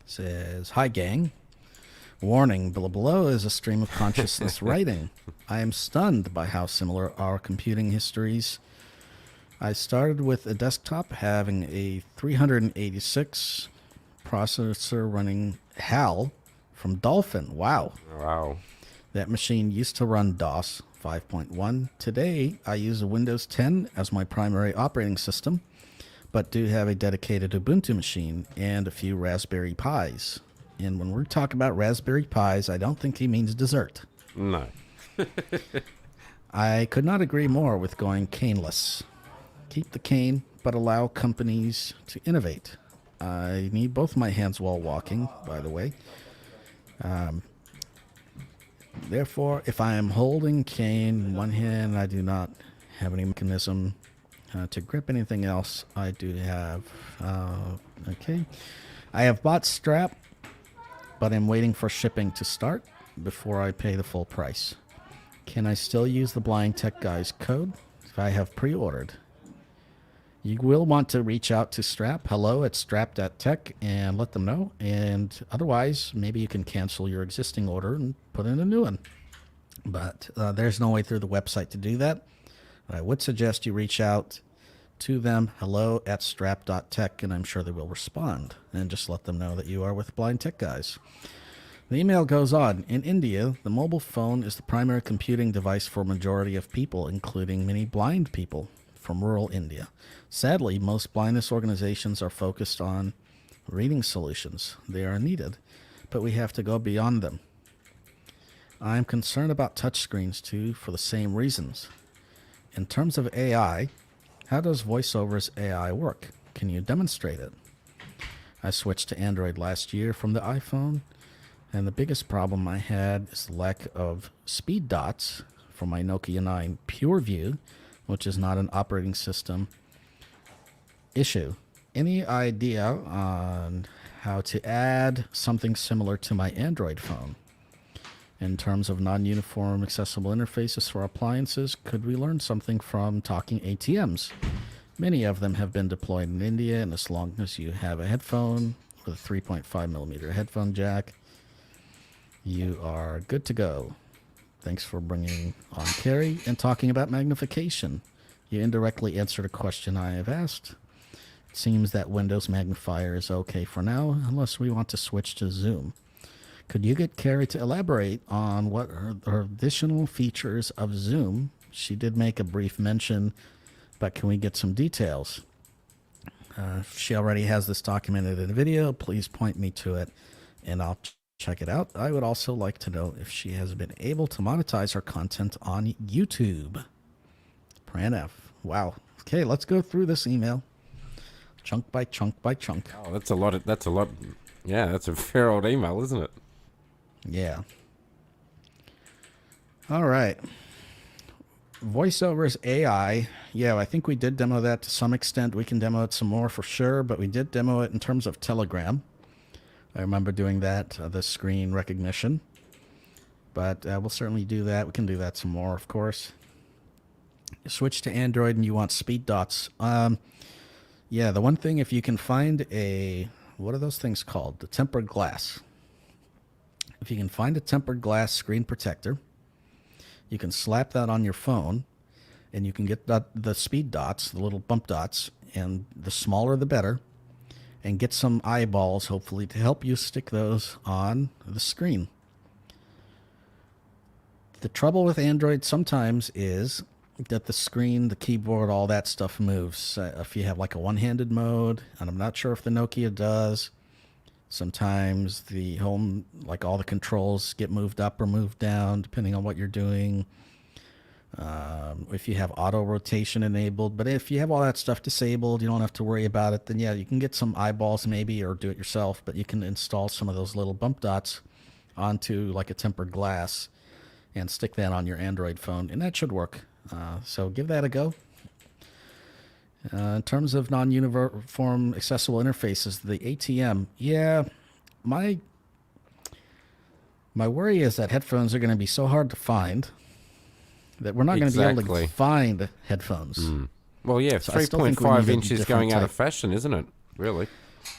Says, "Hi gang. Warning, below is a stream of consciousness writing. I am stunned by how similar our computing histories. I started with a desktop having a 386 processor running HAL from Dolphin. Wow. Wow. That machine used to run DOS 5.1. Today, I use a Windows 10 as my primary operating system, but do have a dedicated Ubuntu machine and a few Raspberry Pis. And when we talk about Raspberry Pis, I don't think he means dessert. No. I could not agree more with going caneless. Keep the cane, but allow companies to innovate. I need both my hands while walking, by the way. Therefore, if I am holding cane in one hand, I do not have any mechanism to grip anything else. I do have... okay. I have bought strap, but I'm waiting for shipping to start before I pay the full price. Can I still use the Blind Tech Guys code if I have pre-ordered? You will want to reach out to Strap, hello@strap.tech, and let them know. And otherwise, maybe you can cancel your existing order and put in a new one. But there's no way through the website to do that. I would suggest you reach out to them, hello@strap.tech, and I'm sure they will respond. And just let them know that you are with Blind Tech Guys. The email goes on. In India, the mobile phone is the primary computing device for a majority of people, including many blind people from rural India. Sadly, most blindness organizations are focused on reading solutions. They are needed, but we have to go beyond them. I'm concerned about touchscreens too for the same reasons. In terms of AI, how does VoiceOver's AI work? Can you demonstrate it? I switched to Android last year from the iPhone, and the biggest problem I had is the lack of speed dots for my Nokia 9 PureView, which is not an operating system issue. Any idea on how to add something similar to my Android phone? In terms of non-uniform accessible interfaces for appliances, could we learn something from talking ATMs? Many of them have been deployed in India, and as long as you have a headphone with a 3.5 millimeter headphone jack, you are good to go. Thanks for bringing on Carrie and talking about magnification. You indirectly answered a question I have asked. It seems that Windows Magnifier is okay for now, unless we want to switch to Zoom. Could you get Carrie to elaborate on what are additional features of Zoom? She did make a brief mention, but can we get some details? If she already has this documented in a video, please point me to it, and I'll check it out. I would also like to know if she has been able to monetize her content on YouTube. Pranav. Wow. Okay, let's go through this email. Chunk by chunk by chunk. Oh, that's a lot. Yeah, that's a fair old email, isn't it? Yeah. All right. VoiceOver's AI. Yeah, I think we did demo that to some extent. We can demo it some more for sure, but we did demo it in terms of Telegram. I remember doing that, the screen recognition. But we'll certainly do that. We can do that some more, of course. Switch to Android and you want speed dots. Yeah, the one thing, if you can find what are those things called? The tempered glass. If you can find a tempered glass screen protector, you can slap that on your phone, and you can get the speed dots, the little bump dots, and the smaller the better, and get some eyeballs, hopefully, to help you stick those on the screen. The trouble with Android sometimes is that the screen, the keyboard, all that stuff moves. If you have like a one-handed mode, and I'm not sure if the Nokia does, sometimes the home, like all the controls get moved up or moved down, depending on what you're doing. If you have auto rotation enabled, but if you have all that stuff disabled, you don't have to worry about it. Then yeah, you can get some eyeballs maybe, or do it yourself, but you can install some of those little bump dots onto like a tempered glass and stick that on your Android phone, and that should work. So give that a go. In terms of non-uniform accessible interfaces, the ATM, yeah, my worry is that headphones are going to be so hard to find that we're not going to be able to find headphones. Well, yeah, So 3.5 inches going out of fashion, isn't it? Really?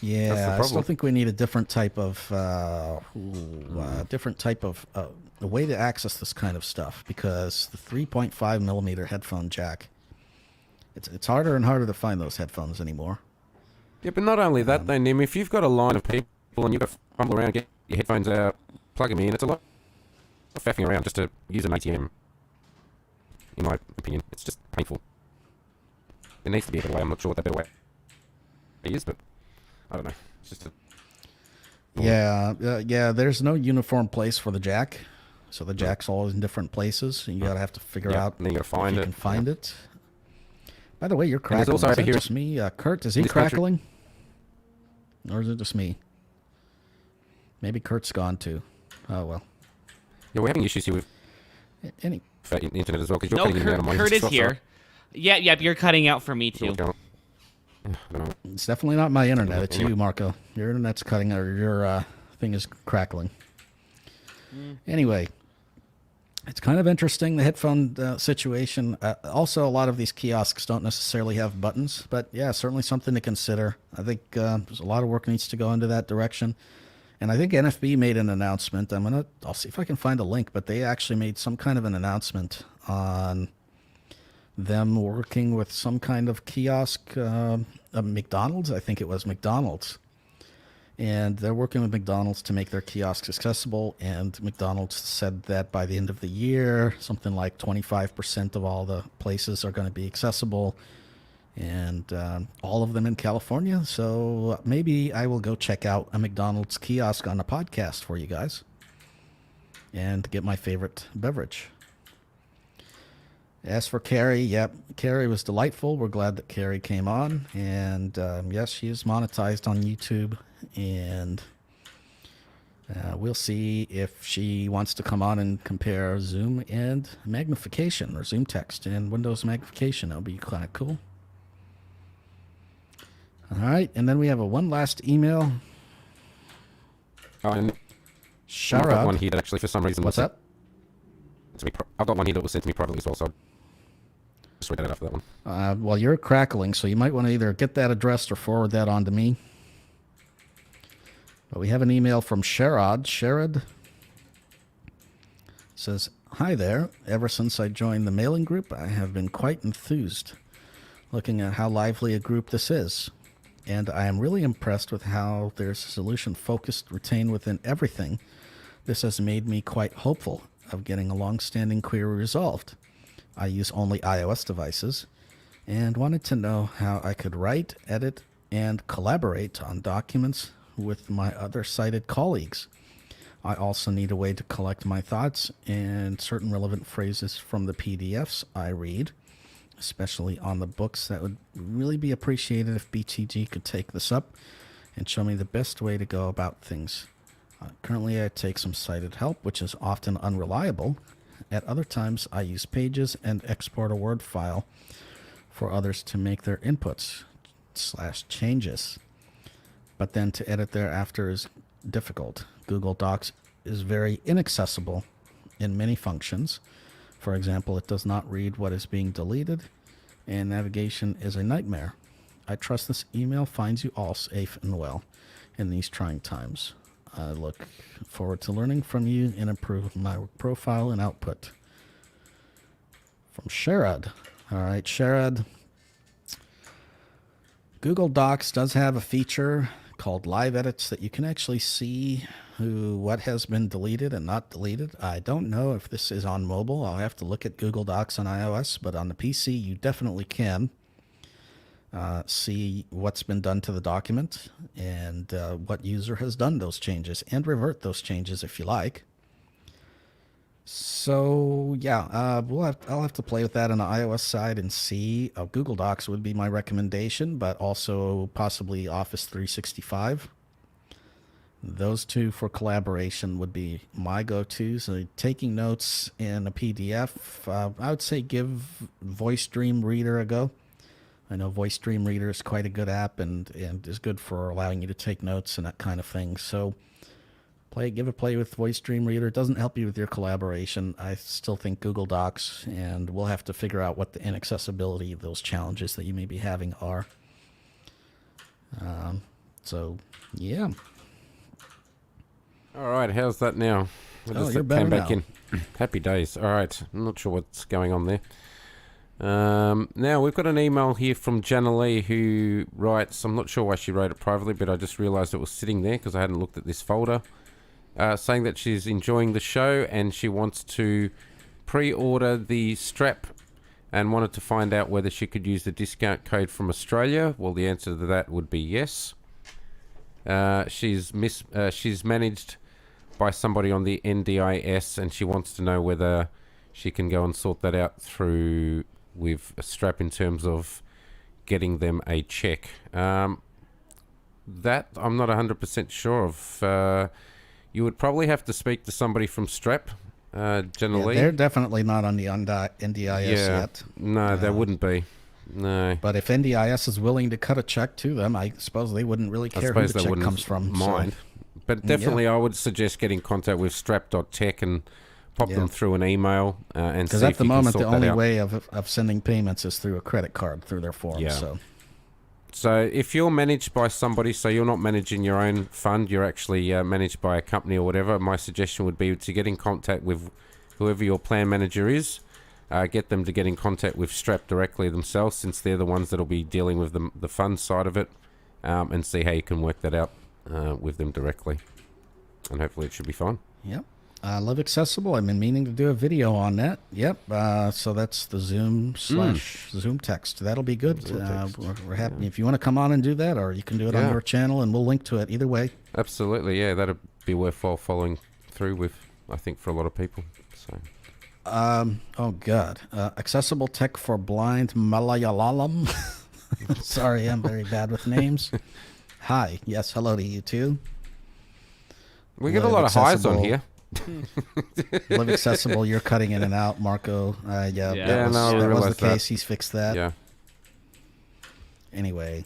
Yeah, I still think we need a different type of a way to access this kind of stuff, because the 3.5 millimeter headphone jack, it's harder and harder to find those headphones anymore. Yeah, but not only that, though, Nim, if you've got a line of people and you've got to fumble around, get your headphones out, plug them in, it's a lot of faffing around just to use an ATM, in my opinion. It's just painful. There needs to be a better way. I'm not sure what that better way is, but I don't know. It's just a... Yeah, there's no uniform place for the jack. So the jack's always in different places, and you gotta have to figure out and then you gotta find if you can find it. By the way, you're crackling. Also is that here just me? Kurt, is he crackling? Or is it just me? Maybe Kurt's gone too. Oh, well. Yeah, we're having issues here with internet as well. No, Kurt is here. Yeah, you're cutting out for me too. It's definitely not my internet. It's you, Marco. Your internet's cutting, or your thing is crackling. Anyway, it's kind of interesting, the headphone situation. Also, a lot of these kiosks don't necessarily have buttons, but yeah, certainly something to consider. I think there's a lot of work needs to go into that direction. And I think NFB made an announcement. I'll see if I can find a link, but they actually made some kind of an announcement on them working with some kind of kiosk, McDonald's. I think it was McDonald's. And they're working with McDonald's to make their kiosks accessible. And McDonald's said that by the end of the year, something like 25% of all the places are going to be accessible. And all of them in California. So maybe I will go check out a McDonald's kiosk on a podcast for you guys. And get my favorite beverage. As for Carrie, yep, Carrie was delightful. We're glad that Carrie came on. And yes, she is monetized on YouTube. And we'll see if she wants to come on and compare Zoom and magnification, or Zoom text and Windows magnification. That'll be kind of cool. All right, and then we have one last email. Oh, and I've got one Sharad. here that actually, for some reason, What's was that? sent to me I've got one here that was sent to me privately as well, so I'll just read that out for that one. Well, you're crackling, so you might want to either get that addressed or forward that on to me. But we have an email from Sharad. Sharad says, "Hi there. Ever since I joined the mailing group, I have been quite enthused looking at how lively a group this is. And I am really impressed with how there's a solution focused, retained within everything. This has made me quite hopeful of getting a long-standing query resolved. I use only iOS devices and wanted to know how I could write, edit, and collaborate on documents with my other sighted colleagues. I also need a way to collect my thoughts and certain relevant phrases from the PDFs I read, especially on the books. That would really be appreciated if BTG could take this up and show me the best way to go about things. Currently, I take some sighted help, which is often unreliable. At other times, I use Pages and export a Word file for others to make their inputs/changes. But then to edit thereafter is difficult. Google Docs is very inaccessible in many functions. For example, it does not read what is being deleted, and navigation is a nightmare. I trust this email finds you all safe and well in these trying times. I look forward to learning from you and improving my profile and output." From Sharad. All right, Sharad. Google Docs does have a feature called Live Edits that you can actually see what has been deleted and not deleted. I don't know if this is on mobile. I'll have to look at Google Docs on iOS, but on the PC, you definitely can see what's been done to the document and what user has done those changes, and revert those changes if you like. So yeah, I'll have to play with that on the iOS side and see. Google Docs would be my recommendation, but also possibly Office 365. Those two for collaboration would be my go-tos. Taking notes in a PDF, I would say give Voice Dream Reader a go. I know Voice Dream Reader is quite a good app and is good for allowing you to take notes and that kind of thing. So give a play with Voice Dream Reader. It doesn't help you with your collaboration. I still think Google Docs, and we'll have to figure out what the inaccessibility of those challenges that you may be having are. So, yeah. All right, how's that now? You're better now. In. Happy days. All right, I'm not sure what's going on there. Now, we've got an email here from Jana Lee who writes, I'm not sure why she wrote it privately, but I just realized it was sitting there because I hadn't looked at this folder, saying that she's enjoying the show and she wants to pre-order the strap and wanted to find out whether she could use the discount code from Australia. Well, the answer to that would be yes. She's managed by somebody on the NDIS, and she wants to know whether she can go and sort that out through with a strap in terms of getting them a check. That I'm not 100% sure of. You would probably have to speak to somebody from Strap, generally. They're definitely not on the NDIS yet. No, they wouldn't be. No. But if NDIS is willing to cut a check to them, I suppose they wouldn't really care who the check comes from. Mind. But definitely I would suggest getting in contact with strap.tech and pop them through an email and see if you can sort that out. Because at the moment, the only way of sending payments is through a credit card, through their forms. Yeah. So if you're managed by somebody, so you're not managing your own fund, you're actually managed by a company or whatever, my suggestion would be to get in contact with whoever your plan manager is. Get them to get in contact with Strap directly themselves, since they're the ones that'll be dealing with the fund side of it, and see how you can work that out with them directly. And hopefully it should be fine. Yep. Love Accessible. I've been meaning to do a video on that. Yep. So that's the Zoom /Zoom text. That'll be good. We're happy if you want to come on and do that, or you can do it on your channel, and we'll link to it either way. Absolutely. Yeah, that'd be worthwhile following through with, I think, for a lot of people. So. Oh God. Accessible Tech for Blind Malayalam. Sorry, I'm very bad with names. Hi. Yes, hello to you too. We get a lot of highs on here. Live Accessible, you're cutting in and out, Marco. That was the case. He's fixed that. Yeah. Anyway.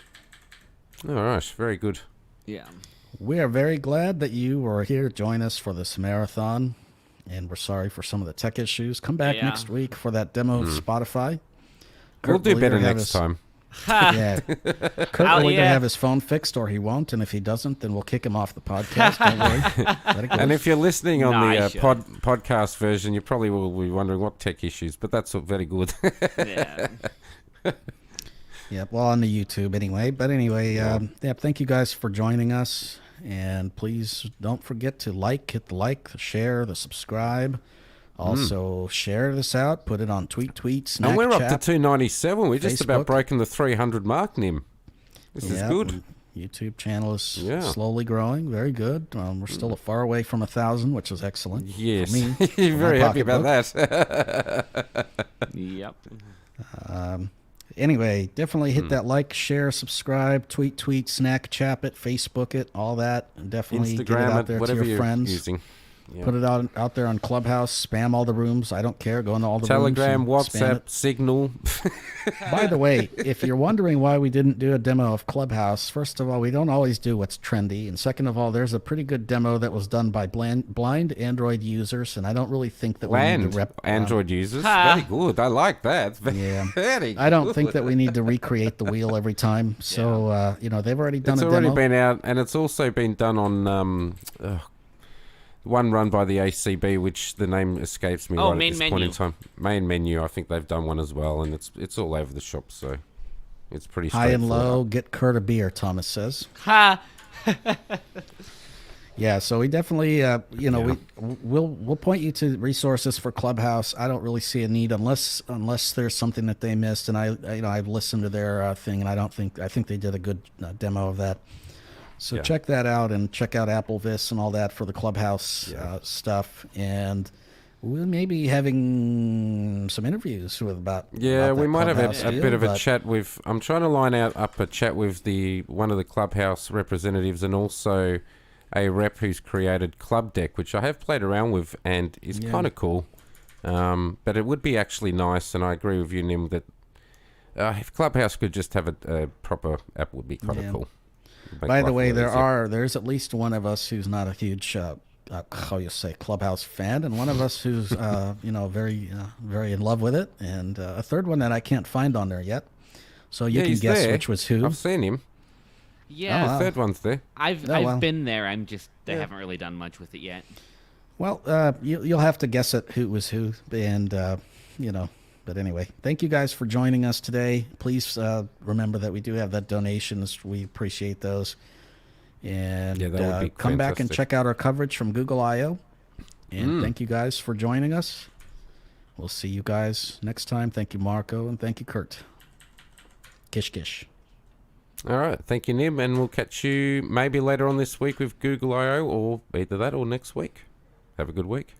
All right. Very good. Yeah. We are very glad that you were here to join us for this marathon, and we're sorry for some of the tech issues. Come back Yeah. next week for that demo of Spotify. We'll Kurt do will better either have next his- time. Yeah, Kurt Oh, will either yeah. have his phone fixed or he won't, and if he doesn't, then we'll kick him off the podcast. Don't worry. Let it go. And if you're listening on No, I the should. podcast version, you probably will be wondering what tech issues, but that's all very good. Yeah. Yeah, well, on the YouTube anyway. But anyway, thank you guys for joining us. And please don't forget to hit the like, the share, the subscribe. Also, share this out, put it on tweet, Snapchat. And we're up to 297. We're just about Facebook. breaking the 300 mark, Nim. This is good. YouTube channel is Yeah. slowly growing. Very good. We're still far away from 1,000, which is excellent. for Yes. me, You're for my very happy about pocketbook. that. Yep. Anyway, definitely hit that like, share, subscribe, tweet, Snapchat it, Facebook it, all that. And definitely get it Instagram out it, there to whatever your you're friends. using. Yeah. Put it out there on Clubhouse. Spam all the rooms. I don't care. Go into all the Telegram, rooms. and spam WhatsApp, it. Signal. By the way, if you're wondering why we didn't do a demo of Clubhouse, first of all, we don't always do what's trendy. And second of all, there's a pretty good demo that was done by blind Android users. And I don't really think that we need to Android users. Ha. Very good. I like that. Yeah. Very I don't good. think that we need to recreate the wheel every time. So, they've already done It's a already demo. been out, and it's also been done on one run by the ACB, which the name escapes me Oh, right at main this point menu. in time. Main menu. I think they've done one as well, and it's all over the shop, so it's pretty High and straightforward. low, get Kurt a beer, Thomas says. Ha. Yeah, so we definitely, we'll point you to resources for Clubhouse. I don't really see a need unless there's something that they missed, and I've listened to their thing, and I think they did a good demo of that. So Yeah. check that out, and check out Applevis and all that for the Clubhouse stuff, and we may be having some interviews about Yeah, about we that might have Clubhouse a deal, bit of a but- chat with. I'm trying to line up a chat with one of the Clubhouse representatives, and also a rep who's created Club Deck, which I have played around with and is kind of cool. But it would be actually nice, and I agree with you, Nim, that if Clubhouse could just have a proper app, would be kind of Yeah. cool. Make By the life way, a lot easier. there's at least one of us who's not a huge Clubhouse fan, and one of us who's very very in love with it, and a third one that I can't find on there yet. So you Yeah, can he's guess there. which was who. I've seen him. Yeah. Oh, wow. The third one's there. I've well. been there. I haven't really done much with it yet. Well, you'll have to guess it who was who, and But anyway, thank you guys for joining us today. Please remember that we do have that donations. We appreciate those. And Yeah, that would be come back and fantastic. check out our coverage from Google I/O. And thank you guys for joining us. We'll see you guys next time. Thank you, Marco, and thank you, Kurt. Kish kish. All right, thank you, Nim, and we'll catch you maybe later on this week with Google I/O, or either that or next week. Have a good week.